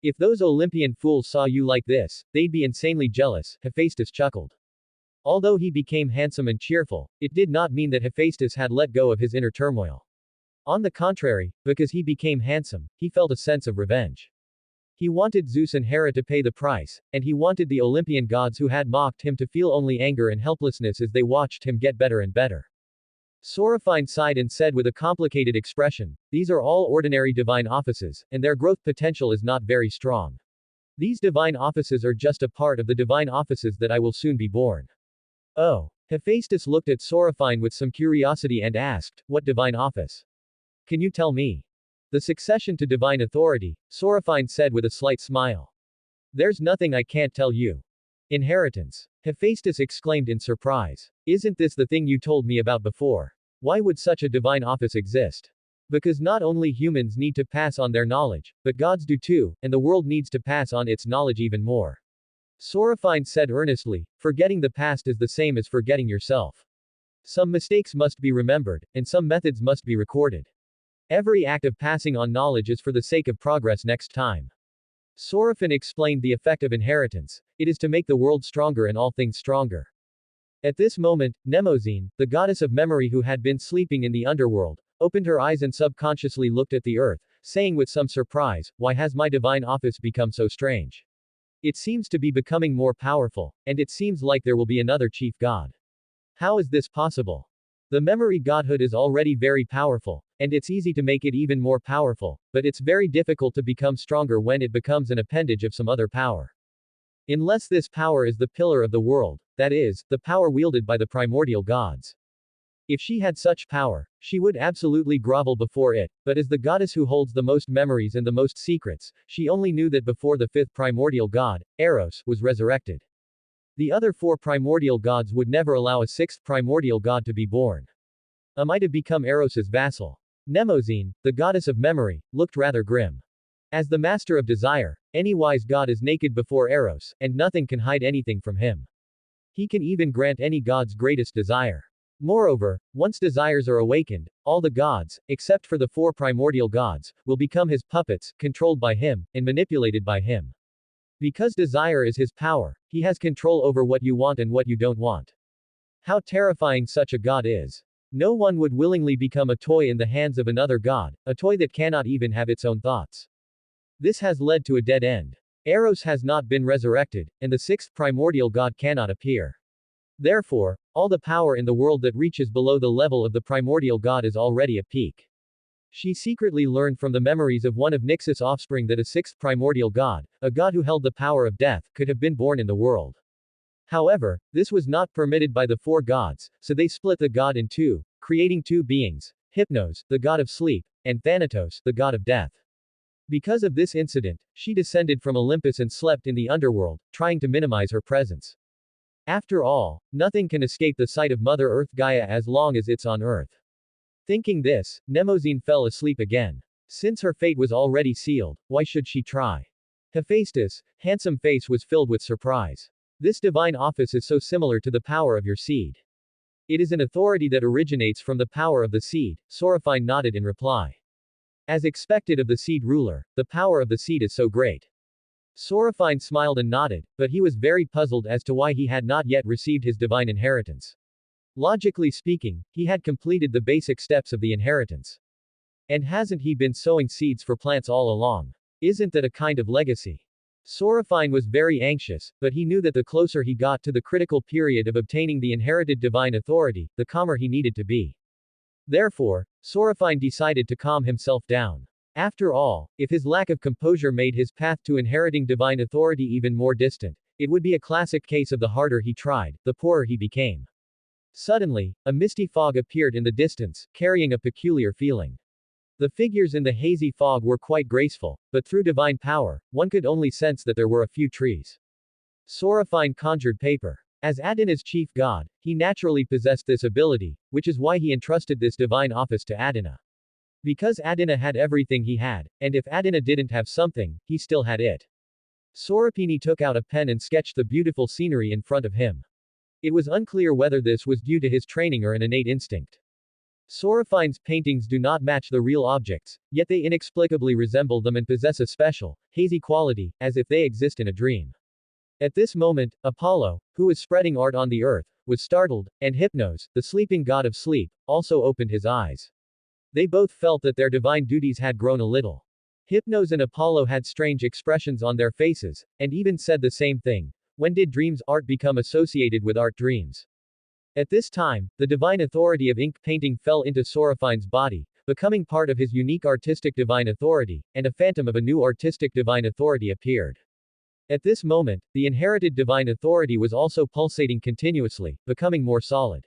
If those Olympian fools saw you like this, they'd be insanely jealous, Hephaestus chuckled. Although he became handsome and cheerful, it did not mean that Hephaestus had let go of his inner turmoil. On the contrary, because he became handsome, he felt a sense of revenge. He wanted Zeus and Hera to pay the price, and he wanted the Olympian gods who had mocked him to feel only anger and helplessness as they watched him get better and better. Seraphine sighed and said with a complicated expression, These are all ordinary divine offices, and their growth potential is not very strong. These divine offices are just a part of the divine offices that I will soon be born. Oh. Hephaestus looked at Seraphine with some curiosity and asked, What divine office? Can you tell me? The succession to divine authority, Seraphine said with a slight smile. There's nothing I can't tell you. Inheritance. Hephaestus exclaimed in surprise. Isn't this the thing you told me about before? Why would such a divine office exist? Because not only humans need to pass on their knowledge, but gods do too, and the world needs to pass on its knowledge even more. Seraphine said earnestly, forgetting the past is the same as forgetting yourself. Some mistakes must be remembered, and some methods must be recorded. Every act of passing on knowledge is for the sake of progress next time. Seraphine explained the effect of inheritance. It is to make the world stronger and all things stronger. At this moment, Mnemosyne, the goddess of memory who had been sleeping in the underworld, opened her eyes and subconsciously looked at the earth, saying with some surprise, Why has my divine office become so strange? It seems to be becoming more powerful, and it seems like there will be another chief god. How is this possible? The memory godhood is already very powerful, and it's easy to make it even more powerful, but it's very difficult to become stronger when it becomes an appendage of some other power. Unless this power is the pillar of the world, that is, the power wielded by the primordial gods. If she had such power, she would absolutely grovel before it, but as the goddess who holds the most memories and the most secrets, she only knew that before the 5th primordial god, Eros, was resurrected. The other 4 primordial gods would never allow a 6th primordial god to be born. Am I to become Eros's vassal? Mnemosyne, the goddess of memory, looked rather grim. As the master of desire, any wise god is naked before Eros, and nothing can hide anything from him. He can even grant any god's greatest desire. Moreover, once desires are awakened, all the gods, except for the four primordial gods, will become his puppets, controlled by him, and manipulated by him. Because desire is his power, he has control over what you want and what you don't want. How terrifying such a god is. No one would willingly become a toy in the hands of another god, a toy that cannot even have its own thoughts. This has led to a dead end. Eros has not been resurrected, and the sixth primordial god cannot appear. Therefore, all the power in the world that reaches below the level of the primordial god is already a peak. She secretly learned from the memories of one of Nyx's offspring that a sixth primordial god, a god who held the power of death, could have been born in the world. However, this was not permitted by the four gods, so they split the god in two, creating two beings, Hypnos, the god of sleep, and Thanatos, the god of death. Because of this incident, she descended from Olympus and slept in the underworld, trying to minimize her presence. After all, nothing can escape the sight of Mother Earth Gaia as long as it's on Earth. Thinking this, Mnemosyne fell asleep again. Since her fate was already sealed, why should she try? Hephaestus' handsome face was filled with surprise. This divine office is so similar to the power of your seed. It is an authority that originates from the power of the seed, Seraphine nodded in reply. As expected of the seed ruler, the power of the seed is so great. Seraphine smiled and nodded, but he was very puzzled as to why he had not yet received his divine inheritance. Logically speaking, he had completed the basic steps of the inheritance. And hasn't he been sowing seeds for plants all along? Isn't that a kind of legacy? Seraphine was very anxious, but he knew that the closer he got to the critical period of obtaining the inherited divine authority, the calmer he needed to be. Therefore, Seraphine decided to calm himself down. After all, if his lack of composure made his path to inheriting divine authority even more distant, it would be a classic case of the harder he tried, the poorer he became. Suddenly, a misty fog appeared in the distance, carrying a peculiar feeling. The figures in the hazy fog were quite graceful, but through divine power, one could only sense that there were a few trees. Seraphine conjured paper. As Adana's chief god, he naturally possessed this ability, which is why he entrusted this divine office to Adana. Because Adana had everything he had, and if Adana didn't have something, he still had it. Seraphine took out a pen and sketched the beautiful scenery in front of him. It was unclear whether this was due to his training or an innate instinct. Seraphine's paintings do not match the real objects, yet they inexplicably resemble them and possess a special, hazy quality, as if they exist in a dream. At this moment, Apollo, who was spreading art on the earth, was startled, and Hypnos, the sleeping god of sleep, also opened his eyes. They both felt that their divine duties had grown a little. Hypnos and Apollo had strange expressions on their faces, and even said the same thing. When did dreams art become associated with art dreams? At this time, the divine authority of ink painting fell into Seraphine's body, becoming part of his unique artistic divine authority, and a phantom of a new artistic divine authority appeared. At this moment, the inherited divine authority was also pulsating continuously, becoming more solid.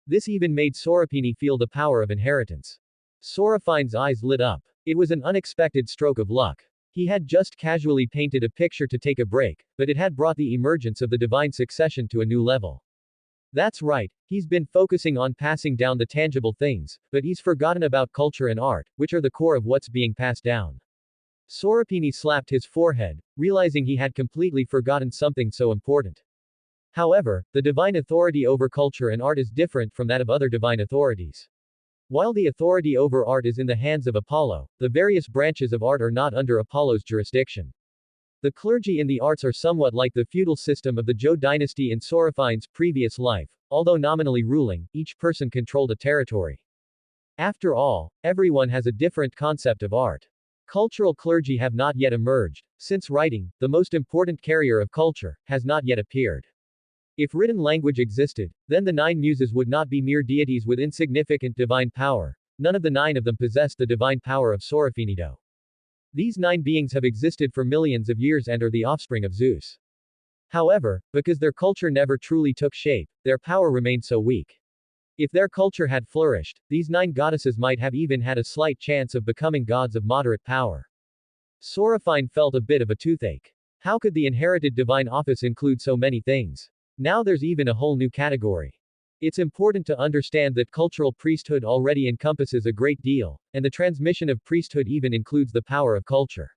This even made Seraphine feel the power of inheritance. Seraphine's eyes lit up. It was an unexpected stroke of luck. He had just casually painted a picture to take a break, but it had brought the emergence of the divine succession to a new level. That's right, he's been focusing on passing down the tangible things, but he's forgotten about culture and art, which are the core of what's being passed down. Seraphine slapped his forehead, realizing he had completely forgotten something so important. However, the divine authority over culture and art is different from that of other divine authorities. While the authority over art is in the hands of Apollo, the various branches of art are not under Apollo's jurisdiction. The clergy in the arts are somewhat like the feudal system of the Zhou dynasty in Seraphine's previous life. Although nominally ruling, each person controlled a territory. After all, everyone has a different concept of art. Cultural clergy have not yet emerged, since writing, the most important carrier of culture, has not yet appeared. If written language existed, then the 9 muses would not be mere deities with insignificant divine power. None of the 9 of them possessed the divine power of Seraphine. These 9 beings have existed for millions of years and are the offspring of Zeus. However, because their culture never truly took shape, their power remained so weak. If their culture had flourished, these 9 goddesses might have even had a slight chance of becoming gods of moderate power. Seraphine felt a bit of a toothache. How could the inherited divine office include so many things? Now there's even a whole new category. It's important to understand that cultural priesthood already encompasses a great deal, and the transmission of priesthood even includes the power of culture.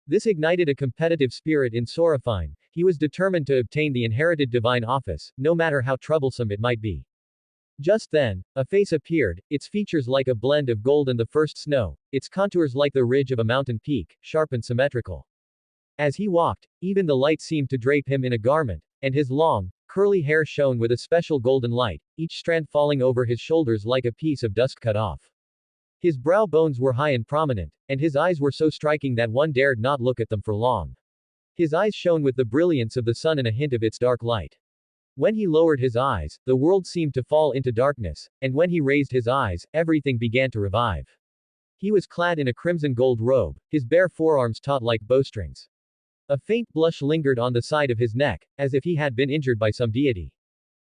This ignited a competitive spirit in Seraphine. He was determined to obtain the inherited divine office, no matter how troublesome it might be. Just then, a face appeared, its features like a blend of gold and the first snow, its contours like the ridge of a mountain peak, sharp and symmetrical. As he walked, even the light seemed to drape him in a garment, and his long, curly hair shone with a special golden light, each strand falling over his shoulders like a piece of dust cut off. His brow bones were high and prominent, and his eyes were so striking that one dared not look at them for long. His eyes shone with the brilliance of the sun and a hint of its dark light. When he lowered his eyes, the world seemed to fall into darkness, and when he raised his eyes, everything began to revive. He was clad in a crimson gold robe, his bare forearms taut like bowstrings. A faint blush lingered on the side of his neck, as if he had been injured by some deity.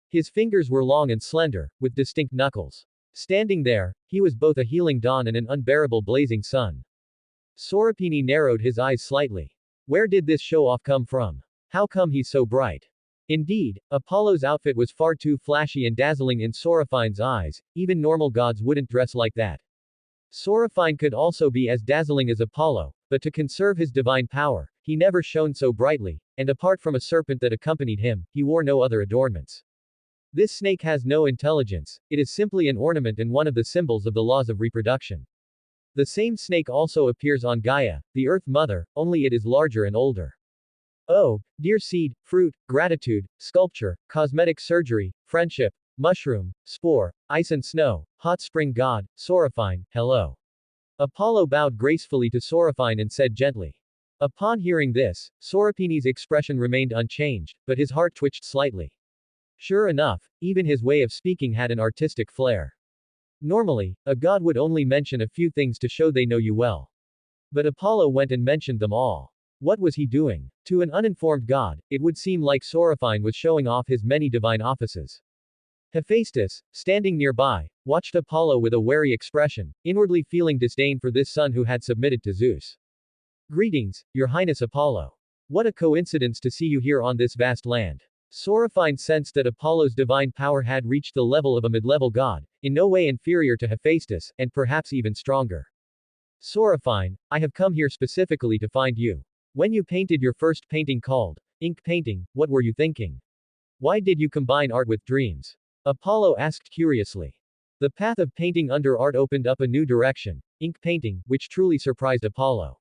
His fingers were long and slender, with distinct knuckles. Standing there, he was both a healing dawn and an unbearable blazing sun. Sorapini narrowed his eyes slightly. Where did this show-off come from? How come he's so bright? Indeed, Apollo's outfit was far too flashy and dazzling in Soraphine's eyes, even normal gods wouldn't dress like that. Sorafine could also be as dazzling as Apollo, but to conserve his divine power, he never shone so brightly, and apart from a serpent that accompanied him, he wore no other adornments. This snake has no intelligence, it is simply an ornament and one of the symbols of the laws of reproduction. The same snake also appears on Gaia, the Earth Mother, only it is larger and older. Oh, dear seed, fruit, gratitude, sculpture, cosmetic surgery, friendship, mushroom, spore, ice and snow, hot spring god, Sorafine, hello. Apollo bowed gracefully to Sorafine and said gently. Upon hearing this, Sorapini's expression remained unchanged, but his heart twitched slightly. Sure enough, even his way of speaking had an artistic flair. Normally, a god would only mention a few things to show they know you well. But Apollo went and mentioned them all. What was he doing? To an uninformed god, it would seem like Sorafine was showing off his many divine offices. Hephaestus, standing nearby, watched Apollo with a wary expression, inwardly feeling disdain for this son who had submitted to Zeus. Greetings, Your Highness Apollo. What a coincidence to see you here on this vast land. Sorafine sensed that Apollo's divine power had reached the level of a mid-level god, in no way inferior to Hephaestus, and perhaps even stronger. Sorafine, I have come here specifically to find you. When you painted your first painting called ink painting, what were you thinking? Why did you combine art with dreams? Apollo asked curiously. The path of painting under art opened up a new direction, ink painting, which truly surprised Apollo.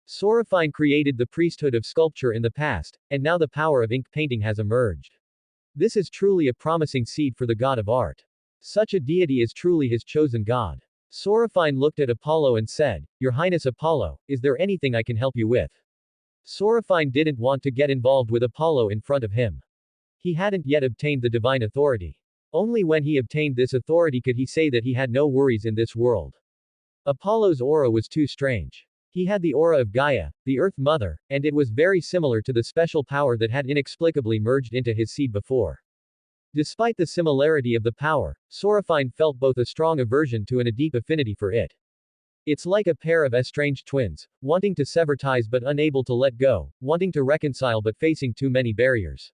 Sorafine created the priesthood of sculpture in the past, and now the power of ink painting has emerged. This is truly a promising seed for the god of art. Such a deity is truly his chosen god. Sorafine looked at Apollo and said, Your Highness Apollo, is there anything I can help you with? Sorafine didn't want to get involved with Apollo in front of him. He hadn't yet obtained the divine authority. Only when he obtained this authority could he say that he had no worries in this world. Apollo's aura was too strange. He had the aura of Gaia, the Earth Mother, and it was very similar to the special power that had inexplicably merged into his seed before. Despite the similarity of the power, Sorafine felt both a strong aversion to and a deep affinity for it. It's like a pair of estranged twins, wanting to sever ties but unable to let go, wanting to reconcile but facing too many barriers.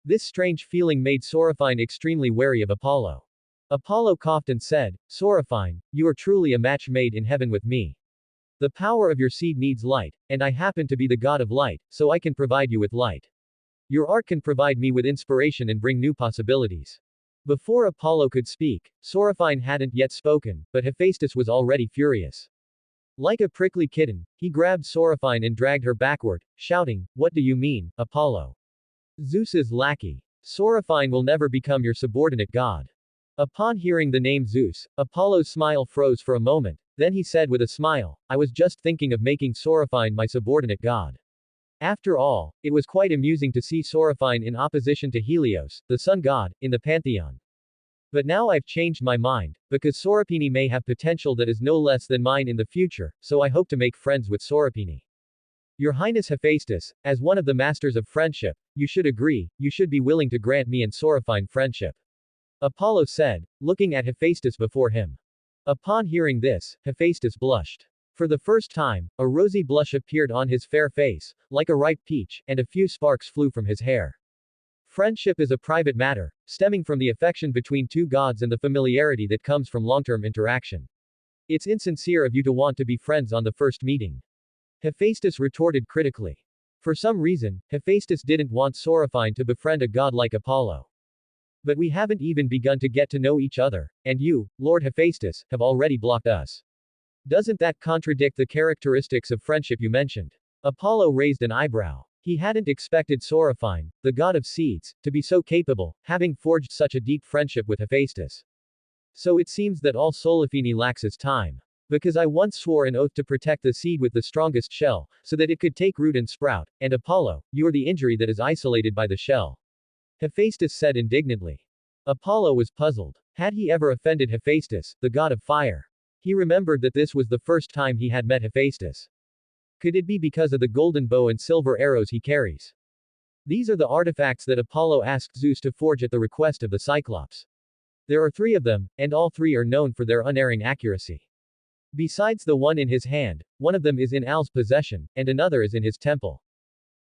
This strange feeling made Sorafine extremely wary of Apollo. Apollo coughed and said, Sorafine, you are truly a match made in heaven with me. The power of your seed needs light, and I happen to be the god of light, so I can provide you with light. Your art can provide me with inspiration and bring new possibilities. Before Apollo could speak, Sorafine hadn't yet spoken, but Hephaestus was already furious. Like a prickly kitten, he grabbed Sorafine and dragged her backward, shouting, What do you mean, Apollo? Zeus's lackey. Sorafine will never become your subordinate god. Upon hearing the name Zeus, Apollo's smile froze for a moment, then he said with a smile, I was just thinking of making Sorafine my subordinate god. After all, it was quite amusing to see Sorafine in opposition to Helios, the sun god, in the pantheon. But now I've changed my mind, because Sorapini may have potential that is no less than mine in the future, so I hope to make friends with Sorapini. Your Highness Hephaestus, as one of the masters of friendship, you should agree, you should be willing to grant me and Sorafine friendship. Apollo said, looking at Hephaestus before him. Upon hearing this, Hephaestus blushed. For the first time, a rosy blush appeared on his fair face, like a ripe peach, and a few sparks flew from his hair. Friendship is a private matter, stemming from the affection between two gods and the familiarity that comes from long-term interaction. It's insincere of you to want to be friends on the first meeting. Hephaestus retorted critically. For some reason, Hephaestus didn't want Sorafine to befriend a god like Apollo. But we haven't even begun to get to know each other, and you, Lord Hephaestus, have already blocked us. Doesn't that contradict the characteristics of friendship you mentioned? Apollo raised an eyebrow. He hadn't expected Sorophine, the god of seeds, to be so capable, having forged such a deep friendship with Hephaestus. So it seems that all Solophine lacks is time. Because I once swore an oath to protect the seed with the strongest shell, so that it could take root and sprout, and Apollo, you are the injury that is isolated by the shell. Hephaestus said indignantly. Apollo was puzzled. Had he ever offended Hephaestus, the god of fire? He remembered that this was the first time he had met Hephaestus. Could it be because of the golden bow and silver arrows he carries? These are the artifacts that Apollo asked Zeus to forge at the request of the Cyclops. There are 3 of them, and all 3 are known for their unerring accuracy. Besides the one in his hand, one of them is in Al's possession, and another is in his temple.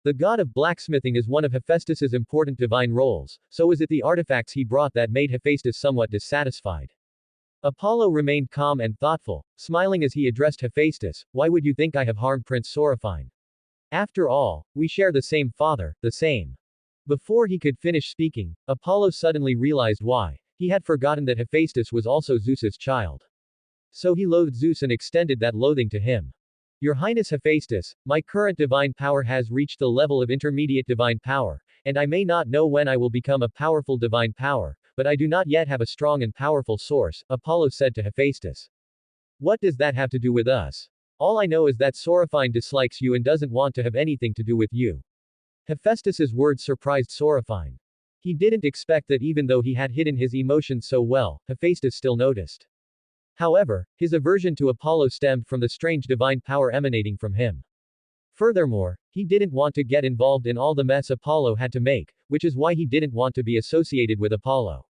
The god of blacksmithing is one of Hephaestus's important divine roles, so is it the artifacts he brought that made Hephaestus somewhat dissatisfied. Apollo remained calm and thoughtful, smiling as he addressed Hephaestus. Why would you think I have harmed Prince Sorophine? After all, we share the same father, the same. Before he could finish speaking, Apollo suddenly realized why. He had forgotten that Hephaestus was also Zeus's child. So he loathed Zeus and extended that loathing to him. Your Highness Hephaestus, my current divine power has reached the level of intermediate divine power, and I may not know when I will become a powerful divine power, but I do not yet have a strong and powerful source, Apollo said to Hephaestus. What does that have to do with us? All I know is that Sorophine dislikes you and doesn't want to have anything to do with you. Hephaestus's words surprised Sorophine. He didn't expect that even though he had hidden his emotions so well, Hephaestus still noticed. However, his aversion to Apollo stemmed from the strange divine power emanating from him. Furthermore, he didn't want to get involved in all the mess Apollo had to make, which is why he didn't want to be associated with Apollo.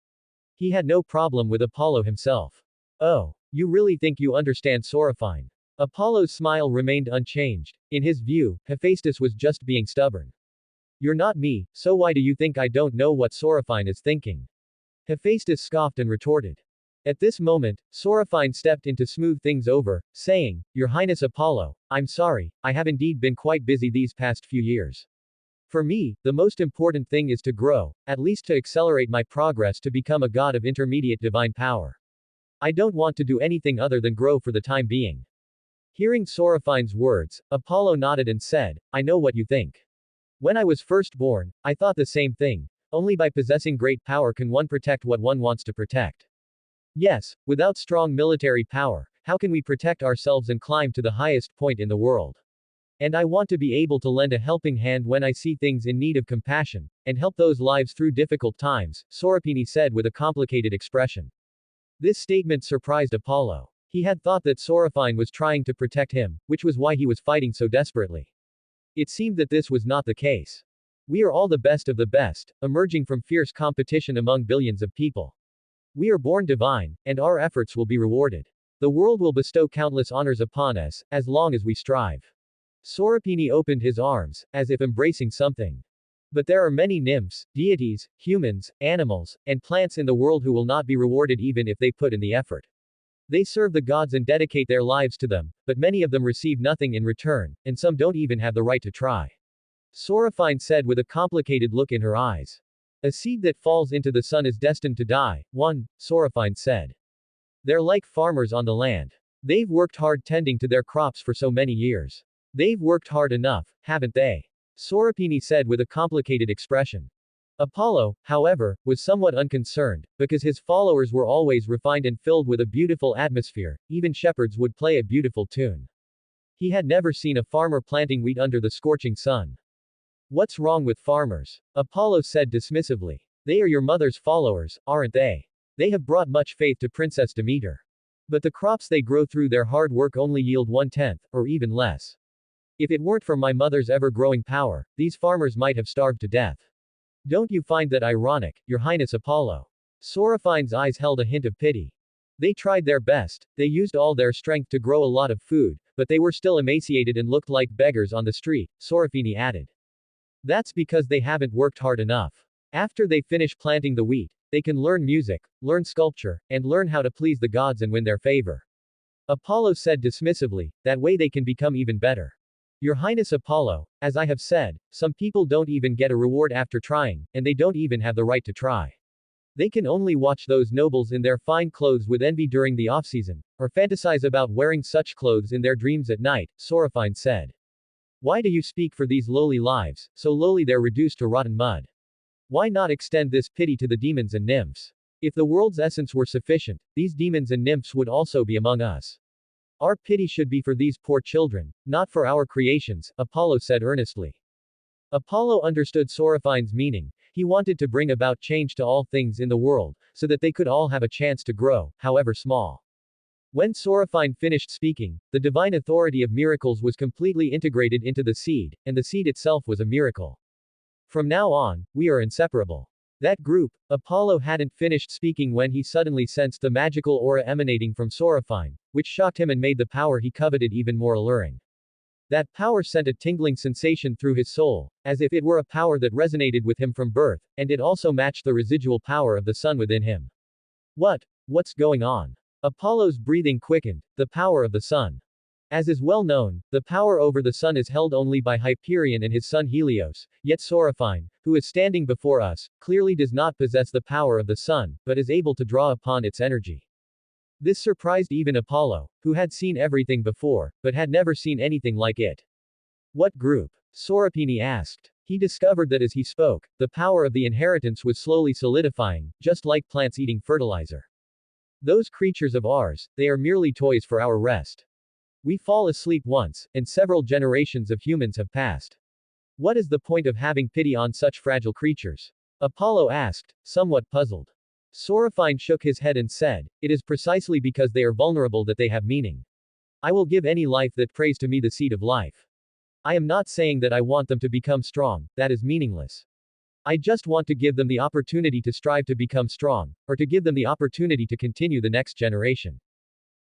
He had no problem with Apollo himself. Oh, you really think you understand Sorophine? Apollo's smile remained unchanged. In his view, Hephaestus was just being stubborn. You're not me, so why do you think I don't know what Sorophine is thinking? Hephaestus scoffed and retorted. At this moment, Sorophine stepped in to smooth things over, saying, Your Highness Apollo, I'm sorry, I have indeed been quite busy these past few years. For me, the most important thing is to grow, at least to accelerate my progress to become a god of intermediate divine power. I don't want to do anything other than grow for the time being. Hearing Sorophine's words, Apollo nodded and said, I know what you think. When I was first born, I thought the same thing. Only by possessing great power can one protect what one wants to protect. Yes, without strong military power, how can we protect ourselves and climb to the highest point in the world? And I want to be able to lend a helping hand when I see things in need of compassion, and help those lives through difficult times, Sorophine said with a complicated expression. This statement surprised Apollo. He had thought that Sorophine was trying to protect him, which was why he was fighting so desperately. It seemed that this was not the case. We are all the best of the best, emerging from fierce competition among billions of people. We are born divine, and our efforts will be rewarded. The world will bestow countless honors upon us, as long as we strive. Sorophine opened his arms, as if embracing something. But there are many nymphs, deities, humans, animals, and plants in the world who will not be rewarded even if they put in the effort. They serve the gods and dedicate their lives to them, but many of them receive nothing in return, and some don't even have the right to try. Sorophine said with a complicated look in her eyes. A seed that falls into the sun is destined to die, Sorophine said. They're like farmers on the land. They've worked hard tending to their crops for so many years. They've worked hard enough, haven't they? Sorophine said with a complicated expression. Apollo, however, was somewhat unconcerned, because his followers were always refined and filled with a beautiful atmosphere, even shepherds would play a beautiful tune. He had never seen a farmer planting wheat under the scorching sun. What's wrong with farmers? Apollo said dismissively. They are your mother's followers, aren't they? They have brought much faith to Princess Demeter. But the crops they grow through their hard work only yield 1/10, or even less. If it weren't for my mother's ever-growing power, these farmers might have starved to death. Don't you find that ironic, Your Highness Apollo? Sorophine's eyes held a hint of pity. They tried their best, they used all their strength to grow a lot of food, but they were still emaciated and looked like beggars on the street, Sorophine added. That's because they haven't worked hard enough. After they finish planting the wheat, they can learn music, learn sculpture, and learn how to please the gods and win their favor. Apollo said dismissively, that way they can become even better. Your Highness Apollo, as I have said, some people don't even get a reward after trying, and they don't even have the right to try. They can only watch those nobles in their fine clothes with envy during the off-season, or fantasize about wearing such clothes in their dreams at night, Sorafine said. Why do you speak for these lowly lives, so lowly they're reduced to rotten mud? Why not extend this pity to the demons and nymphs? If the world's essence were sufficient, these demons and nymphs would also be among us. Our pity should be for these poor children, not for our creations, Apollo said earnestly. Apollo understood Sorafine's meaning. He wanted to bring about change to all things in the world, so that they could all have a chance to grow, however small. When Sorafine finished speaking, the divine authority of miracles was completely integrated into the seed, and the seed itself was a miracle. From now on, we are inseparable. That group, Apollo hadn't finished speaking when he suddenly sensed the magical aura emanating from Sorafine, which shocked him and made the power he coveted even more alluring. That power sent a tingling sensation through his soul, as if it were a power that resonated with him from birth, and it also matched the residual power of the sun within him. What's going on? Apollo's breathing quickened, the power of the sun. As is well known, the power over the sun is held only by Hyperion and his son Helios, yet Sorafine, who is standing before us, clearly does not possess the power of the sun, but is able to draw upon its energy. This surprised even Apollo, who had seen everything before, but had never seen anything like it. What group? Sorapini asked. He discovered that as he spoke, the power of the inheritance was slowly solidifying, just like plants eating fertilizer. Those creatures of ours, they are merely toys for our rest. We fall asleep once, and several generations of humans have passed. What is the point of having pity on such fragile creatures? Apollo asked, somewhat puzzled. Sorafine shook his head and said, it is precisely because they are vulnerable that they have meaning. I will give any life that prays to me the seed of life. I am not saying that I want them to become strong, that is meaningless. I just want to give them the opportunity to strive to become strong, or to give them the opportunity to continue the next generation.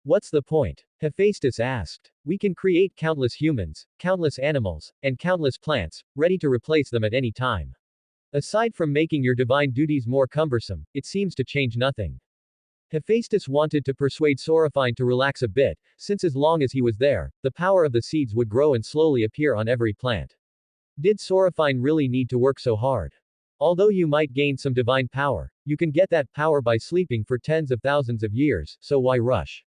What's the point? Hephaestus asked. We can create countless humans, countless animals, and countless plants, ready to replace them at any time. Aside from making your divine duties more cumbersome, it seems to change nothing. Hephaestus wanted to persuade Sorafine to relax a bit, since as long as he was there, the power of the seeds would grow and slowly appear on every plant. Did Sorafine really need to work so hard? Although you might gain some divine power, you can get that power by sleeping for tens of thousands of years, so why rush?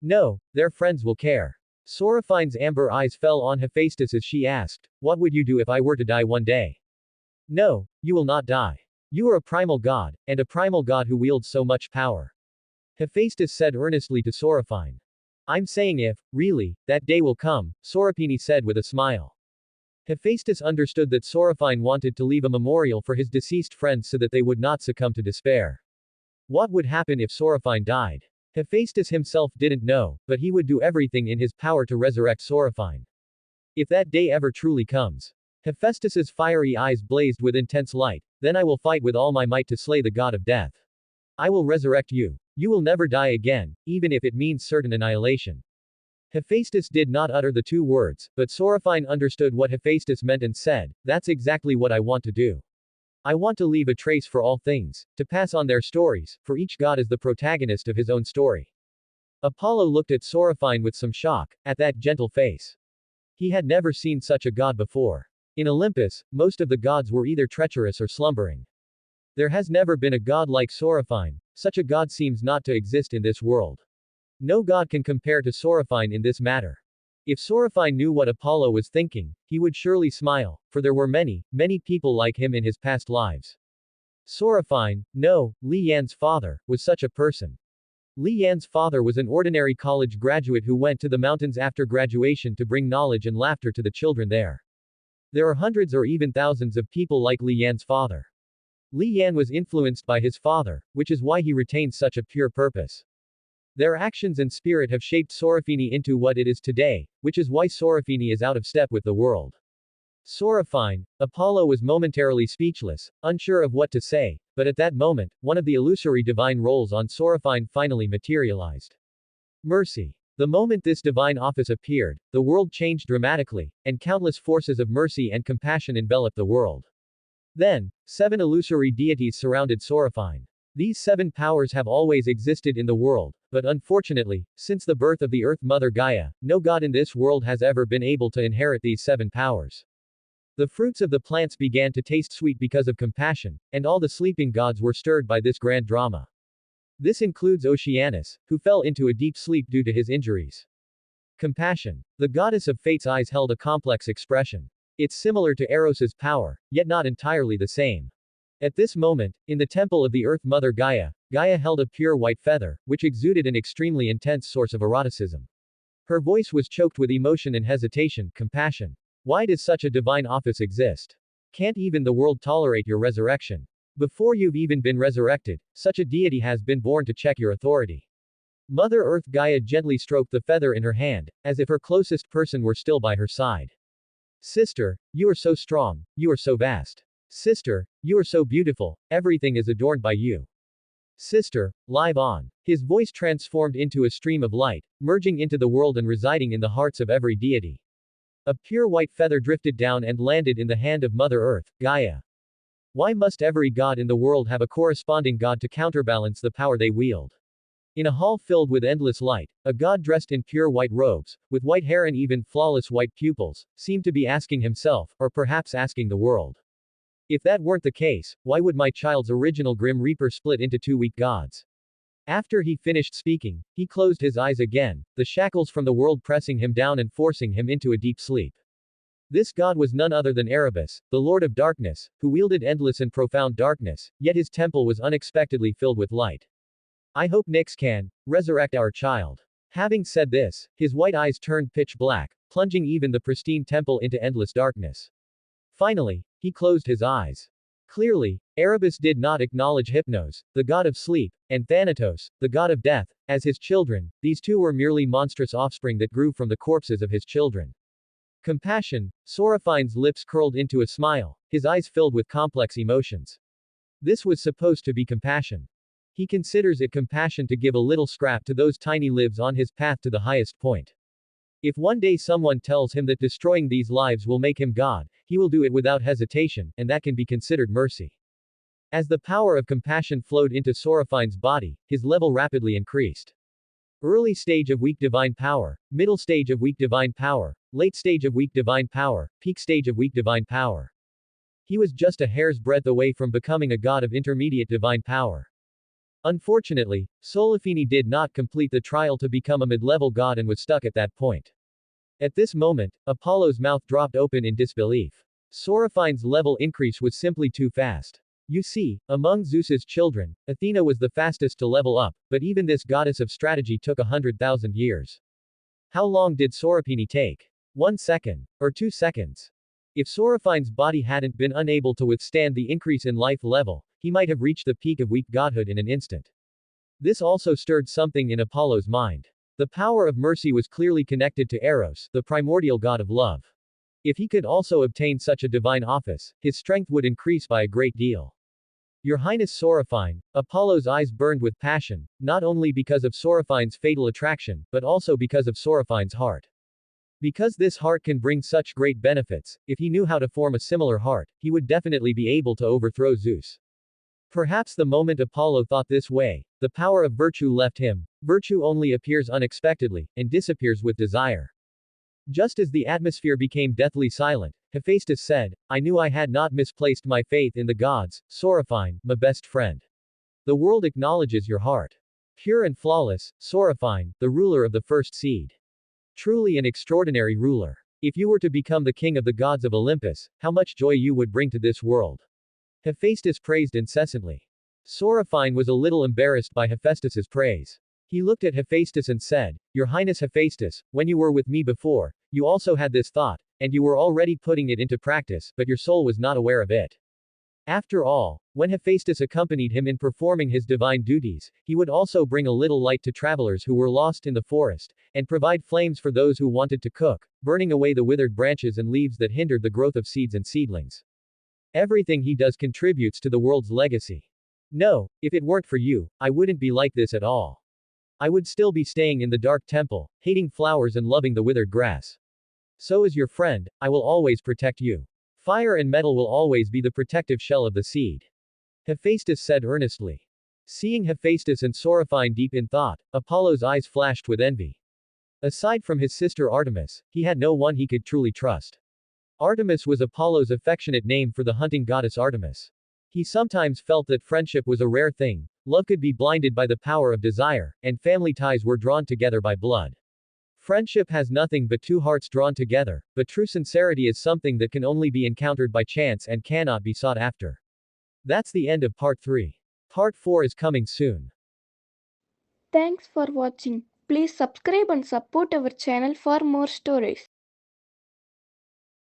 No, their friends will care. Sorafine's amber eyes fell on Hephaestus as she asked, what would you do if I were to die one day? No, you will not die. You are a primal god, and a primal god who wields so much power. Hephaestus said earnestly to Sorafine. I'm saying if, really, that day will come, Sorapini said with a smile. Hephaestus understood that Sorafine wanted to leave a memorial for his deceased friends so that they would not succumb to despair. What would happen if Sorafine died? Hephaestus himself didn't know, but he would do everything in his power to resurrect Sorafine. If that day ever truly comes. Hephaestus's fiery eyes blazed with intense light, then I will fight with all my might to slay the god of death. I will resurrect you. You will never die again, even if it means certain annihilation. Hephaestus did not utter the two words, but Sorafine understood what Hephaestus meant and said, that's exactly what I want to do. I want to leave a trace for all things, to pass on their stories, for each god is the protagonist of his own story. Apollo looked at Sorafine with some shock, at that gentle face. He had never seen such a god before. In Olympus, most of the gods were either treacherous or slumbering. There has never been a god like Sorafine. Such a god seems not to exist in this world. No god can compare to Sorafine in this matter. If Sorafine knew what Apollo was thinking, he would surely smile, for there were many, many people like him in his past lives. Sorafine, no, Li Yan's father, was such a person. Li Yan's father was an ordinary college graduate who went to the mountains after graduation to bring knowledge and laughter to the children there. There are hundreds or even thousands of people like Li Yan's father. Li Yan was influenced by his father, which is why he retains such a pure purpose. Their actions and spirit have shaped Sorafini into what it is today, which is why Sorafini is out of step with the world. Sorafine, Apollo was momentarily speechless, unsure of what to say, but at that moment, one of the illusory divine roles on Sorafine finally materialized. Mercy. The moment this divine office appeared, the world changed dramatically, and countless forces of mercy and compassion enveloped the world. Then, 7 illusory deities surrounded Sorafine. These 7 powers have always existed in the world, but unfortunately, since the birth of the Earth Mother Gaia, no god in this world has ever been able to inherit these 7 powers. The fruits of the plants began to taste sweet because of compassion, and all the sleeping gods were stirred by this grand drama. This includes Oceanus, who fell into a deep sleep due to his injuries. Compassion. The goddess of fate's eyes held a complex expression. It's similar to Eros's power, yet not entirely the same. At this moment, in the temple of the Earth Mother Gaia, Gaia held a pure white feather, which exuded an extremely intense source of eroticism. Her voice was choked with emotion and hesitation, compassion. Why does such a divine office exist? Can't even the world tolerate your resurrection? Before you've even been resurrected, such a deity has been born to check your authority. Mother Earth Gaia gently stroked the feather in her hand, as if her closest person were still by her side. Sister, you are so strong, you are so vast. Sister, you are so beautiful, everything is adorned by you. Sister, live on. His voice transformed into a stream of light, merging into the world and residing in the hearts of every deity. A pure white feather drifted down and landed in the hand of Mother Earth, Gaia. Why must every god in the world have a corresponding god to counterbalance the power they wield? In a hall filled with endless light, a god dressed in pure white robes, with white hair and even flawless white pupils, seemed to be asking himself, or perhaps asking the world. If that weren't the case, why would my child's original Grim Reaper split into two weak gods? After he finished speaking, he closed his eyes again, the shackles from the world pressing him down and forcing him into a deep sleep. This god was none other than Erebus, the Lord of Darkness, who wielded endless and profound darkness, yet his temple was unexpectedly filled with light. I hope Nyx can resurrect our child. Having said this, his white eyes turned pitch black, plunging even the pristine temple into endless darkness. Finally, he closed his eyes. Clearly, Erebus did not acknowledge Hypnos, the god of sleep, and Thanatos, the god of death, as his children. These two were merely monstrous offspring that grew from the corpses of his children. Compassion. Soraphine's lips curled into a smile, his eyes filled with complex emotions. This was supposed to be compassion. He considers it compassion to give a little scrap to those tiny lives on his path to the highest point. If one day someone tells him that destroying these lives will make him God, he will do it without hesitation, and that can be considered mercy. As the power of compassion flowed into Soraphine's body, his level rapidly increased. Early stage of weak divine power, middle stage of weak divine power, late stage of weak divine power, peak stage of weak divine power. He was just a hair's breadth away from becoming a god of intermediate divine power. Unfortunately, Solafini did not complete the trial to become a mid-level god and was stuck at that point. At this moment, Apollo's mouth dropped open in disbelief. Soraphine's level increase was simply too fast. You see, among Zeus's children, Athena was the fastest to level up, but even this goddess of strategy took 100,000 years. How long did Sorapini take? 1 second. Or 2 seconds? If Soraphine's body hadn't been unable to withstand the increase in life level, he might have reached the peak of weak godhood in an instant. This also stirred something in Apollo's mind. The power of mercy was clearly connected to Eros, the primordial god of love. If he could also obtain such a divine office, his strength would increase by a great deal. Your Highness Soraphine, Apollo's eyes burned with passion, not only because of Soraphine's fatal attraction, but also because of Soraphine's heart. Because this heart can bring such great benefits, if he knew how to form a similar heart, he would definitely be able to overthrow Zeus. Perhaps the moment Apollo thought this way, the power of virtue left him. Virtue only appears unexpectedly, and disappears with desire. Just as the atmosphere became deathly silent, Hephaestus said, I knew I had not misplaced my faith in the gods, Soraphine, my best friend. The world acknowledges your heart. Pure and flawless, Soraphine, the ruler of the first seed. Truly an extraordinary ruler. If you were to become the king of the gods of Olympus, how much joy you would bring to this world. Hephaestus praised incessantly. Soraphine was a little embarrassed by Hephaestus's praise. He looked at Hephaestus and said, Your Highness Hephaestus, when you were with me before, you also had this thought, and you were already putting it into practice, but your soul was not aware of it. After all, when Hephaestus accompanied him in performing his divine duties, he would also bring a little light to travelers who were lost in the forest, and provide flames for those who wanted to cook, burning away the withered branches and leaves that hindered the growth of seeds and seedlings. Everything he does contributes to the world's legacy. No, if it weren't for you, I wouldn't be like this at all. I would still be staying in the dark temple, hating flowers and loving the withered grass. So as your friend, I will always protect you. Fire and metal will always be the protective shell of the seed. Hephaestus said earnestly. Seeing Hephaestus and Soraphine deep in thought, Apollo's eyes flashed with envy. Aside from his sister Artemis, he had no one he could truly trust. Artemis was Apollo's affectionate name for the hunting goddess Artemis. He sometimes felt that friendship was a rare thing, love could be blinded by the power of desire, and family ties were drawn together by blood. Friendship has nothing but two hearts drawn together, but true sincerity is something that can only be encountered by chance and cannot be sought after. That's the end of part 3. Part 4 is coming soon. Thanks for watching. Please subscribe and support our channel for more stories.